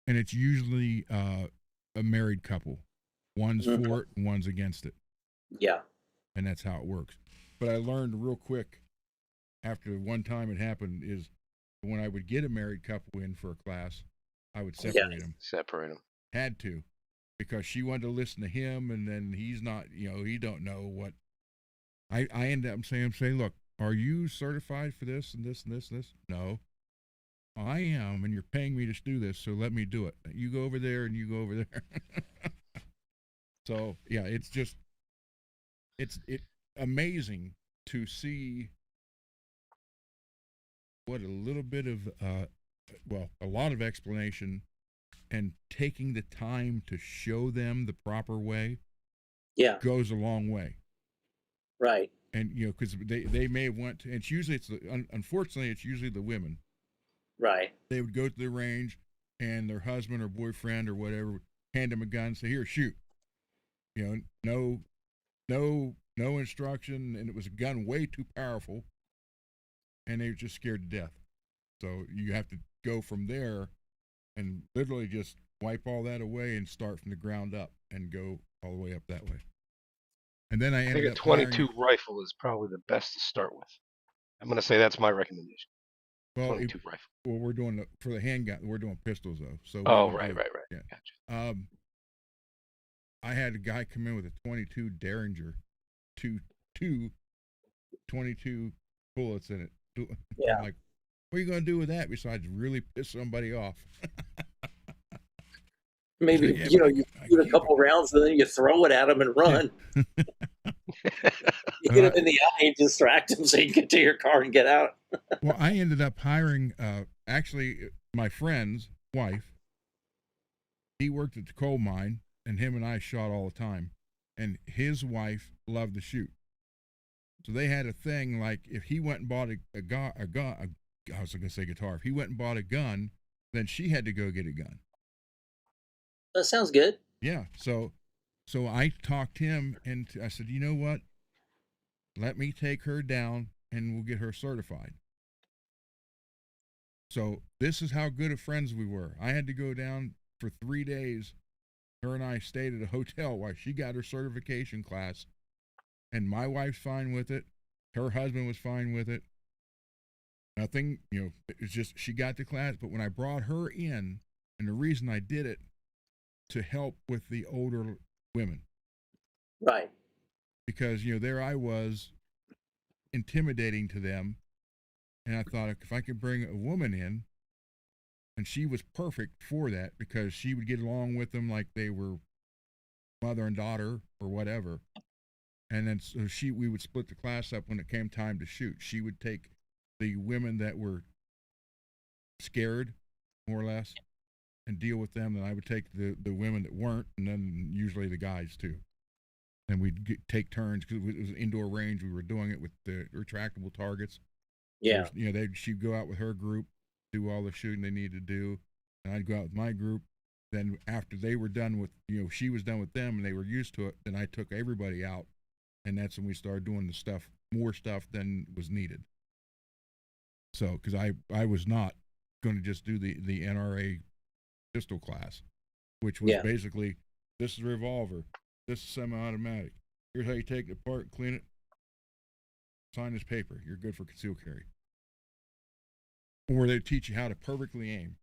And it's usually a married couple. One's Mhm. for it and one's against it. Yeah. And that's how it works. But I learned real quick after one time it happened is when I would get a married couple in for a class, I would separate them. Separate them. Had to, because she wanted to listen to him, and then he's not, he don't know what. I end up saying, look, are you certified for this and this and this and this? No. I am, and you're paying me to do this, so let me do it. You go over there and you go over there. So yeah, it's amazing to see what a little bit of a lot of explanation and taking the time to show them the proper way Yeah. goes a long way. Right. And because they may have went to, and unfortunately it's usually the women. Right. They would go to the range and their husband or boyfriend or whatever hand them a gun and say, here, shoot. No instruction, and it was a gun way too powerful, and they were just scared to death. So you have to go from there and literally just wipe all that away and start from the ground up and go all the way up that way. And then I think ended a up 22 hiring, rifle is probably the best to start with. I'm going to say that's my recommendation. well, 22 rifle. we're doing for the handgun, we're doing pistols though. So Oh, right. Yeah. Gotcha. I had a guy come in with a 22 Derringer, two 22 bullets in it. Yeah. I'm like, what are you going to do with that besides really piss somebody off? Maybe, Yeah, you shoot a couple rounds and then you throw it at them and run. You get them in the eye and distract them so you can get to your car and get out. Well, I ended up hiring, actually, my friend's wife. He worked at the coal mine, and him and I shot all the time. And his wife loved to shoot. So they had a thing like if he went and bought a gun, I was going to say guitar. If he went and bought a gun, then she had to go get a gun. That sounds good. Yeah. So I talked him and I said, you know what? Let me take her down and we'll get her certified. So this is how good of friends we were. I had to go down for 3 days. Her and I stayed at a hotel while she got her certification class. And my wife's fine with it. Her husband was fine with it. Nothing, it's just she got the class. But when I brought her in, and the reason I did it, to help with the older women. Right. Because, there I was intimidating to them. And I thought if I could bring a woman in, and she was perfect for that because she would get along with them like they were mother and daughter or whatever. And then so we would split the class up when it came time to shoot. She would take the women that were scared, more or less, and deal with them. And I would take the women that weren't, and then usually the guys too. And we'd take turns because it was an indoor range. We were doing it with the retractable targets. Yeah. She'd go out with her group, do all the shooting they needed to do, and I'd go out with my group. Then after they were done with, she was done with them and they were used to it, then I took everybody out. And that's when we started doing more stuff than was needed. So, because I was not going to just do the NRA pistol class, which was basically, this is a revolver, this is semi-automatic. Here's how you take it apart, clean it, sign this paper. You're good for concealed carry. Or they teach you how to perfectly aim.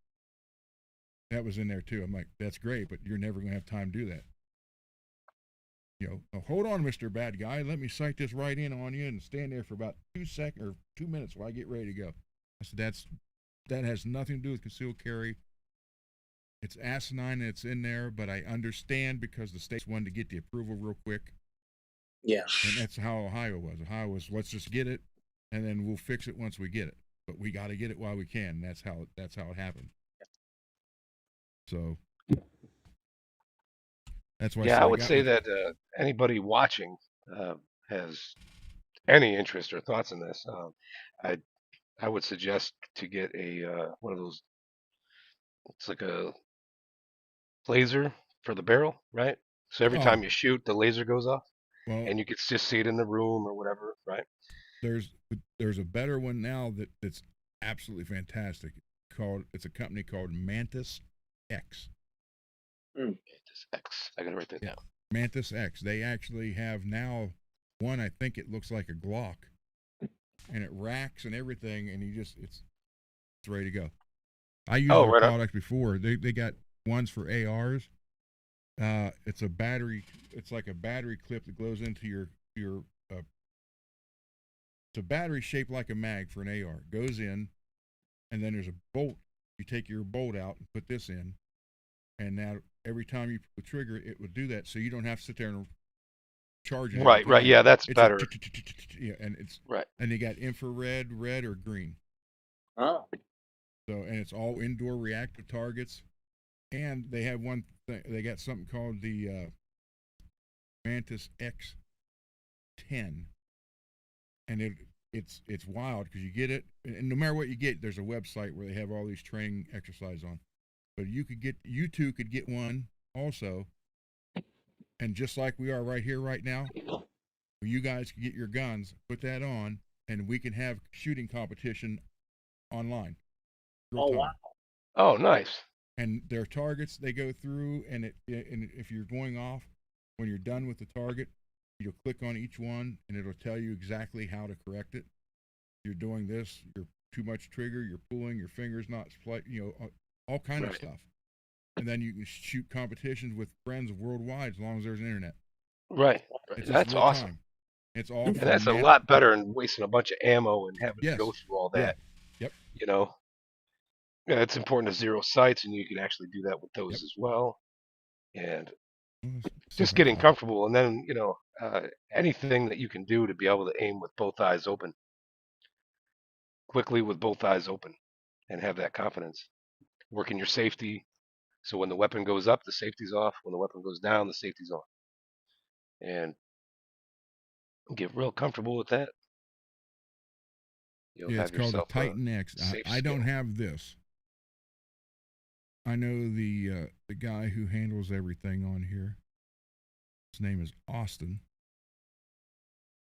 That was in there too. I'm like, that's great, but you're never going to have time to do that. Hold on, Mr. Bad Guy. Let me sight this right in on you and stand there for about 2 seconds or 2 minutes while I get ready to go. I said, that has nothing to do with concealed carry. It's asinine that it's in there, but I understand because the states wanted to get the approval real quick. Yeah. And that's how Ohio was. Ohio was, let's just get it, and then we'll fix it once we get it. But we got to get it while we can. That's how it happened. So that's why I Yeah, said I I would got say with. that anybody watching has any interest or thoughts in this, I I would suggest to get a one of those. It's like a laser for the barrel, right? So every Oh time you shoot, the laser goes off, well, and you can just see it in the room or whatever, right? there's there's a better one now that's absolutely fantastic. It's a company called Mantis X. Mm. This X. I gotta write that Yeah, down. Mantis X. They actually have now one. I think it looks like a Glock, and it racks and everything, and it's ready to go. I used Oh, their right on. product before. They got ones for ARs. It's a battery. It's like a battery clip that goes into your. It's a battery shaped like a mag for an AR. Goes in, and then there's a bolt. You take your bolt out and put this in, and now every time you pull the trigger, it will do that, so you don't have to sit there and charge it every Right, right. time. Yeah, that's It's a better. yeah, Right. and they got infrared, red, or green. Oh. So and it's all indoor reactive targets. And they have one thing. They got something called the Mantis X10, and it's wild because you get it, and no matter what you get, there's a website where they have all these training exercises on. But you two could get one also, and just like we are right here, right now, you guys can get your guns, put that on, and we can have shooting competition online, real Oh wow. time. Oh, nice. And their targets they go through, and if you're going off, when you're done with the target, you'll click on each one, and it'll tell you exactly how to correct it. You're doing this, you're too much trigger, you're pulling, your fingers not all kind of Right. stuff. And then you can shoot competitions with friends worldwide as long as there's internet. Right. Right. It's just That's real awesome. time. It's all And from that's a man. lot better than wasting a bunch of ammo and having to go Yes. through all Yeah. that. Yep. You know, yeah, it's important to zero sights, and you can actually do that with those Yep. as well. And Well, let's see if just I can getting find it. comfortable, and then anything that you can do to be able to aim with both eyes open, quickly with both eyes open, and have that confidence. Working your safety, so when the weapon goes up, the safety's off. When the weapon goes down, the safety's on. And get real comfortable with that. You'll Yeah, it's have called a yourself a Titan X. safe I don't skill. have this. I know the guy who handles everything on here. His name is Austin,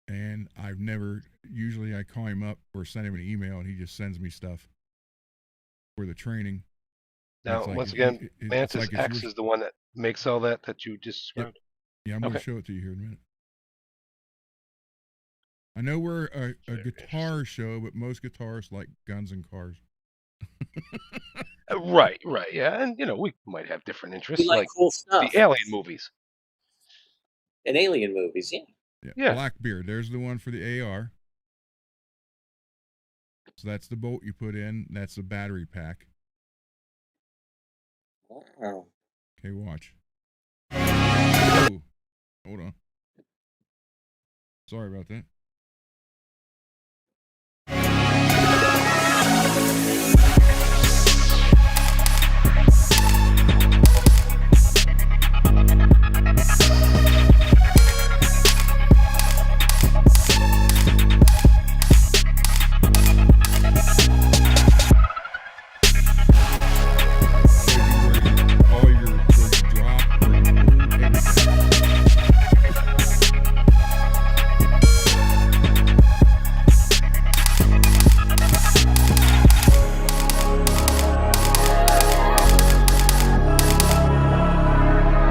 and I've never. Usually, I call him up or send him an email, and he just sends me stuff for the training. And Now, once again, it's Mantis like it's X yours. is the one that makes all that you just Yep. described. Yeah, I'm going to Okay. show it to you here in a minute. I know we're a Very interesting. guitar show, but most guitarists like guns and cars. Right, right, yeah, and we might have different We interests, like like cool the stuff. Alien movies. In alien movies, yeah. Yeah, Yeah, Blackbeard. There's the one for the AR. So that's the bolt you put in. That's the battery pack. Wow. Okay, watch. Oh, hold on. Sorry about that. All your where you drop, where you pull, everything.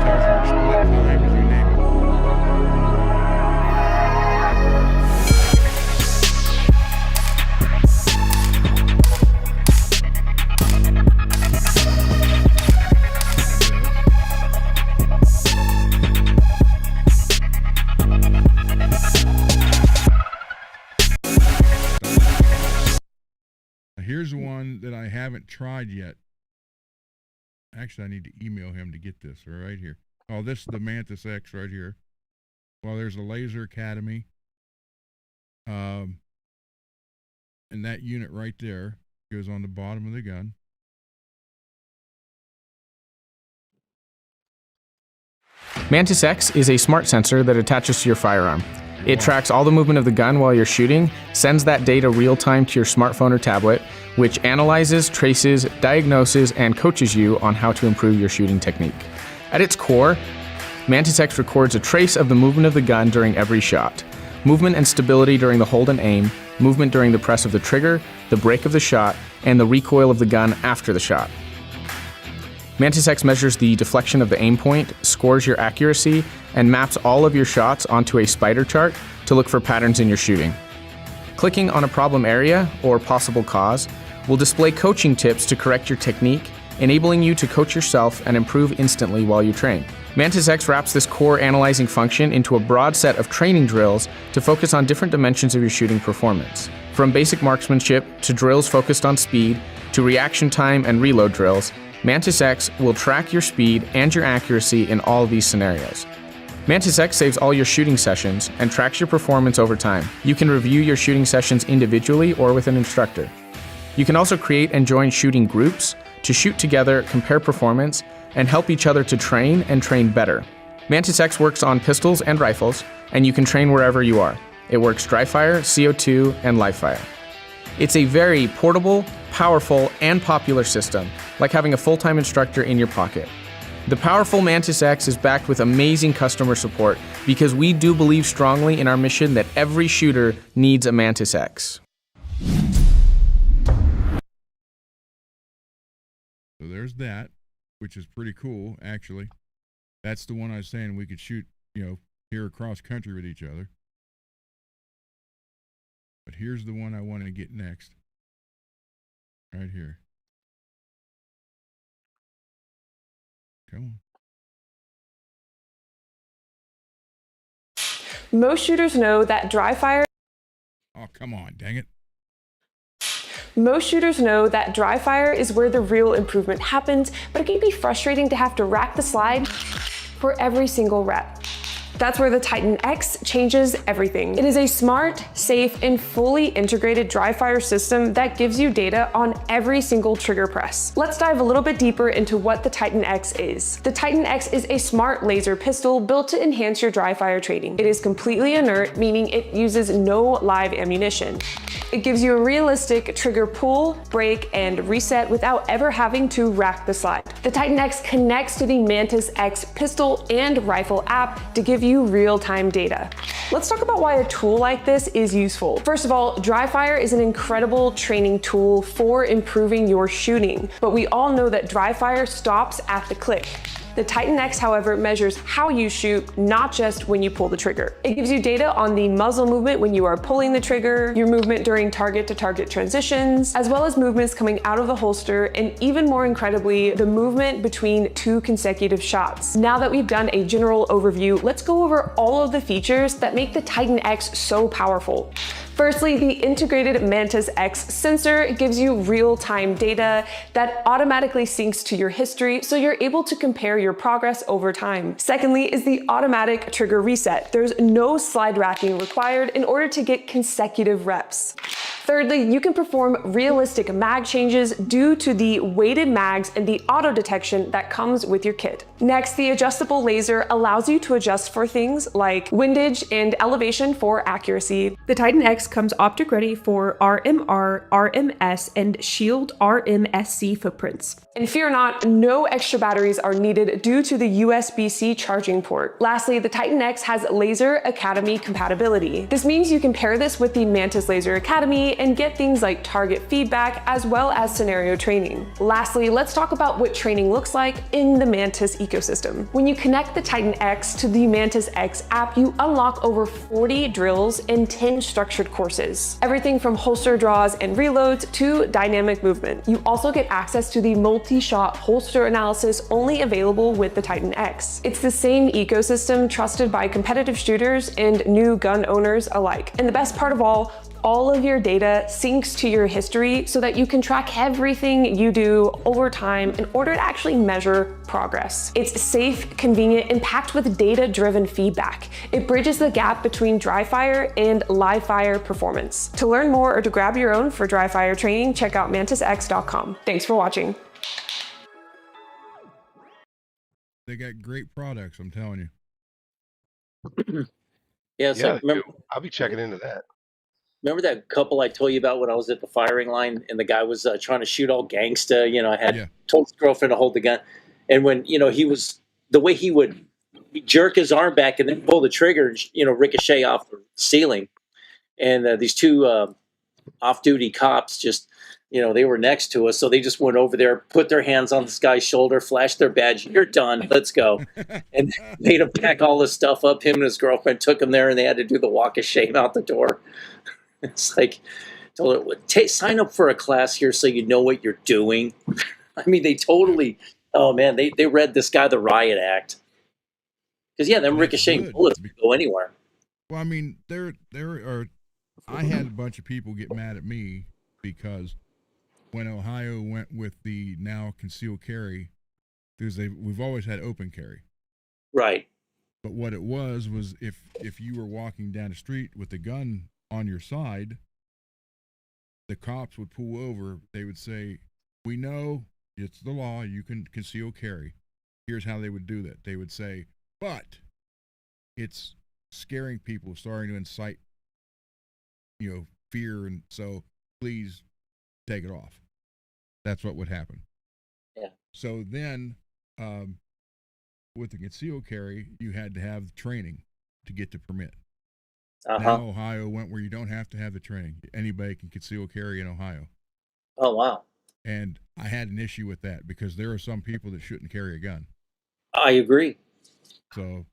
Tells you your split time as you name it. Now, here's one that I haven't tried yet. Actually, I need to email him to get this right here. Oh, this is the Mantis X right here. Well, there's a Laser Academy. And that unit right there goes on the bottom of the gun. Mantis X is a smart sensor that attaches to your firearm. It tracks all the movement of the gun while you're shooting, sends that data real-time to your smartphone or tablet, which analyzes, traces, diagnoses, and coaches you on how to improve your shooting technique. At its core, Mantis X records a trace of the movement of the gun during every shot. Movement and stability during the hold and aim, movement during the press of the trigger, the break of the shot, and the recoil of the gun after the shot. Mantis X measures the deflection of the aim point, scores your accuracy, and maps all of your shots onto a spider chart to look for patterns in your shooting. Clicking on a problem area or possible cause will display coaching tips to correct your technique, enabling you to coach yourself and improve instantly while you train. Mantis X wraps this core analyzing function into a broad set of training drills to focus on different dimensions of your shooting performance. From basic marksmanship to drills focused on speed to reaction time and reload drills, Mantis X will track your speed and your accuracy in all of these scenarios. Mantis X saves all your shooting sessions and tracks your performance over time. You can review your shooting sessions individually or with an instructor. You can also create and join shooting groups to shoot together, compare performance, and help each other to train and train better. Mantis X works on pistols and rifles, and you can train wherever you are. It works dry fire, CO2, and live fire. It's a very portable, powerful, and popular system, like having a full-time instructor in your pocket. The powerful Mantis X is backed with amazing customer support because we do believe strongly in our mission that every shooter needs a Mantis X. So there's that, which is pretty cool, actually. That's the one I was saying we could shoot, here across country with each other. But here's the one I want to get next. Right here. Come on. Most shooters know that dry fire. Oh, come on, dang it. Most shooters know that dry fire is where the real improvement happens, but it can be frustrating to have to rack the slide for every single rep. That's where the Titan X changes everything. It is a smart, safe, and fully integrated dry fire system that gives you data on every single trigger press. Let's dive a little bit deeper into what the Titan X is. The Titan X is a smart laser pistol built to enhance your dry fire training. It is completely inert, meaning it uses no live ammunition. It gives you a realistic trigger pull, break, and reset without ever having to rack the slide. The Titan X connects to the Mantis X pistol and rifle app to give you real-time data. Let's talk about why a tool like this is useful. First of all, dry fire is an incredible training tool for improving your shooting, but we all know that dry fire stops at the click. The Titan X, however, measures how you shoot, not just when you pull the trigger. It gives you data on the muzzle movement when you are pulling the trigger, your movement during target-to-target transitions, as well as movements coming out of the holster, and even more incredibly, the movement between 2 consecutive shots. Now that we've done a general overview, let's go over all of the features that make the Titan X so powerful. Firstly, the integrated Mantis X sensor gives you real-time data that automatically syncs to your history, so you're able to compare your progress over time. Secondly is the automatic trigger reset. There's no slide racking required in order to get consecutive reps. Thirdly, you can perform realistic mag changes due to the weighted mags and the auto detection that comes with your kit. Next, the adjustable laser allows you to adjust for things like windage and elevation for accuracy. The Titan X comes optic ready for RMR, RMS, and Shield RMSC footprints. And fear not, no extra batteries are needed due to the USB-C charging port. Lastly, the Titan X has Laser Academy compatibility. This means you can pair this with the Mantis Laser Academy and get things like target feedback as well as scenario training. Lastly, let's talk about what training looks like in the Mantis ecosystem. When you connect the Titan X to the Mantis X app, you unlock over 40 drills and 10 structured courses. Everything from holster draws and reloads to dynamic movement. You also get access to the multi-shot holster analysis only available with the Titan X. It's the same ecosystem trusted by competitive shooters and new gun owners alike. And the best part of all, All of your data syncs to your history so that you can track everything you do over time in order to actually measure progress. It's safe, convenient, and packed with data-driven feedback. It bridges the gap between dry fire and live fire performance. To learn more or to grab your own for dry fire training, check out mantisx.com. Thanks for watching. They got great products, I'm telling you. Yeah, it's Yeah, like, remember, I'll be checking into that. remember that couple I told you about when I was at the firing line and the guy was trying to shoot all gangsta? You know, I had told his girlfriend to hold the gun. And when, you know, he was, the way he would jerk his arm back and then pull the trigger and, you know, ricochet off the ceiling. And these two off-duty cops just, you know, they were next to us. So they just went over there, put their hands on this guy's shoulder, flashed their badge. You're done. Let's go. And made him pack all this stuff up. Him and his girlfriend took him there and they had to do the walk of shame out the door. It's like, told her, sign up for a class here so you know what you're doing. I mean, they totally, oh man, they read this guy the riot act. Because yeah, them ricocheting bullets could go anywhere. Well, I mean, there are. I had a bunch of people get mad at me because when Ohio went with the now concealed carry, we've always had open carry. Right. But what it was if you were walking down the street with a gun on your side, the cops would pull over. They would say, "We know it's the law. You can conceal carry. Here's how they would do that." They would say, "But it's scaring people, starting to incite, you know, fear, and so please take it off." That's what would happen. Yeah. So then, with the concealed carry, you had to have training to get the permit. Now Ohio went where you don't have to have the training. Anybody can conceal carry in Ohio. Oh, wow. And I had an issue with that because there are some people that shouldn't carry a gun. I agree. So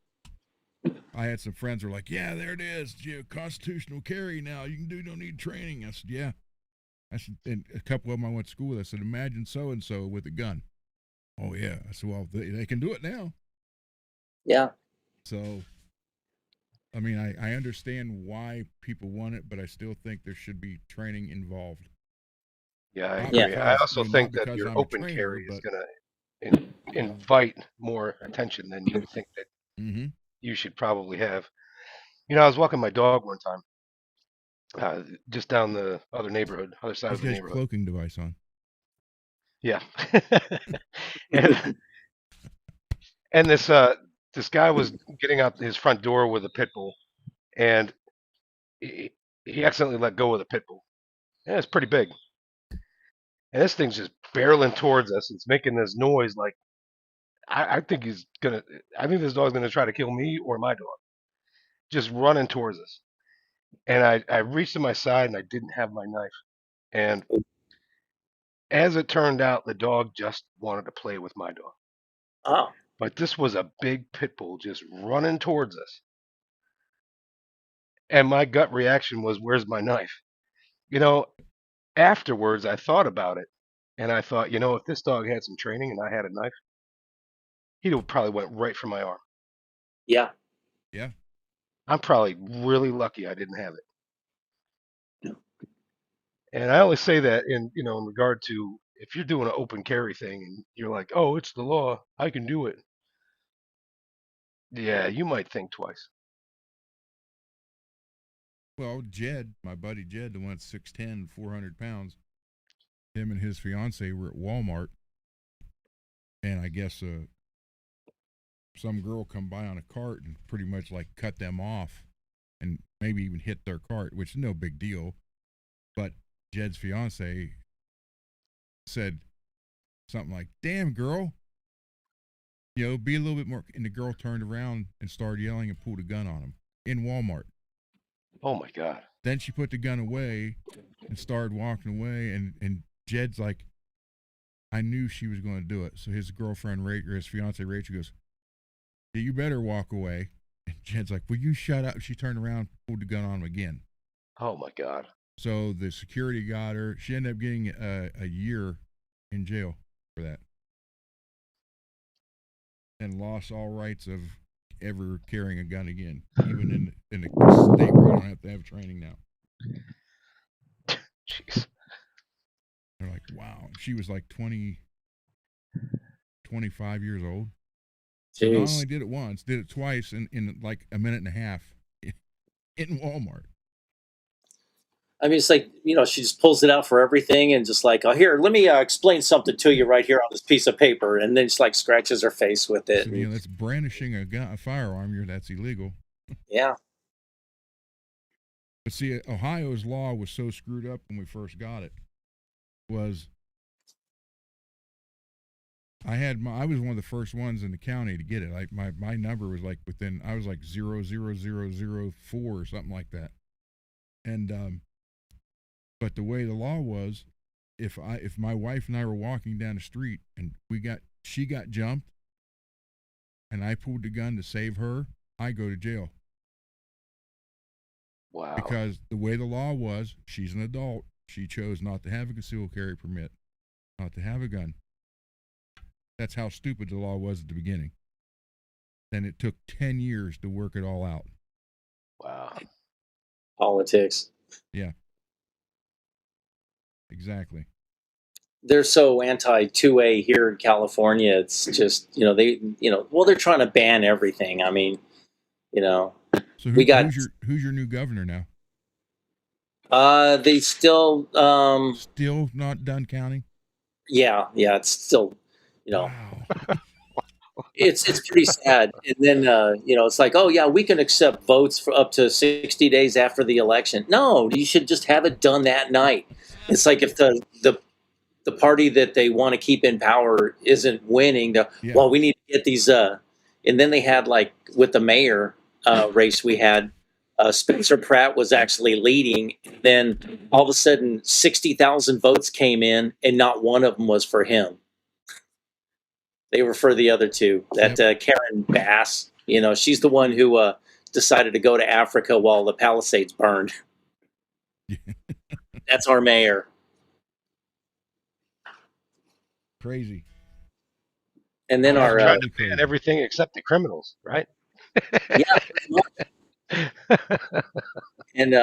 I had some friends who were like, "Yeah, there it is. You know, constitutional carry now. You don't need training." I said, "Yeah." I said, and a couple of them I went to school with, I said, "Imagine so-and-so with a gun." "Oh, yeah." I said, "Well, they can do it now." Yeah. So, I mean, I understand why people want it, but I still think there should be training involved. Yeah, I Not agree. because, I also not think that because your I'm a open trainer, carry is but going to invite more attention than you think that mhm. you should probably have. You know, I was walking my dog one time, just down the other side He's of the got his neighborhood. cloaking device on. Yeah. and this guy was getting out his front door with a pit bull, and he accidentally let go of the pit bull. And it's pretty big. And this thing's just barreling towards us. It's making this noise like I think I think this dog's gonna try to kill me or my dog. Just running towards us. And I reached to my side and I didn't have my knife. And as it turned out, the dog just wanted to play with my dog. Oh. But this was a big pit bull just running towards us. And my gut reaction was, where's my knife? You know, afterwards I thought about it and I thought, you know, if this dog had some training and I had a knife, he'd have probably went right for my arm. Yeah. Yeah. I'm probably really lucky I didn't have it. And I only say that in regard to if you're doing an open carry thing and you're like, oh, it's the law, I can do it. Yeah, you might think twice. Well, Jed, my buddy Jed, the one that's 6'10", 400 pounds, him and his fiance were at Walmart, and I guess some girl come by on a cart and pretty much like cut them off and maybe even hit their cart, which is no big deal. But Jed's fiance said something like, "Damn, girl, you know, be a little bit more." And the girl turned around and started yelling and pulled a gun on him in Walmart. Oh my God. Then she put the gun away and started walking away. And Jed's like, I knew she was going to do it. So his girlfriend, or his fiance, Rachel, goes, "Yeah, you better walk away." And Jed's like, "Will you shut up?" She turned around, pulled the gun on him again. Oh my God. So the security got her. She ended up getting a year in jail for that. And lost all rights of ever carrying a gun again, even in a state where you don't have to have training now. she was like 20, 25 years old. So not only did it once, did it twice in like a minute and a half in Walmart. I mean, it's like, she just pulls it out for everything and just like, oh, here, let me explain something to you right here on this piece of paper. And then just like scratches her face with it. So, that's brandishing a firearm. That's illegal. Yeah. But see, Ohio's law was so screwed up when we first got it. I was one of the first ones in the county to get it. Like my number was like I was like 00004 or something like that. And but the way the law was, if my wife and I were walking down the street and she got jumped, and I pulled the gun to save her, I go to jail. Wow. Because the way the law was, she's an adult. She chose not to have a concealed carry permit, not to have a gun. That's how stupid the law was at the beginning. Then it took 10 years to work it all out. Wow. Politics. Yeah. Exactly. They're so anti-2A here in California. It's just, they're trying to ban everything. I mean, So who's your new governor now? They still still not done counting? Yeah, it's still, Wow. it's pretty sad. And then it's like, oh yeah, we can accept votes for up to 60 days after the election. No, you should just have it done that night. It's like if the party that they want to keep in power isn't winning, well, we need to get these and then they had, like, with the mayor race we had, Spencer Pratt was actually leading. Then all of a sudden 60,000 votes came in and not one of them was for him. They were for the other two. That Karen Bass, she's the one who decided to go to Africa while the Palisades burned. That's our mayor. Crazy. And then our trying to ban everything except the criminals, right? Yeah. And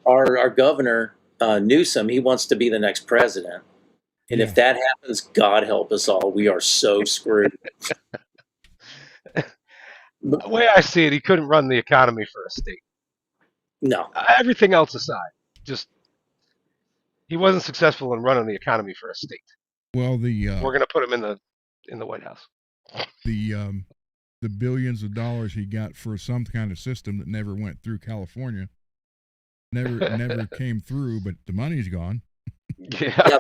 our governor Newsom, he wants to be the next president. And if that happens, God help us all. We are so screwed. The way I see it, he couldn't run the economy for a state. No. Everything else aside, just he wasn't successful in running the economy for a state. Well, we're going to put him in the White House. The billions of dollars he got for some kind of system that never went through California never came through, but the money's gone. Yeah.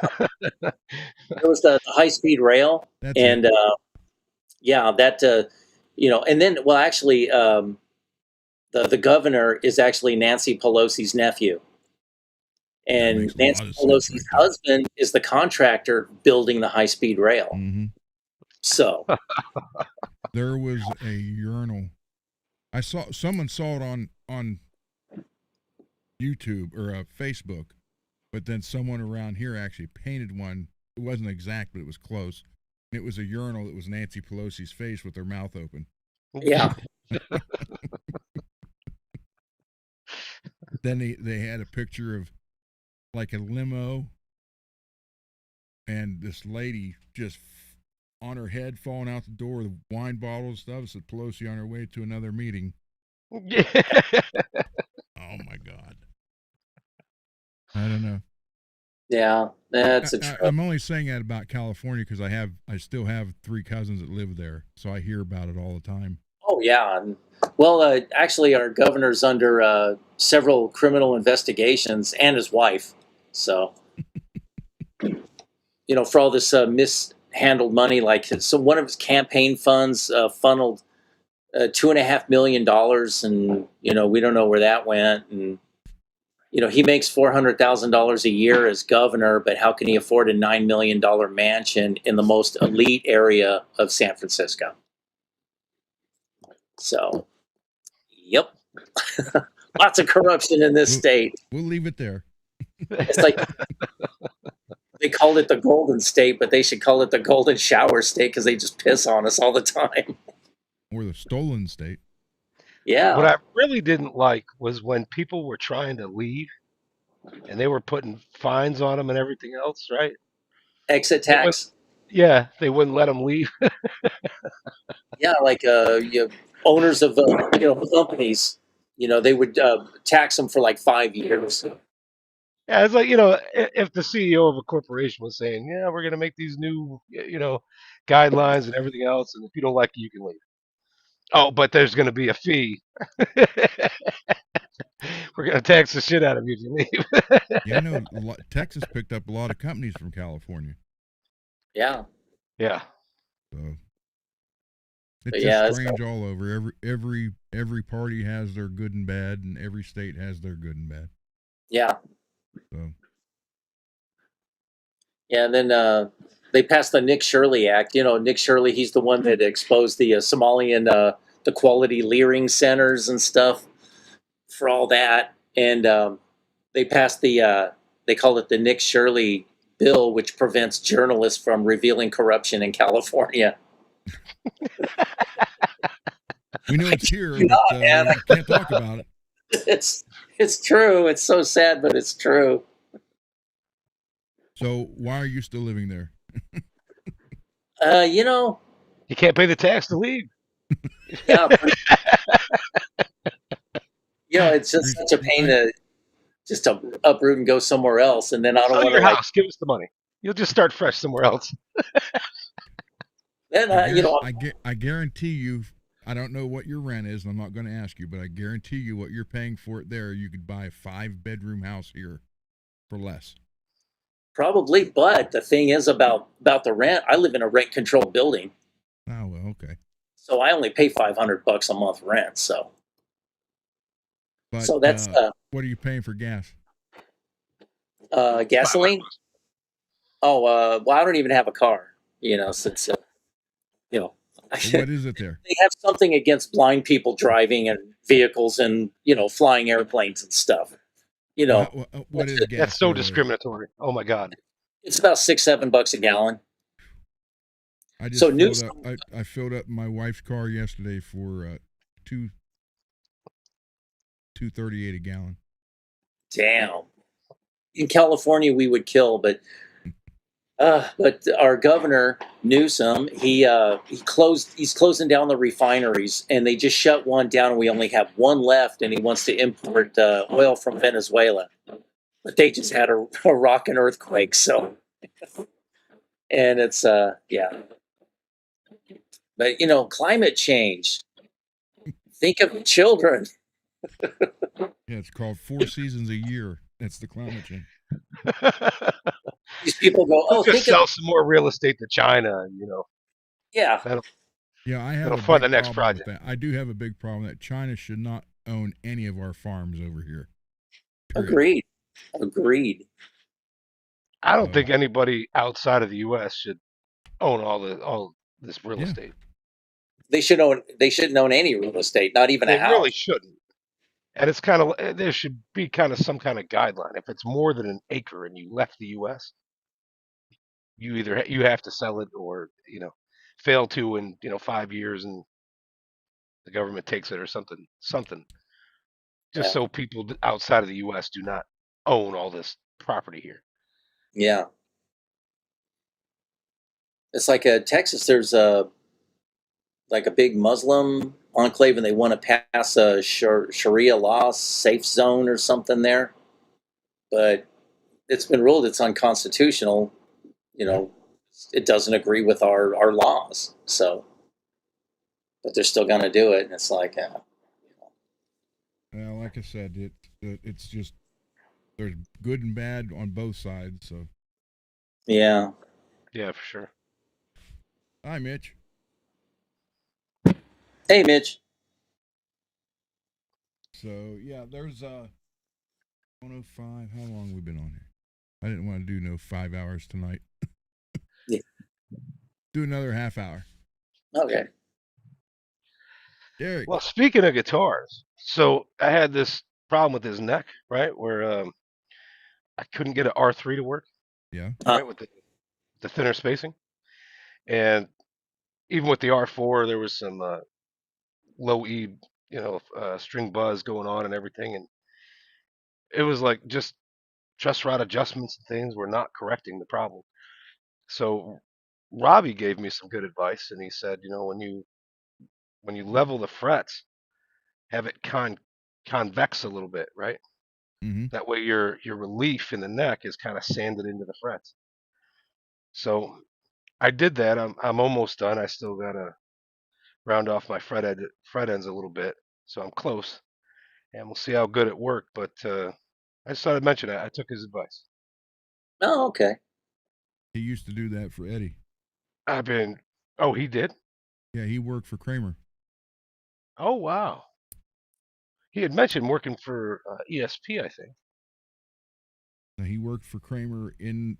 It was the high-speed rail. And and then, well, actually, the governor is actually Nancy Pelosi's nephew. And Nancy Pelosi's husband is the contractor building the high-speed rail. Mm-hmm. So there was a urinal. Someone saw it on YouTube or Facebook, but then someone around here actually painted one. It wasn't exact, but it was close. It was a urinal that was Nancy Pelosi's face with her mouth open. Yeah. Then they had a picture of like a limo and this lady just on her head falling out the door with wine bottles and stuff. It said Pelosi on her way to another meeting. Yeah. Oh my God. I don't know. Yeah, that's a I'm only saying that about California because I still have 3 cousins that live there, so I hear about it all the time. Oh yeah, and well, actually, our governor's under several criminal investigations, and his wife. So, for all this mishandled money, so one of his campaign funds funneled $2.5 million, and we don't know where that went, and. He makes $400,000 a year as governor, but how can he afford a $9 million mansion in the most elite area of San Francisco? So, yep. Lots of corruption in this state. We'll leave it there. It's like they called it the Golden State, but they should call it the Golden Shower State because they just piss on us all the time. Or the Stolen State. Yeah. What I really didn't like was when people were trying to leave and they were putting fines on them and everything else, right? exit They wouldn't, tax. yeah, they wouldn't let them leave. Yeah, like owners of companies, they would tax them for like 5 years. Yeah, it's like, if the CEO of a corporation was saying, yeah, we're going to make these new, guidelines and everything else, and if you don't like it, you can leave. Oh, but there's going to be a fee. We're going to tax the shit out of you if you leave. Yeah, I know Texas picked up a lot of companies from California. Yeah, Yeah. So but it's yeah, just strange all over. Every party has their good and bad, and every state has their good and bad. yeah, So yeah. And then they passed the Nick Shirley Act. Nick Shirley, he's the one that exposed the Somalian the quality leering centers and stuff for all that. And they passed they call it the Nick Shirley bill, which prevents journalists from revealing corruption in California. we know it's here, Yeah, but man. we can't talk about it. It's true. It's so sad, but it's true. So why are you still living there? You can't pay the tax to leave. Yeah, it's just such a pain to uproot and go somewhere else, and then I don't Sell want your to house. Give us the money. You'll just start fresh somewhere else. then I guarantee you. I don't know what your rent is, and I'm not going to ask you, but I guarantee you what you're paying for it there, you could buy a 5-bedroom house here for less. probably. But the thing is about the rent. I live in a rent controlled building, Oh well, okay. so I only pay $500 a month rent. So But that's what are you paying for gas? gasoline. Oh, well, I don't even have a car. Since What is it there? they have something against blind people driving and vehicles and flying airplanes and stuff. What is gas? That's so discriminatory. Oh my God. It's about $6-7 a gallon. I just So filled up. I filled up my wife's car yesterday for $2.38 a gallon. Damn. In California, we would kill, but our governor Newsom, he's closing down the refineries, and they just shut one down, and we only have one left, and he wants to import oil from Venezuela, but they just had a rockin' earthquake, so and it's yeah, but climate change. Think of the children. Yeah, it's called 4 seasons a year. That's the climate change. These people go, We'll oh, just sell some more real estate to China, and yeah, Yeah, I have that'll a fund big the next problem with project. that. I do have a big problem that China should not own any of our farms over here. Period. agreed. I don't think anybody outside of the U.S. should own all this real estate. They shouldn't own any real estate, not even a They house. really shouldn't. And it's kind of there should be kind of some kind of guideline. If it's more than an acre and you left the U.S., you have to sell it or fail to in 5 years and the government takes it or something just Yeah. so people outside of the U.S. do not own all this property here. Yeah. It's like Texas, there's like a big Muslim enclave, and they want to pass a Sharia law safe zone or something there. But it's been ruled it's unconstitutional. It doesn't agree with our laws. So, but they're still going to do it. And it's like, Well, like I said, it's just there's good and bad on both sides. So, yeah. Yeah, for sure. hi, Mitch. Hey, Mitch. So yeah, there's 105. How long have we been on here? I didn't want to do no 5 hours tonight. Yeah. Do another half hour. Okay. Derek. Well, speaking of guitars, so I had this problem with his neck, right, where I couldn't get an R3 to work. Yeah. Right, with the thinner spacing, and even with the R4, there was some low E, string buzz going on and everything, and it was like just truss rod adjustments and things were not correcting the problem. So Robbie gave me some good advice, and he said, when you level the frets, have it convex a little bit, right? Mm-hmm. That way your relief in the neck is kind of sanded into the frets. So I did that. I'm almost done. I still gotta round off my fret ends a little bit, so I'm close, and we'll see how good it worked. But I just thought I'd mention that. I took his advice. Oh, okay. He used to do that for Eddie. I've been. Oh, he did. Yeah, he worked for Kramer. Oh, wow. He had mentioned working for ESP, I think. Now, he worked for Kramer in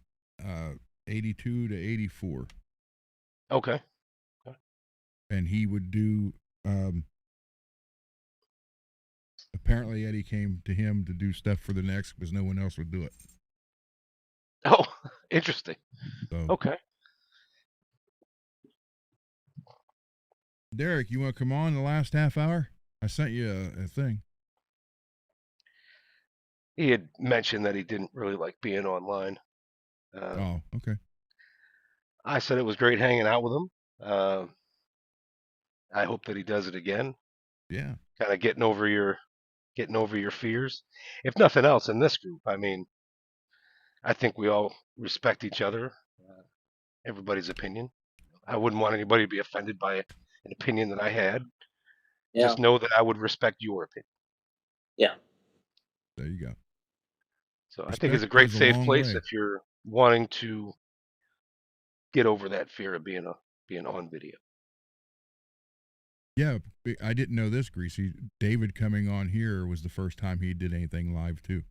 82 to 84. Okay. And he would do, apparently Eddie came to him to do stuff for the necks because no one else would do it. Oh, interesting. So, Okay. Derek, you want to come on the last half hour? I sent you a thing. He had mentioned that he didn't really like being online. Oh, okay. I said it was great hanging out with him. I hope that he does it again. Yeah. Kind of getting over your fears. If nothing else, in this group, I mean, I think we all respect each other, everybody's opinion. I wouldn't want anybody to be offended by an opinion that I had. Yeah. Just know that I would respect your opinion. Yeah. There you go. So Respect I think it's a great goes a safe long place way. if you're wanting to get over that fear of being on video. Yeah, I didn't know this, Greasy. David coming on here was the first time he did anything live too.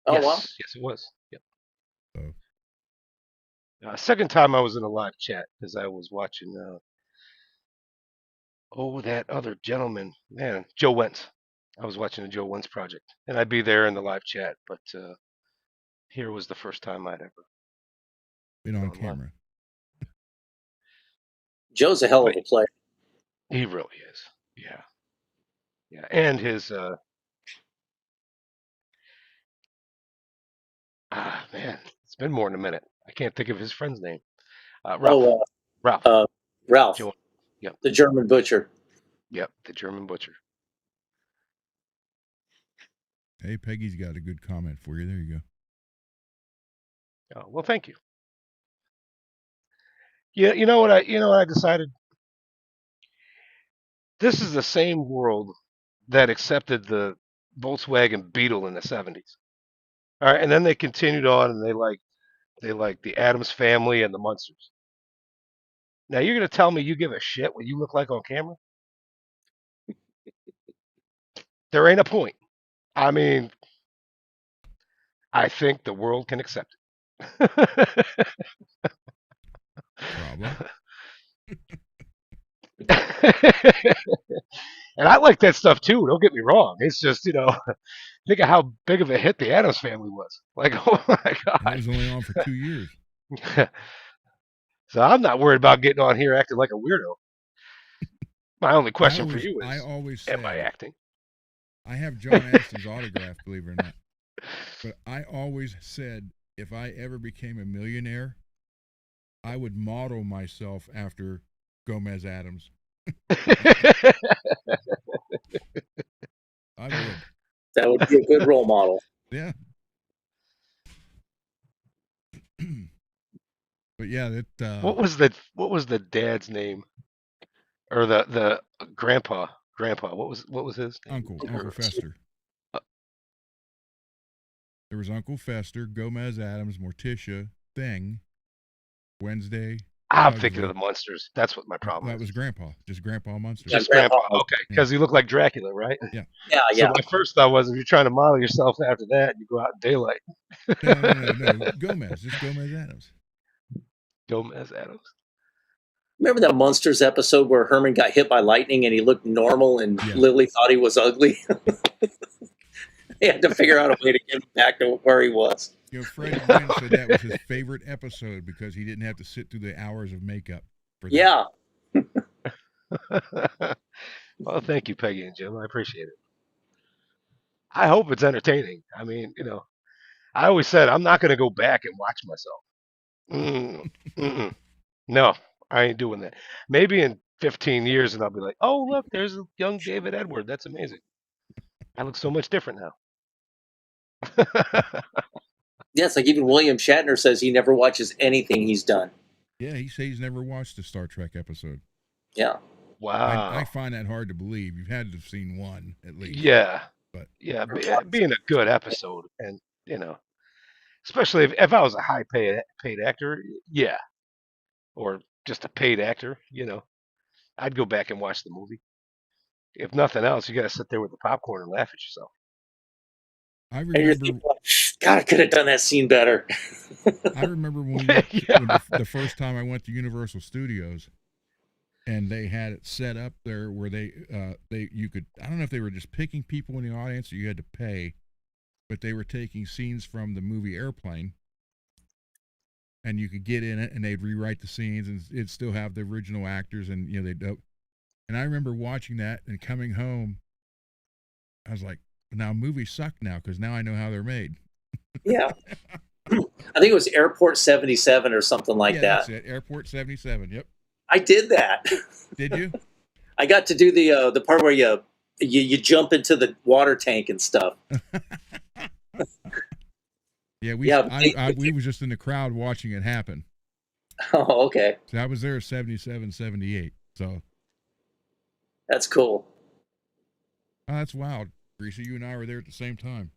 Oh, yes, wow. yes, it was. Yep. So. Second time I was in a live chat because I was watching. That other gentleman, man, Joe Wentz. I was watching the Joe Wentz project, and I'd be there in the live chat, but here was the first time I'd ever Been on online. camera. Joe's a hell of a player. He really is. Yeah. Yeah. And his man, it's been more than a minute. I can't think of his friend's name. Ralph. Ralph. Ralph, Joe. Yep. the German butcher. Yep. The German butcher. Hey, Peggy's got a good comment for you. There you go. Well, thank you. Yeah, you know what I decided? This is the same world that accepted the Volkswagen Beetle in the 70s. All right, and then they continued on and they like the Addams Family and the Munsters. Now you're gonna tell me you give a shit what you look like on camera? There ain't a point. I mean, I think the world can accept it. Problem. And I like that stuff too. Don't get me wrong. It's just think of how big of a hit the Addams Family was. Like, oh my god, and it was only on for 2 years. So I'm not worried about getting on here acting like a weirdo. My only question for you is, I always say, am I acting? I have John Aston's autograph, believe it or not. But I always said if I ever became a millionaire, I would model myself after Gomez Addams. I would. That would be a good role model. Yeah. But yeah, that. What was the dad's name, or the grandpa? What was his name? Uncle Fester. There was Uncle Fester, Gomez Addams, Morticia, Thing, Wednesday. I'm thinking of the Munsters. That's what my problem is. That was Grandpa. Just Grandpa Munster. Just Grandpa. Okay, because he looked like Dracula, right? Yeah. Yeah. So my first thought was, if you're trying to model yourself after that, you go out in daylight. No. Gomez. Just Gomez Addams. Gomez Addams. Remember that Munsters episode where Herman got hit by lightning and he looked normal and Lily thought he was ugly? They had to figure out a way to get him back to where he was. Fred Gwynn said that was his favorite episode because he didn't have to sit through the hours of makeup. For that. Yeah. Well, thank you, Peggy and Jim. I appreciate it. I hope it's entertaining. I mean, I always said I'm not going to go back and watch myself. Mm, mm-mm. No, I ain't doing that. Maybe in 15 years, and I'll be like, oh, look, there's a young David Edward. That's amazing. I look so much different now. Yeah, it's like even William Shatner says he never watches anything he's done. Yeah, he says he's never watched a Star Trek episode. Yeah. I Wow. find that hard to believe. You've had to have seen one at least. Yeah. But Yeah. Being a good episode, and especially if I was a high paid actor, yeah, or just a paid actor, I'd go back and watch the movie. If nothing else, you got to sit there with the popcorn and laugh at yourself. I And you're remember thinking, God, I could have done that scene better. I remember when we went Yeah. when the first time I went to Universal Studios, and they had it set up there where you could, I don't know if they were just picking people in the audience or you had to pay, but they were taking scenes from the movie Airplane, and you could get in it and they'd rewrite the scenes and it'd still have the original actors, and they'd. And I remember watching that and coming home, I was like, now movies suck now because now I know how they're made. Yeah. I think it was Airport 77 or something like Yeah, that. that's it. Airport 77. Yep. I did that. Did you? I got to do the part where you jump into the water tank and stuff. Yeah, we was just in the crowd watching it happen. Oh, okay. So I was there 77, 78. So That's cool. that's wild. Greasy, you and I were there at the same time.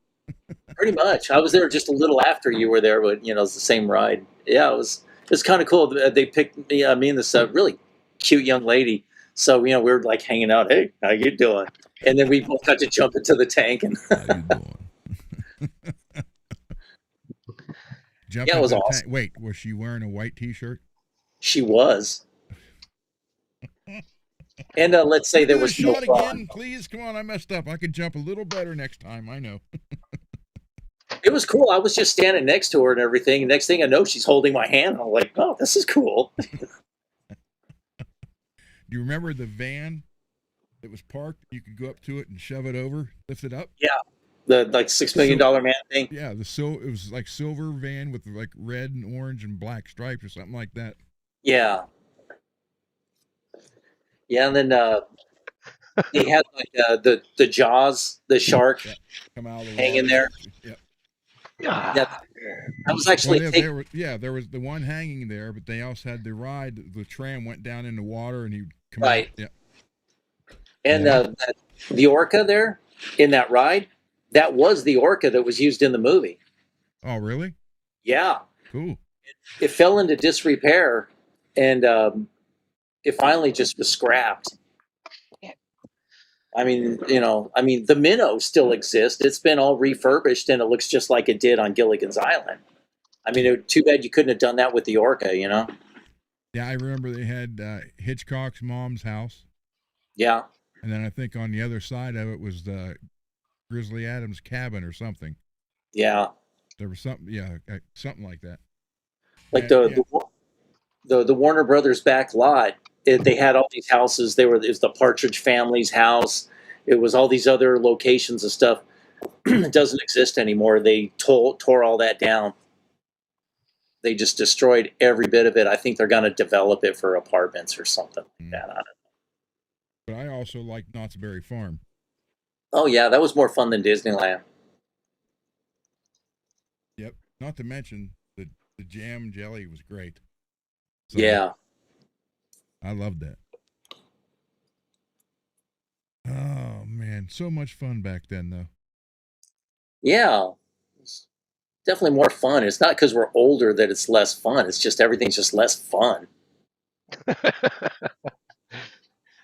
Pretty much. I was there just a little after you were there, but it's the same ride. Yeah, it was kind of cool. They picked me and this really cute young lady. So we were like hanging out. Hey, how you doing? And then we both got to jump into the tank and How you doing? Jump yeah, it was into the awesome. tank. Wait, was she wearing a white T-shirt? She was. And let's say there was no shot fun. again, please. Come on, I messed up. I could jump a little better next time. I know. It was cool. I was just standing next to her and everything. And next thing I know, she's holding my hand. And I'm like, oh, this is cool. Do you remember the van that was parked? You could go up to it and shove it over, lift it up. Yeah, the like $6 million man thing. Yeah, it was like silver van with like red and orange and black stripes or something like that. Yeah. Yeah, and then they had like the jaws, the shark Come out of the hanging water. there. Yep. Yeah. I was actually there was the one hanging there, but they also had the ride. The tram went down in the water, and he'd come right. out. Yeah. And the orca there in that ride, that was the orca that was used in the movie. Oh, really? Yeah. Cool. It fell into disrepair, and it finally just was scrapped. I mean, the minnow still exists. It's been all refurbished, and it looks just like it did on Gilligan's Island. I mean, too bad you couldn't have done that with the orca, Yeah, I remember they had Hitchcock's mom's house. Yeah. And then I think on the other side of it was the Grizzly Adams cabin or something. Yeah. There was something, something like that. Like the Warner Brothers back lot. They had all these houses. It was the Partridge family's house. It was all these other locations and stuff. It doesn't exist anymore. They tore all that down. They just destroyed every bit of it. I think they're going to develop it for apartments or something like that. I don't know. But I also like Knott's Berry Farm. Oh, yeah. That was more fun than Disneyland. Yep. Not to mention the jam jelly was great. So yeah. I loved that. Oh, man. So much fun back then, though. Yeah. It's definitely more fun. It's not because we're older that it's less fun. It's just everything's just less fun.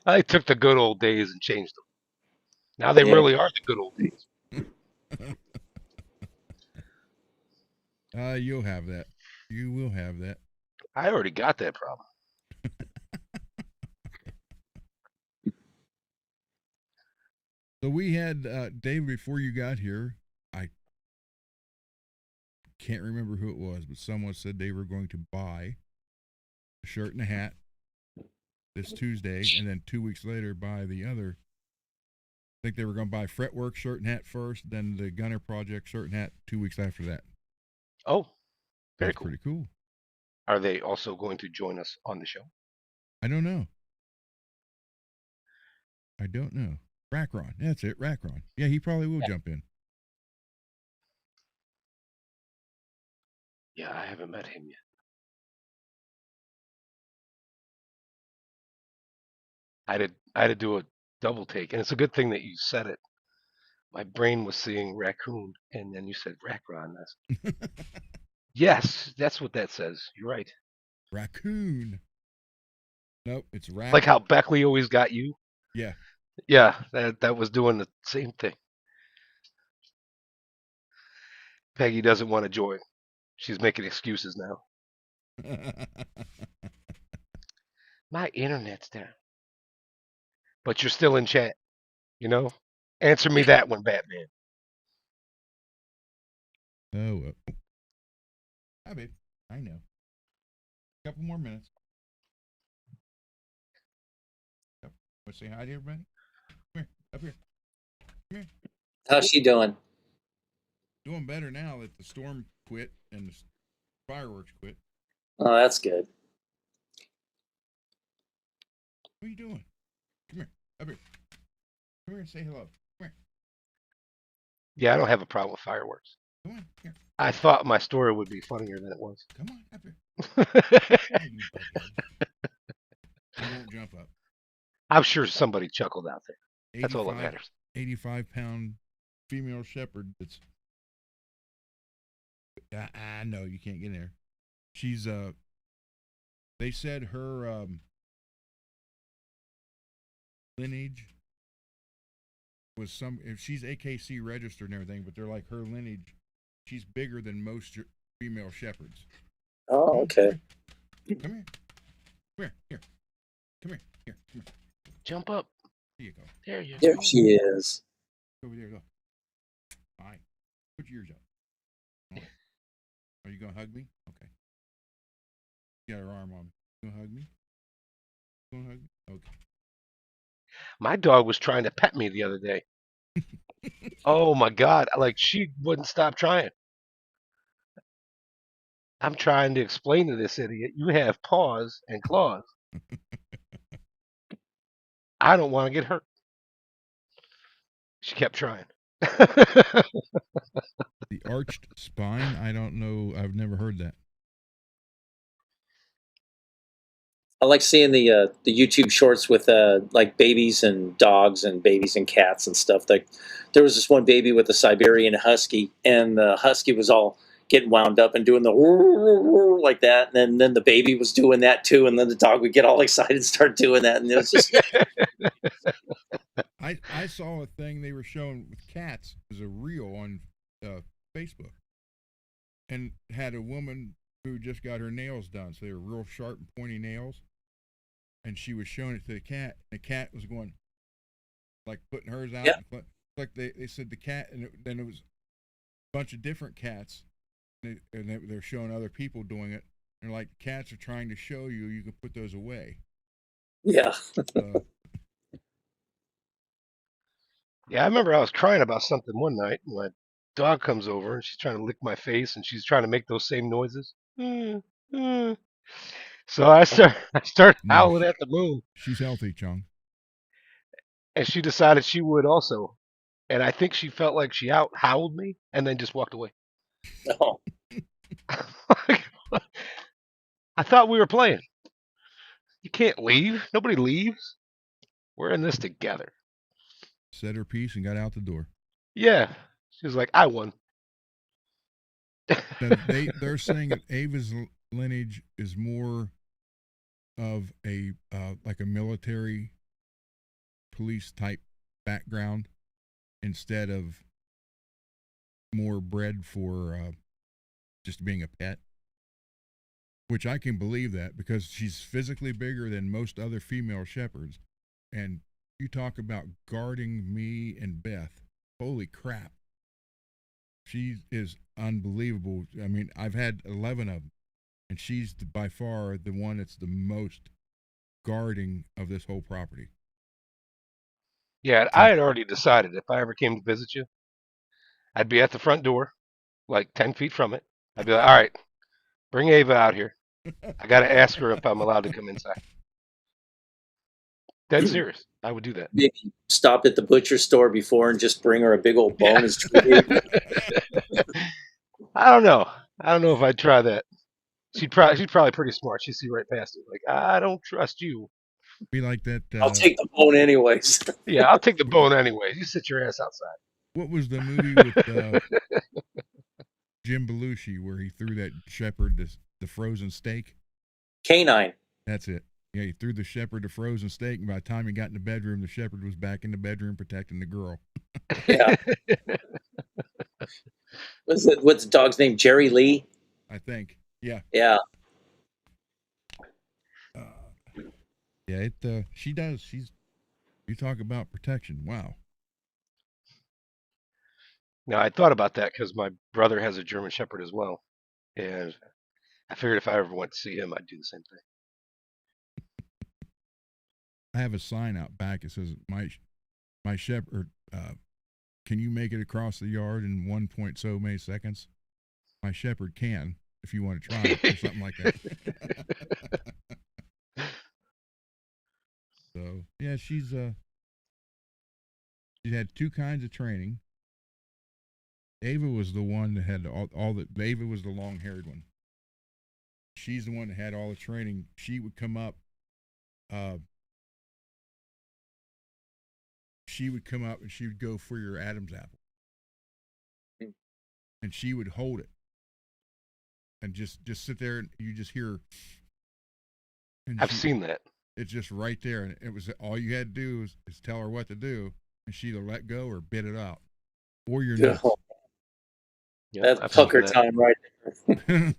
I took the good old days and changed them. Now they really are the good old days. You'll have that. You will have that. I already got that problem. So we had Dave, before you got here, I can't remember who it was, but someone said they were going to buy a shirt and a hat this Tuesday, and then 2 weeks later buy the other. I think they were going to buy FRETworks shirt and hat first, then the Gunner Project shirt and hat 2 weeks after that. Oh, very That's cool. pretty cool. Are they also going to join us on the show? I don't know. Rackron. That's it, Rackron. Yeah, he probably will jump in. Yeah, I haven't met him yet. I had to do a double take, and it's a good thing that you said it. My brain was seeing raccoon, and then you said Rackron. Yes, that's what that says. You're right. Raccoon. Nope, it's rack. Like how Beckley always got you. Yeah. Yeah, that was doing the same thing. Peggy doesn't want to join. She's making excuses now. My internet's down. But you're still in chat, you know? Answer me that one, Batman. Oh, well. Hi, babe. I know. Couple more minutes. Yep. Want to say hi to everybody? Come here. Up here. Come here. How's she doing? Doing better now that the storm quit and the fireworks quit. Oh, that's good. What are you doing? Come here. Up here. Come here and say hello. Come here. Yeah, I don't have a problem with fireworks. Come on. Here. I thought my story would be funnier than it was. Come on. Up here. Hey, you bughead. You won't jump up. I'm sure somebody chuckled out there. That's all that matters. 85-pound female shepherd that's no, you can't get in there. She's they said her lineage was if she's AKC registered and everything, but they're like her lineage, she's bigger than most female shepherds. Oh, okay. Come here. Come here. Here. Come here. Here. Come here. Jump up. Here you go. There you There go. she is. Over there, go. All right. Put your ears up. Right. Are you gonna hug me? Okay. You got her arm on. You gonna hug me? You gonna hug me? Okay. My dog was trying to pet me the other day. Oh my God. Like she wouldn't stop trying. I'm trying to explain to this idiot, you have paws and claws. I don't want to get hurt. She kept trying. The arched spine? I don't know. I've never heard that. I like seeing the YouTube shorts with like babies and dogs and babies and cats and stuff. Like there was this one baby with a Siberian husky, and the husky was all getting wound up and doing the like that, and then the baby was doing that too, and then the dog would get all excited and start doing that, and it was just. I saw a thing they were showing with cats as a reel on Facebook, and had a woman who just got her nails done, so they were real sharp and pointy nails. And she was showing it to the cat. And the cat was going, like putting hers out. Yeah. Like they said the cat, and then it was a bunch of different cats. And they're showing other people doing it. And like, cats are trying to show you can put those away. Yeah. Yeah, I remember I was crying about something one night. And my dog comes over and she's trying to lick my face and she's trying to make those same noises. So I start howling at the moon. She's healthy, Chung. And she decided she would also. And I think she felt like she howled me and then just walked away. Oh. I thought we were playing. You can't leave. Nobody leaves. We're in this together. Said her piece and got out the door. Yeah. She was like, I won. They're saying that Ava's lineage is more of a like a military police type background instead of more bred for just being a pet, which I can believe that because she's physically bigger than most other female shepherds. And you talk about guarding me and Beth, holy crap, she is unbelievable. I mean, I've had 11 of them, and she's by far the one that's the most guarding of this whole property. Yeah, I had already decided if I ever came to visit you, I'd be at the front door, like 10 feet from it. I'd be like, all right, bring Ava out here. I gotta ask her if I'm allowed to come inside. Dead serious. I would do that. Maybe stop at the butcher store before and just bring her a big old bone Yeah. as tribute. I don't know. I don't know if I'd try that. She's probably pretty smart. She'd see right past it. Like, I don't trust you. Be like that. I'll take the bone anyways. Yeah, I'll take the bone anyway. You sit your ass outside. What was the movie with Jim Belushi where he threw that shepherd the frozen steak? Canine. That's it. Yeah, he threw the shepherd the frozen steak, and by the time he got in the bedroom, the shepherd was back in the bedroom protecting the girl. Yeah. What's the dog's name? Jerry Lee? I think. Yeah. Yeah. Yeah, she does. You talk about protection. Wow. Now, I thought about that because my brother has a German Shepherd as well. And I figured if I ever went to see him, I'd do the same thing. I have a sign out back that says, my shepherd, can you make it across the yard in 1.so many seconds? My shepherd can, if you want to try it, or something like that. So, yeah, she's had two kinds of training. Ava was the one that had all the, Ava was the long-haired one. She's the one that had all the training. She would come up, and she would go for your Adam's apple. And she would hold it. And just sit there, and you just hear. I've seen that. It's just right there, and it was all you had to do is tell her what to do, and she either let go or bit it out, or your nuts. Yeah, that's pucker time right there.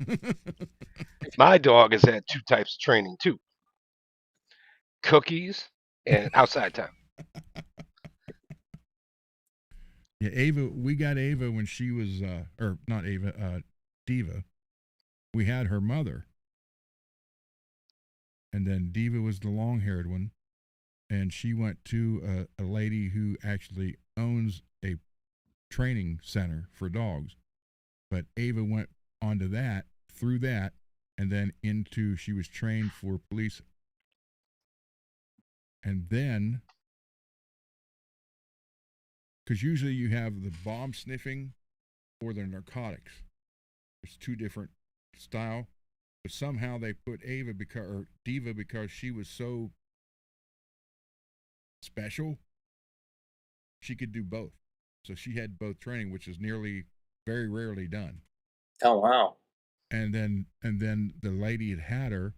My dog has had two types of training too: cookies and outside time. Yeah, Ava. We got Ava when she was, or not Ava, Diva. We had her mother. And then Diva was the long-haired one, and she went to a lady who actually owns a training center for dogs. But Ava went onto that, through that, and then she was trained for police. And then, because usually you have the bomb sniffing or the narcotics. There's two different style. But somehow they put Diva because she was so special, she could do both. So she had both training, which is very rarely done. Oh wow! And then the lady had her.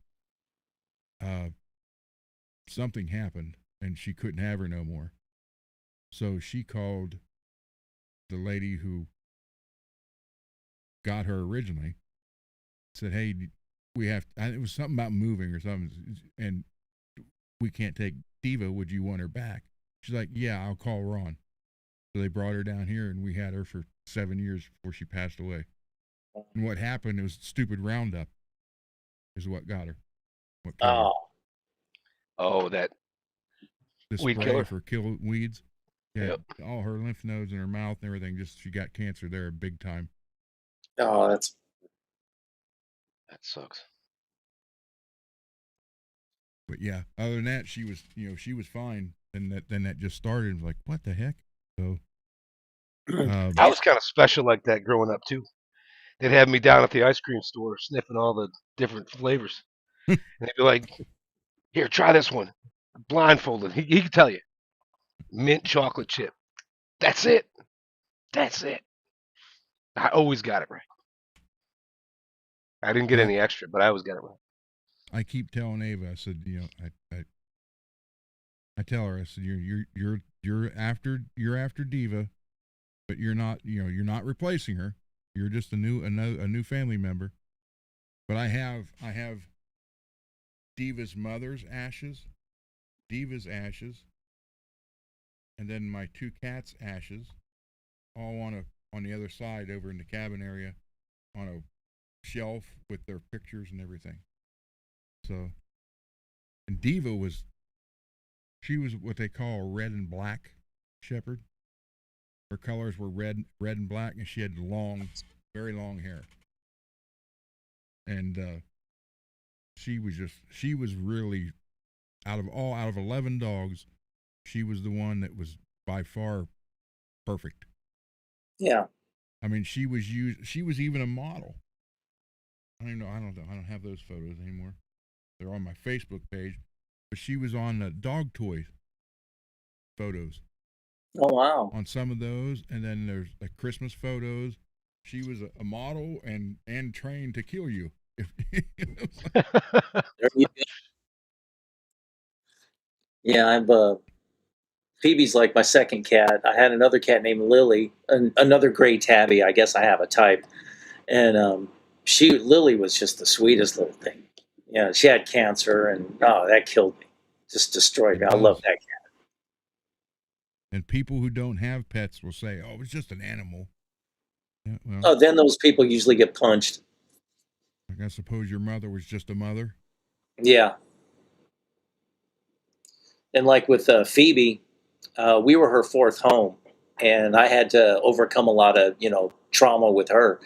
Something happened, and she couldn't have her no more. So she called the lady who got her originally. Said, "Hey, it was something about moving or something, and we can't take Diva. Would you want her back?" She's like, "Yeah, I'll call Ron." So they brought her down here, and we had her for 7 years before she passed away. And what happened, it was stupid Roundup is what got her. What killed her. Oh, that The weed spray killer for kill weeds. Yeah, Yep. all her lymph nodes in her mouth and everything. She got cancer there big time. Oh, that sucks. But yeah, other than that, she was fine. And then that just started. It was like, what the heck? So I was kind of special like that growing up too. They'd have me down at the ice cream store sniffing all the different flavors, and they'd be like, "Here, try this one." Blindfolded, he could tell you, mint chocolate chip. That's it. That's it. I always got it right. I didn't get any extra, but I always got it right. I keep telling Ava, I said, I tell her, I said, you're after Diva, but you're not replacing her. You're just a new family member. But I have Diva's mother's ashes, Diva's ashes, and then my two cats' ashes, all on the other side over in the cabin area, on a shelf with their pictures and everything. So, and Diva she was what they call a red and black shepherd. Her colors were red and black, and she had very long hair. And she was really out of 11 dogs, she was the one that was by far perfect. Yeah. I mean, she was even a model. I don't have those photos anymore. They're on my Facebook page, but she was on the dog toy photos. Oh, wow. On some of those, and then there's like Christmas photos. She was a model and trained to kill you. There you go. Yeah, Phoebe's like my second cat. I had another cat named Lily, another gray tabby. I guess I have a type, and Lily was just the sweetest little thing. Yeah, she had cancer, and that killed me, just destroyed me. I love that cat. And people who don't have pets will say, "Oh, it's just an animal." Yeah, well, Oh, then those people usually get punched. like I suppose your mother was just a mother. Yeah. And like with Phoebe, we were her fourth home, and I had to overcome a lot of trauma with her.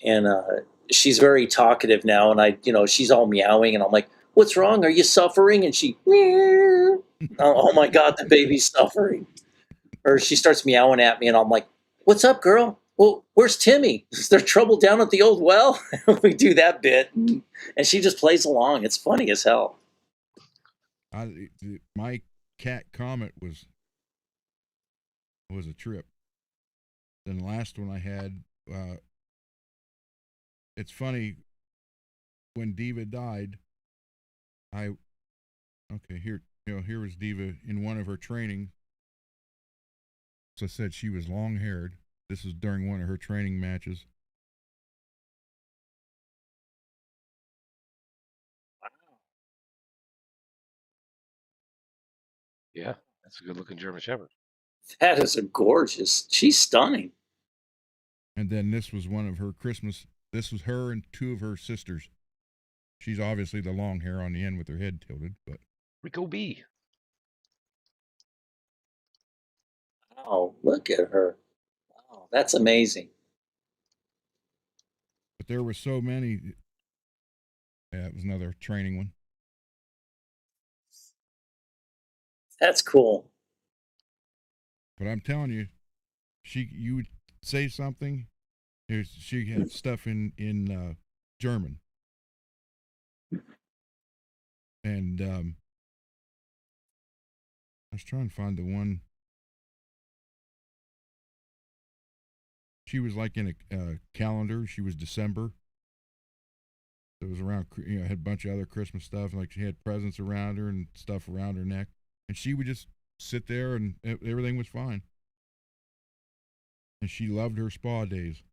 And she's very talkative now, and she's all meowing, and I'm like, "What's wrong? Are you suffering?" And she, oh my God, the baby's suffering. Or she starts meowing at me, and I'm like, "What's up, girl? Well, where's Timmy? Is there trouble down at the old well?" We do that bit, and she just plays along. It's funny as hell. My cat Comet was a trip. Then the last one I had, it's funny, when Diva died, here was Diva in one of her trainings. So I said she was long haired. This was during one of her training matches. Yeah, that's a good looking German Shepherd. That is a gorgeous. She's stunning. And then this was one of her Christmas. This was her and two of her sisters. She's obviously the long hair on the end with her head tilted, but Rico B. Oh, look at her. Oh, that's amazing. but there were so many. Yeah, it was another training one. That's cool. But I'm telling you, you would say something. She had stuff in German, and I was trying to find the one. She was like in a calendar. She was December. It was around, had a bunch of other Christmas stuff. Like she had presents around her and stuff around her neck, and she would just sit there, and everything was fine. And she loved her spa days.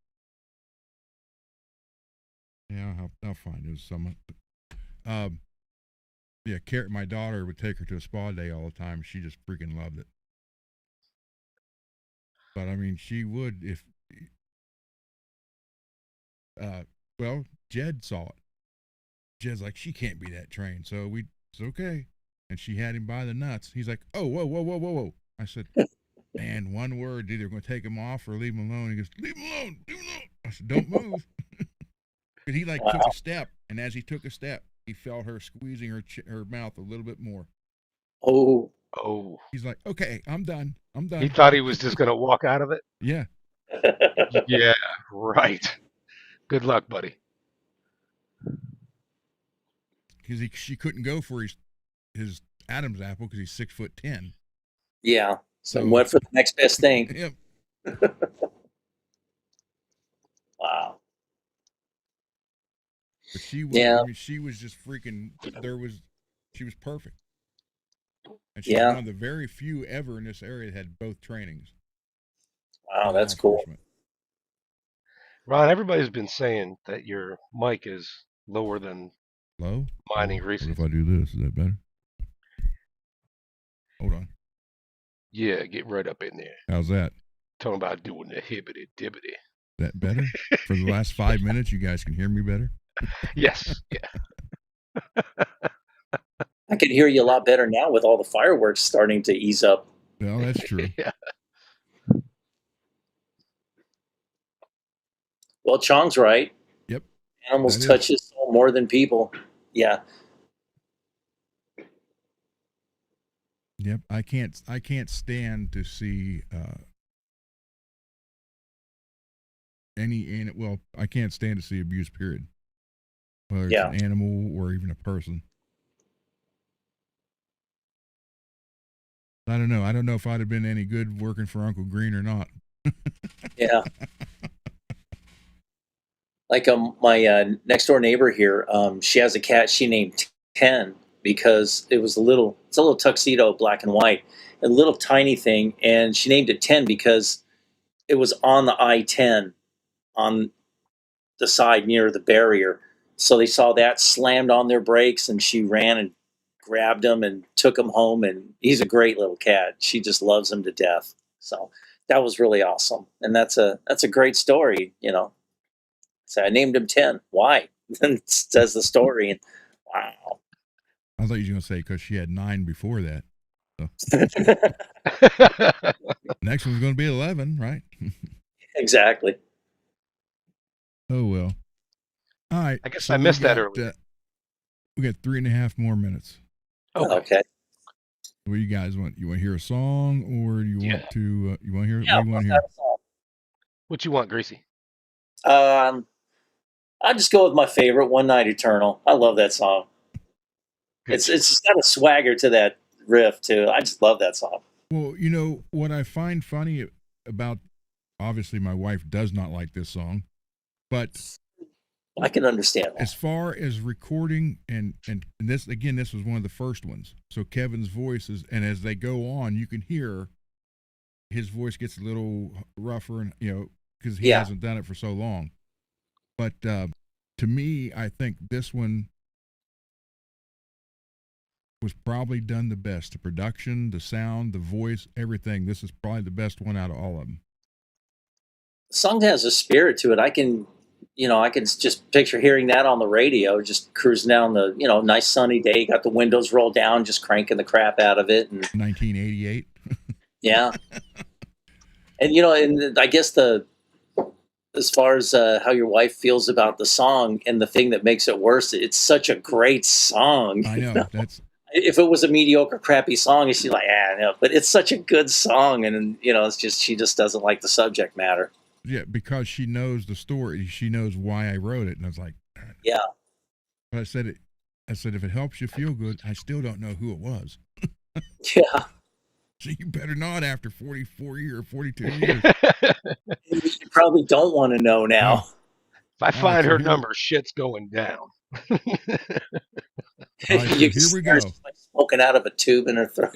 Yeah, I'll find it. Some. Yeah, my daughter would take her to a spa day all the time. She just freaking loved it. But I mean, she would if. Well, Jed saw it. Jed's like, she can't be that trained. So it's okay. And she had him by the nuts. He's like, oh, whoa, whoa, whoa, whoa, whoa. I said, man, one word, either going to take him off or leave him alone. He goes, leave him alone, leave him alone. I said, don't move. But he took a step, and as he took a step, he felt her squeezing her mouth a little bit more. Oh. He's like, okay, I'm done. He thought he was just going to walk out of it? Yeah. Yeah, right. Good luck, buddy. Because she couldn't go for his Adam's apple because he's 6'10". Yeah. So went for the next best thing. Yep. Wow. But she was, yeah. I mean, she was just freaking. She was perfect. And she's one of the very few ever in this area that had both trainings. Wow, that's cool. Ron, everybody's been saying that your mic is lower than mine recently. What if I do this? Is that better? Hold on. Yeah, get right up in there. How's that? Talking about doing the hibbity dibbity. That better? For the last 5 minutes, you guys can hear me better? Yes. Yeah. I can hear you a lot better now with all the fireworks starting to ease up. Well, that's true. Yeah. Well, Chong's right. Yep. Animals touch his soul more than people. Yeah. Yep. I can't stand to see I can't stand to see abuse, period. Whether it's Yeah. an animal or even a person. I don't know. I don't know if I'd have been any good working for Uncle Green or not. Yeah. Like my next door neighbor here, she has a cat she named 10 because it's a little tuxedo, black and white, a little tiny thing, and she named it 10 because it was on the I-10 on the side near the barrier. So they saw that, slammed on their brakes, and she ran and grabbed him and took him home. And he's a great little cat. She just loves him to death. So that was really awesome, and that's a great story. So I named him 10. Why? Then it says the story, and wow. I thought you were going to say because she had 9 before that. So. Next one's going to be 11, right? Exactly. Oh, well. All right. I guess I missed that earlier. We got 3.5 more minutes. Okay. What do you guys want? You want to hear a song, or do you want to? You want to hear? Yeah, what do you want to hear? What you want, Greasy? I just go with my favorite, "One Night Eternal." I love that song. Good. It's just got a swagger to that riff too. I just love that song. Well, what I find funny about, obviously my wife does not like this song, but I can understand that. as far as recording and this was one of the first ones. So Kevin's voice is, and as they go on, you can hear his voice gets a little rougher, and because he hasn't done it for so long. But to me, I think this one was probably done the best. The production, the sound, the voice, everything. This is probably the best one out of all of them. The song has a spirit to it. I can just picture hearing that on the radio, just cruising down the, nice sunny day, got the windows rolled down, just cranking the crap out of it. And 1988. Yeah. And, and I guess as far as how your wife feels about the song, and the thing that makes it worse, it's such a great song. I know. If it was a mediocre, crappy song, she's like, no, but it's such a good song. And, it's just, she just doesn't like the subject matter. Yeah, because she knows the story. She knows why I wrote it. And I was like, yeah. But I said, if it helps you feel good, I still don't know who it was. Yeah. So you better not after 44 years, 42 years. You probably don't want to know now. If I find her number, shit's going down. Right, so here we go. Like smoking out of a tube in her throat.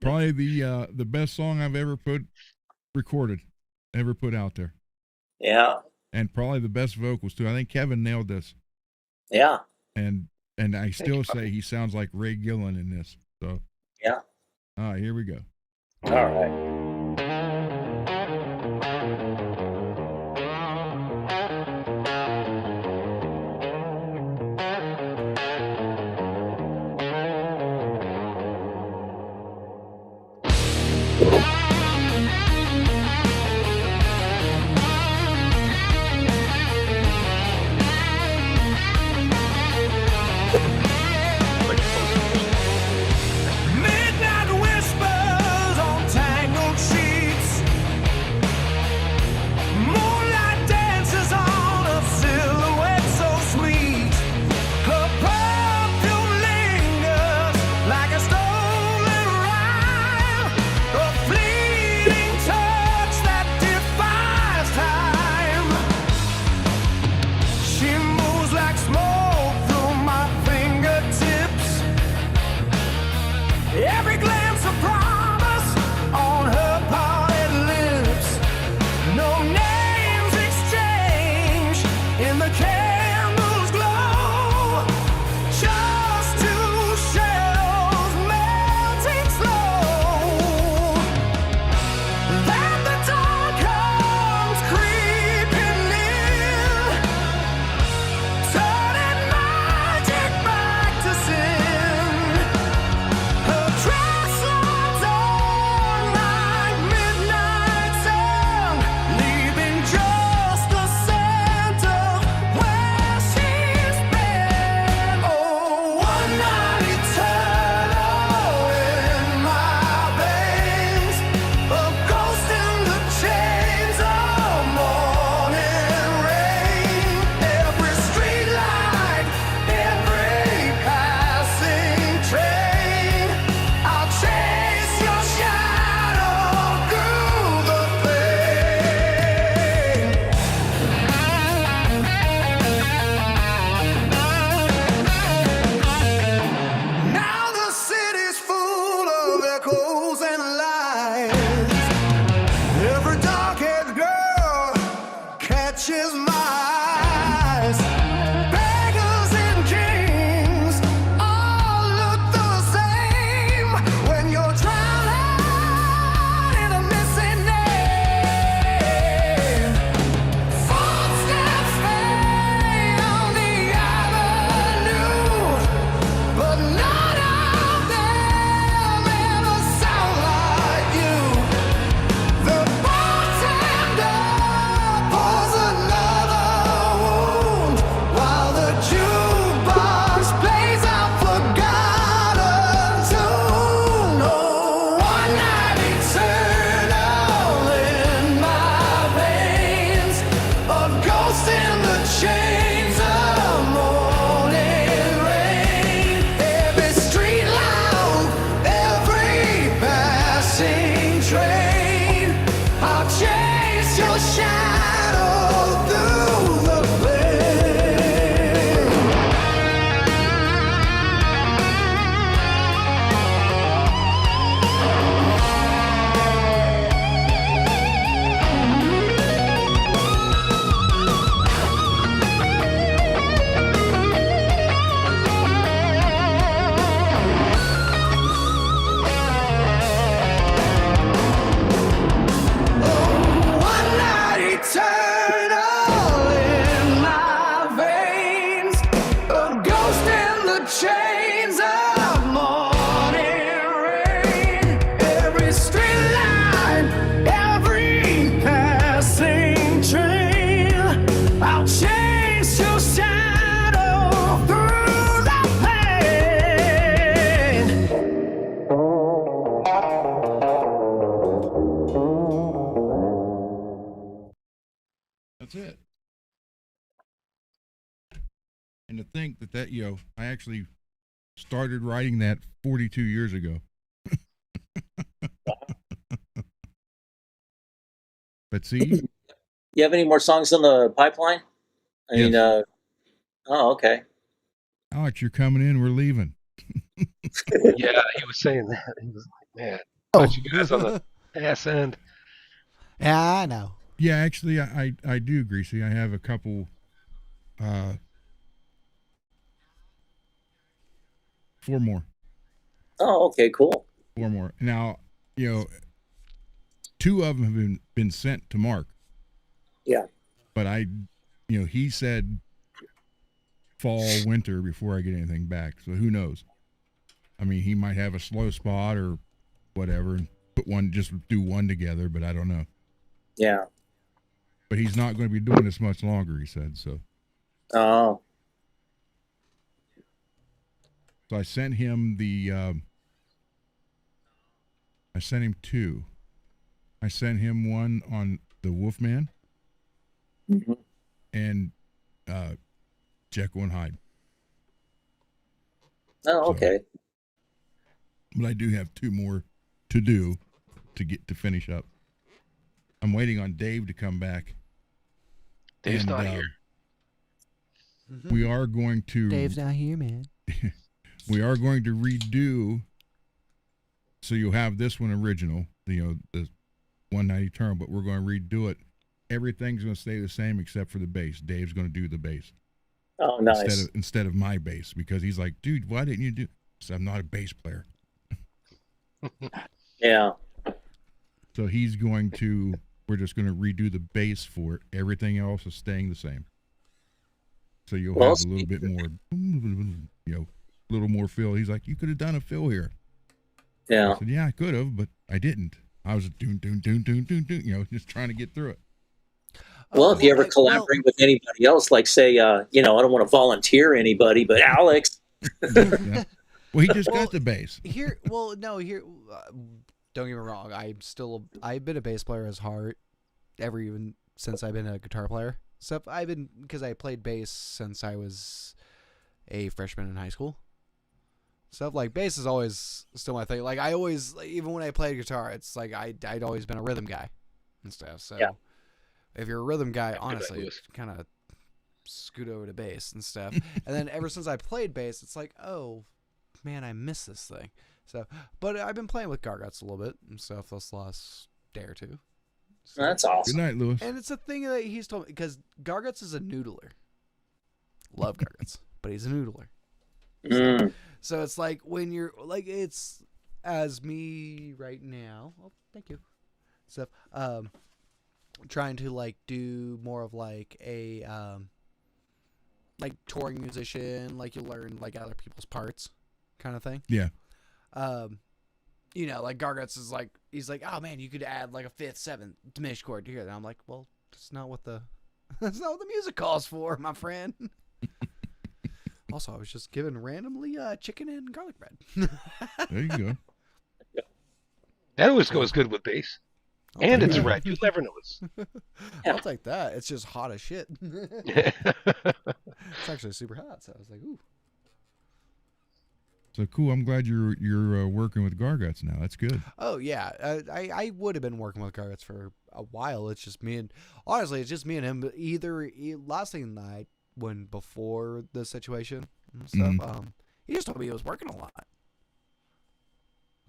Probably the best song I've ever recorded, ever put out there. Yeah. And probably the best vocals too. I think Kevin nailed this. Yeah. And I still say he sounds like Ray Gillen in this. So yeah. All right, here we go. All right. Midnight whispers on tangled And to think that you know, I actually started writing that 42 years ago. But see, You have any more songs in the pipeline? I mean, Yes. oh, okay. Alex, you're coming in. We're leaving. Yeah, he was saying that. He was like, man, got you guys on the ass end. Yeah, I know. Yeah, actually, I do, Greasy. I have a couple. 4 more. Oh, okay, cool. 4 more. Now, you know, 2 of them have been sent to Mark. Yeah. But you know, he said fall, winter before I get anything back. So who knows? I mean, he might have a slow spot or whatever and just do one together, but I don't know. Yeah. But he's not going to be doing this much longer, he said. So Oh. I sent him I sent him 2. I sent him one on the Wolfman Mm-hmm. and Jekyll and Hyde. Oh, So- okay. But I do have 2 more to do to finish up. I'm waiting on Dave to come back. Dave's And, not here. We are going to Dave's not here, man. we are going to redo. So you'll have this one original, you know, the 190 turn, but we're going to redo it. Everything's going to stay the same except for the bass. Dave's going to do the bass Oh, nice. instead of my bass, because he's like, dude, why didn't you do? So I'm not a bass player. Yeah. So we're just going to redo the bass for it. Everything else is staying the same. So you'll Well, have a little bit more, you know, a little more fill. He's like, you could have done a fill here. Yeah. I said, yeah, I could have, but I didn't. I was doon, you know, just trying to get through it. Well, if you ever collaborate with anybody else, like say, you know, I don't want to volunteer anybody, but Alex. Yeah. Well, he just Well, got the bass. Here, don't get me wrong. I've been a bass player as heart even since I've been a guitar player. So because I played bass since I was a freshman in high school. Stuff like bass is always still my thing. Like I always, even when I played guitar, it's like I'd always been a rhythm guy and stuff. So Yeah. if you're a rhythm guy, Good honestly, idea. kind of scoot over to bass and stuff. And then ever since I played bass, it's like, oh man, I miss this thing. So, but I've been playing with Garguts a little bit and stuff this last day or two. So, That's Good awesome. night, Lewis. and it's a thing that he's told me because Garguts is a noodler. Love Garguts, but he's a noodler. Mm. So it's like when you're like it's as me right now. Oh, thank you. Stuff. Trying to like do more of like a like touring musician, like you learn like other people's parts, kind of thing. Yeah. You know, like Garguts is like he's like, oh man, you could add like a 5th, 7th diminished chord here. And I'm like, well, that's not what the music calls for, my friend. Also, I was just given randomly chicken and garlic bread. There you go. That always goes good with bass. And it's Yeah. red. You'll never know it's. Yeah. I'll take that. It's just hot as shit. It's actually super hot, so I was like, ooh. So cool. I'm glad you're working with Garguts now. That's good. Oh yeah, I would have been working with Garguts for a while. It's just me and honestly, it's just me and him. But last thing night when before the situation and stuff, he just told me he was working a lot.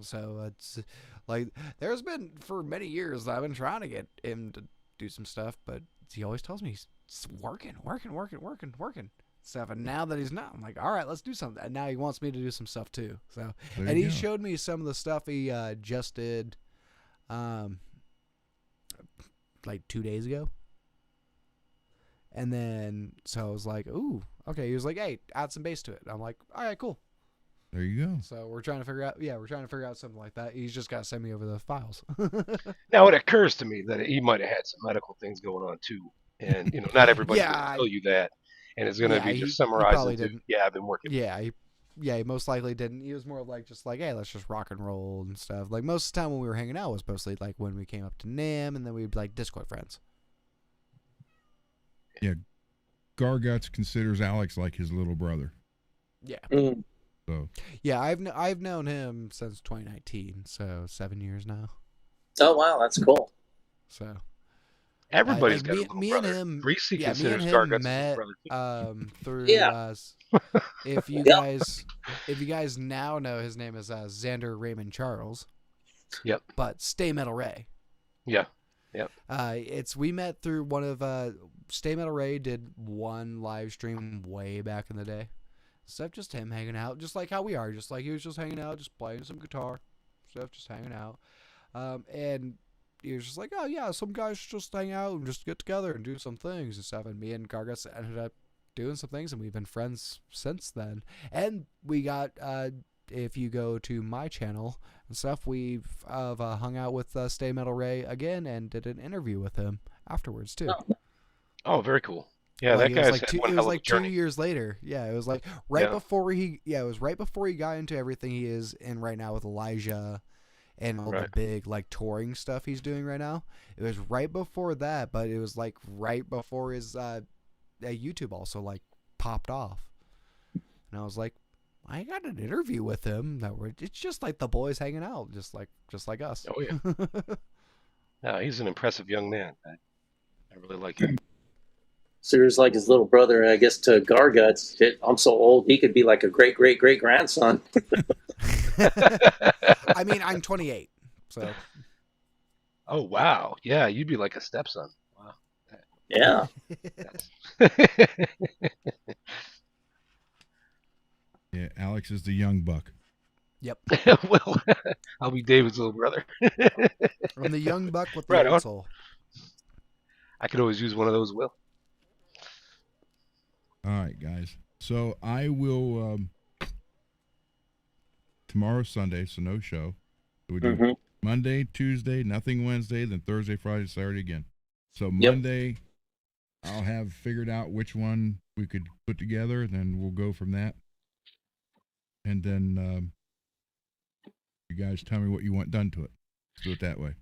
So it's like there's been for many years that I've been trying to get him to do some stuff, but he always tells me he's working stuff. And now that he's not, I'm like, all right, let's do something. And now he wants me to do some stuff too. So There and you he go. showed me some of the stuff he just did, like 2 days ago. And then so I was like, ooh, okay. He was like, hey, add some bass to it. I'm like, all right, cool. There you go. So we're trying to figure out something like that. He's just got to send me over the files. Now it occurs to me that he might have had some medical things going on too, and you know, not everybody Yeah, will tell you that, and it's going to Yeah, be he just summarized probably into didn't. yeah, I've been working. Yeah, he most likely didn't. He was more of like just like, hey, let's just rock and roll and stuff. Like most of the time when we were hanging out was mostly like when we came up to NAM and then we'd be like Discord friends. Garguts considers Alex like his little brother. Yeah. Mm. So Yeah, I've known him since 2019, so 7 years now. Oh wow, that's cool. So Everybody's like got a little me brother. and him, Greasy yeah, me and considers him Garguts his met little brother. through Yeah. if you Yeah. guys now know, his name is Xander Raymond Charles. Yep. But Stay Metal Ray. Yeah. Yep. We met through one of Stay Metal Ray did one live stream way back in the day. Stuff just him hanging out, just like how we are, just like he was just hanging out, just playing some guitar, stuff, just hanging out. And he was just like, oh yeah, some guys just hang out and just get together and do some things and stuff. And me and Gargus ended up doing some things, and we've been friends since then. And we got, if you go to my channel and stuff, we've hung out with Stay Metal Ray again and did an interview with him afterwards too. Oh, very cool. Yeah, Like, that guy's had one it hell was of a like 2 journey. years later. Yeah, it was like right before he got into everything he is in right now with Elijah and all the big like touring stuff he's doing right now. It was right before that, but it was like right before his YouTube also like popped off. And I was like, I got an interview with him it's just like the boys hanging out, just like us. Oh yeah. No, he's an impressive young man. I really like him. So he was like his little brother, I guess, to Garguts. Shit, I'm so old, he could be like a great grandson. I mean, I'm 28, so. Oh wow. Yeah, you'd be like a stepson. Wow. Yeah. yeah, Alex is the young buck. Yep. Well, I'll be David's little brother. I'm the young buck with the Right old on. soul. I could always use one of those, Will. All right, guys. So I will. Tomorrow's Sunday, so no show. So we do Monday, Tuesday, nothing Wednesday, then Thursday, Friday, Saturday again. So Monday, I'll have figured out which one we could put together, then we'll go from that. And then you guys tell me what you want done to it. Let's do it that way.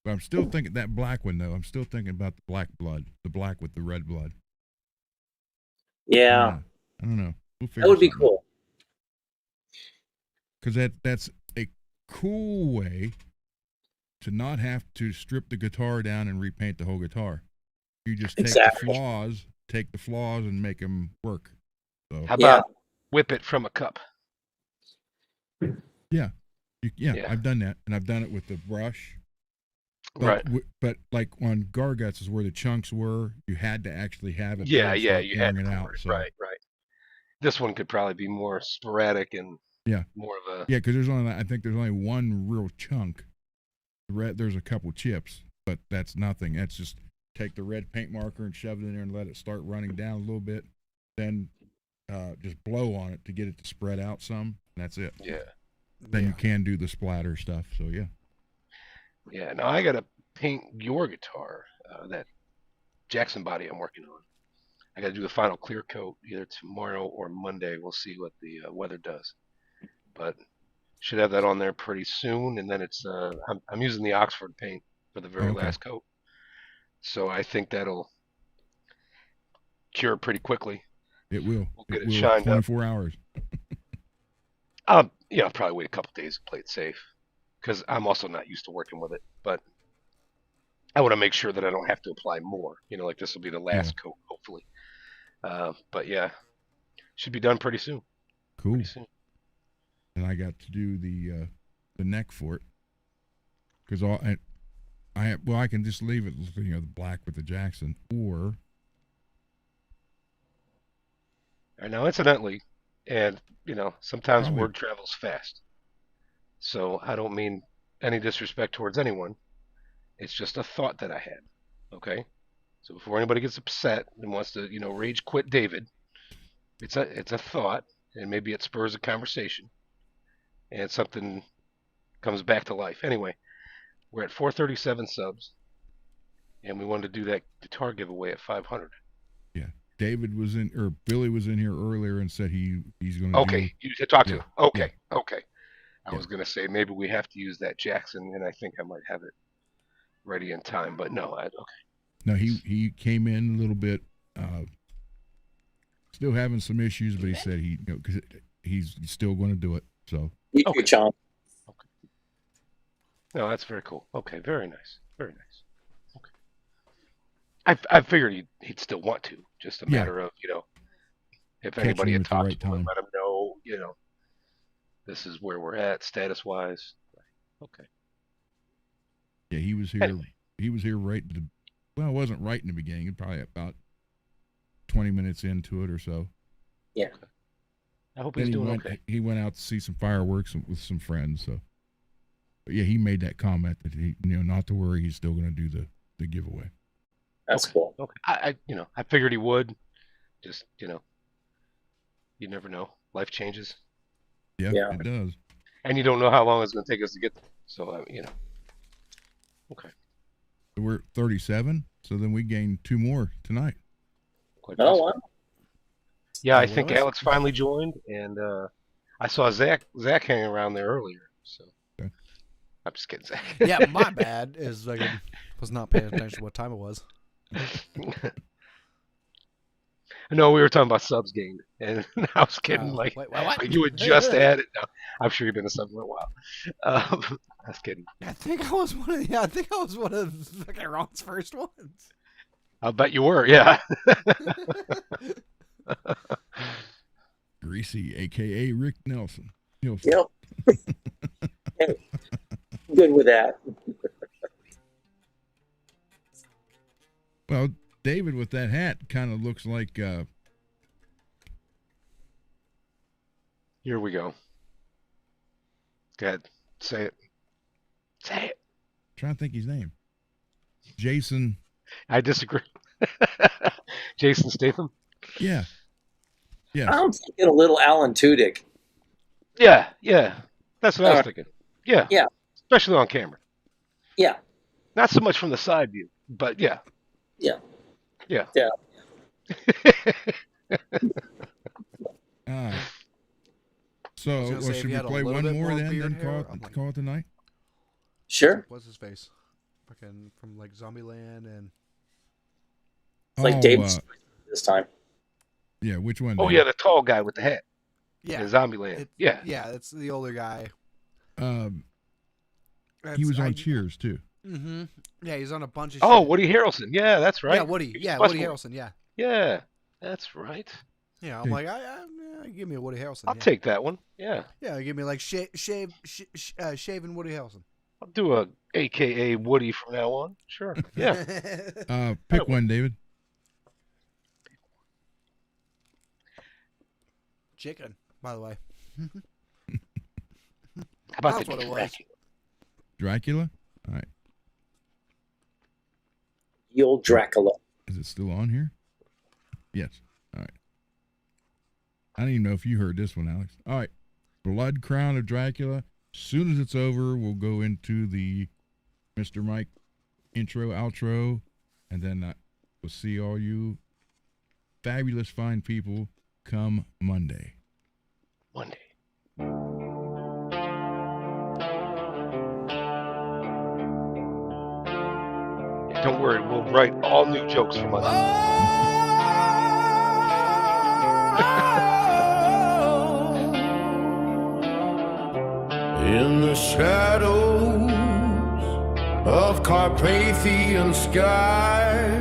But I'm still thinking that black one, though. I'm still thinking about the black blood, the black with the red blood. Yeah. I don't know. We'll figure That would be something out. cool. Because that's a cool way to not have to strip the guitar down and repaint the whole guitar. You just take the flaws and make them work. So How about whip it from a cup? yeah, I've done that, and I've done it with the brush. But, Right. But like on Garguts is where the chunks were. You had to actually have it. Yeah, there, yeah, start you had pouring to it pour out. it. So. Right. This one could probably be more sporadic and more of a. Yeah, because I think there's only one real chunk. There's a couple chips, but that's nothing. That's just take the red paint marker and shove it in there and let it start running down a little bit. Then just blow on it to get it to spread out some. And that's it. Yeah. Then you can do the splatter stuff. So yeah. Yeah. Now I gotta paint your guitar, that Jackson body I'm working on. I gotta do the final clear coat either tomorrow or Monday. We'll see what the weather does, but should have that on there pretty soon. And then it's I'm using the Oxford paint for the very last coat, so I think that'll cure pretty quickly. It will. We'll get it it will. shined 24 hours. I'll probably wait a couple days to play it safe, because I'm also not used to working with it. But I want to make sure that I don't have to apply more. Like this will be the last coat, hopefully. But yeah, should be done pretty soon. Cool. Pretty soon. And I got to do the neck for it because I can just leave it, the black with the Jackson, or. Now, incidentally, and sometimes Probably. word travels fast. So I don't mean any disrespect towards anyone. It's just a thought that I had. Okay. So before anybody gets upset and wants to, rage quit David, it's a thought, and maybe it spurs a conversation, and something comes back to life. Anyway, we're at 437 subs, and we wanted to do that guitar giveaway at 500. Yeah, David was in, or Billy was in here earlier and said he's going to. Okay, you should talk to him. Okay, yeah. okay. I was going to say maybe we have to use that Jackson, and I think I might have it ready in time, but no. Okay. No, he came in a little bit still having some issues, but he said because he's still going to do it. So You too, Chomp. No, that's very cool. Okay, very nice. Very nice. Okay. I figured he'd still want to. Just a matter of, if Catching anybody him had at the talked right to him, time. let him know, this is where we're at status-wise. Okay. yeah, he was here. Anyway. He was here right. Well, it wasn't right in the beginning. Probably about 20 minutes into it or so. Yeah. I hope Then he's he doing went. okay. He went out to see some fireworks with some friends. So, but yeah, he made that comment that he, not to worry. He's still going to do the giveaway. That's cool. Okay. I figured he would. Just, you never know. Life changes. Yeah, Yeah. it does. And you don't know how long it's going to take us to get there. So, Okay. So we're at 37. So then we gained 2 more tonight. Quite Oh, possible. wow. Yeah, I what think else? Alex finally joined, and I saw Zach hanging around there earlier. So Okay. I'm just kidding, Zach. Yeah, my bad. Is I was not paying attention to what time it was. No, we were talking about subs gained, and I was kidding. Oh, like wait, what? you had just added. No, I'm sure you've been a sub for a while. I was kidding. I think I was one of. Yeah, I think I was one of fucking Ron's first ones. I'll bet you were. Yeah. Greasy, aka Rick Nelson. Yep. Good with that. Well, David with that hat kind of looks like. Here we go. Go ahead. Say it. Say it. Trying to think his name. Jason. I disagree. Jason Statham. Yeah. Yes. I'm thinking a little Alan Tudyk. Yeah. That's what I was Alright. thinking. Yeah. Yeah. Especially on camera. Yeah. Not so much from the side view, but yeah. Yeah. Yeah. Yeah. So, was gonna say, if should you we had a play little one bit more more then? beard Then hair, I'm like- call it tonight. Sure. What's his face? Fucking from like Zombieland and. It's like David this time. Yeah, which one? Oh Dave? yeah, the tall guy with the hat. Yeah. In Zombieland. Yeah. Yeah, it's the older guy. He was on Cheers too. Mm-hmm. Yeah, he's on a bunch of. Oh, shit. Woody Harrelson. Yeah, that's right. Yeah, Woody. He was Yeah, Woody Westworld. Harrelson. Yeah. Yeah, that's right. Yeah, I'm like, yeah, give me a Woody Harrelson. I'll yeah. take that one. Yeah. Yeah, give me like shaving Woody Harrelson. I'll do a AKA Woody from now on. Sure. Yeah. Pick one, David. Chicken, by the way. How about That's the what it was. Dracula? Dracula. All right. The old Dracula. Is it still on here? Yes. All right. I don't even know if you heard this one, Alex. All right. Blood Crown of Dracula. As soon as it's over, we'll go into the Mr. Mike intro, outro, and then we'll see all you fabulous, fine people come Monday. Monday. Don't worry, we'll write all new jokes for Monday. In the shadows of Carpathian sky,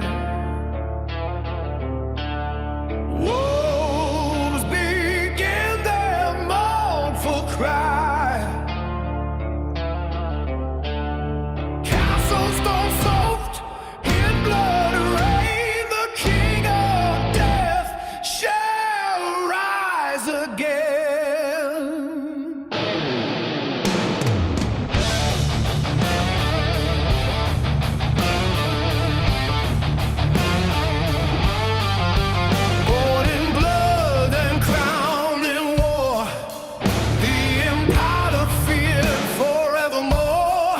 wolves begin their mournful cry. Castles stone soaked in blood rain, the king of death shall rise again. Born in blood and crowned in war, the empire feared forevermore.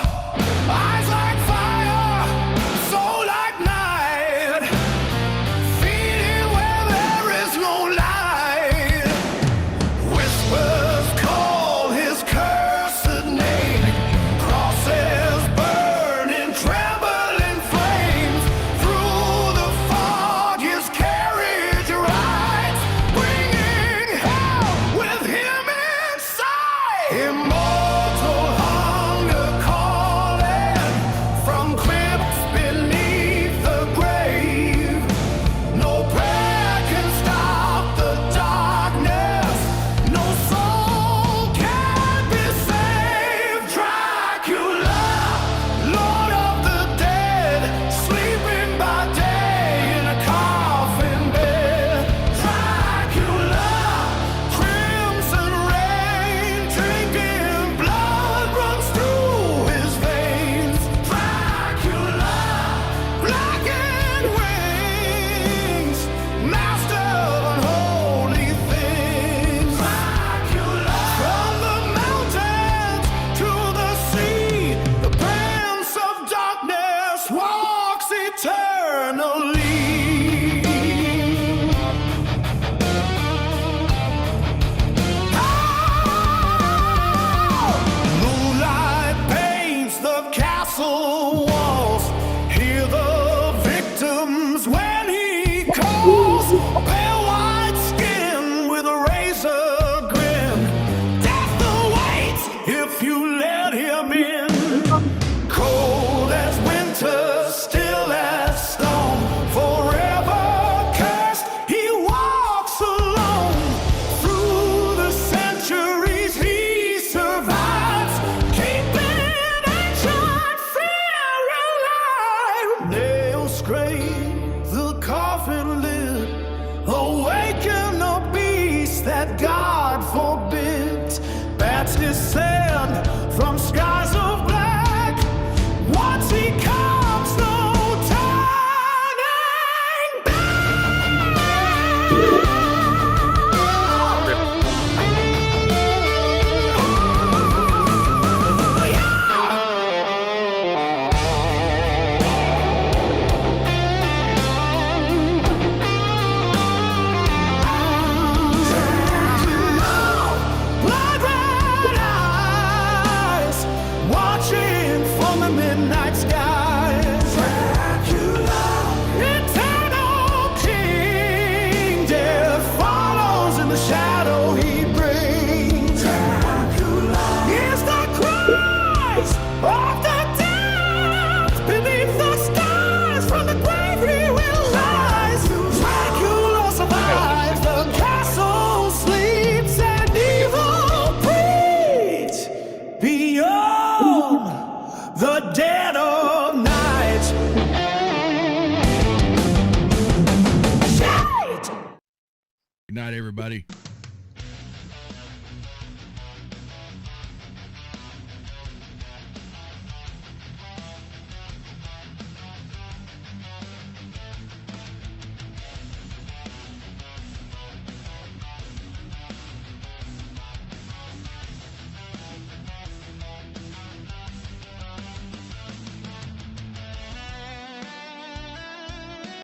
Eyes like fire, soul like night, feeding where there is no night, everybody.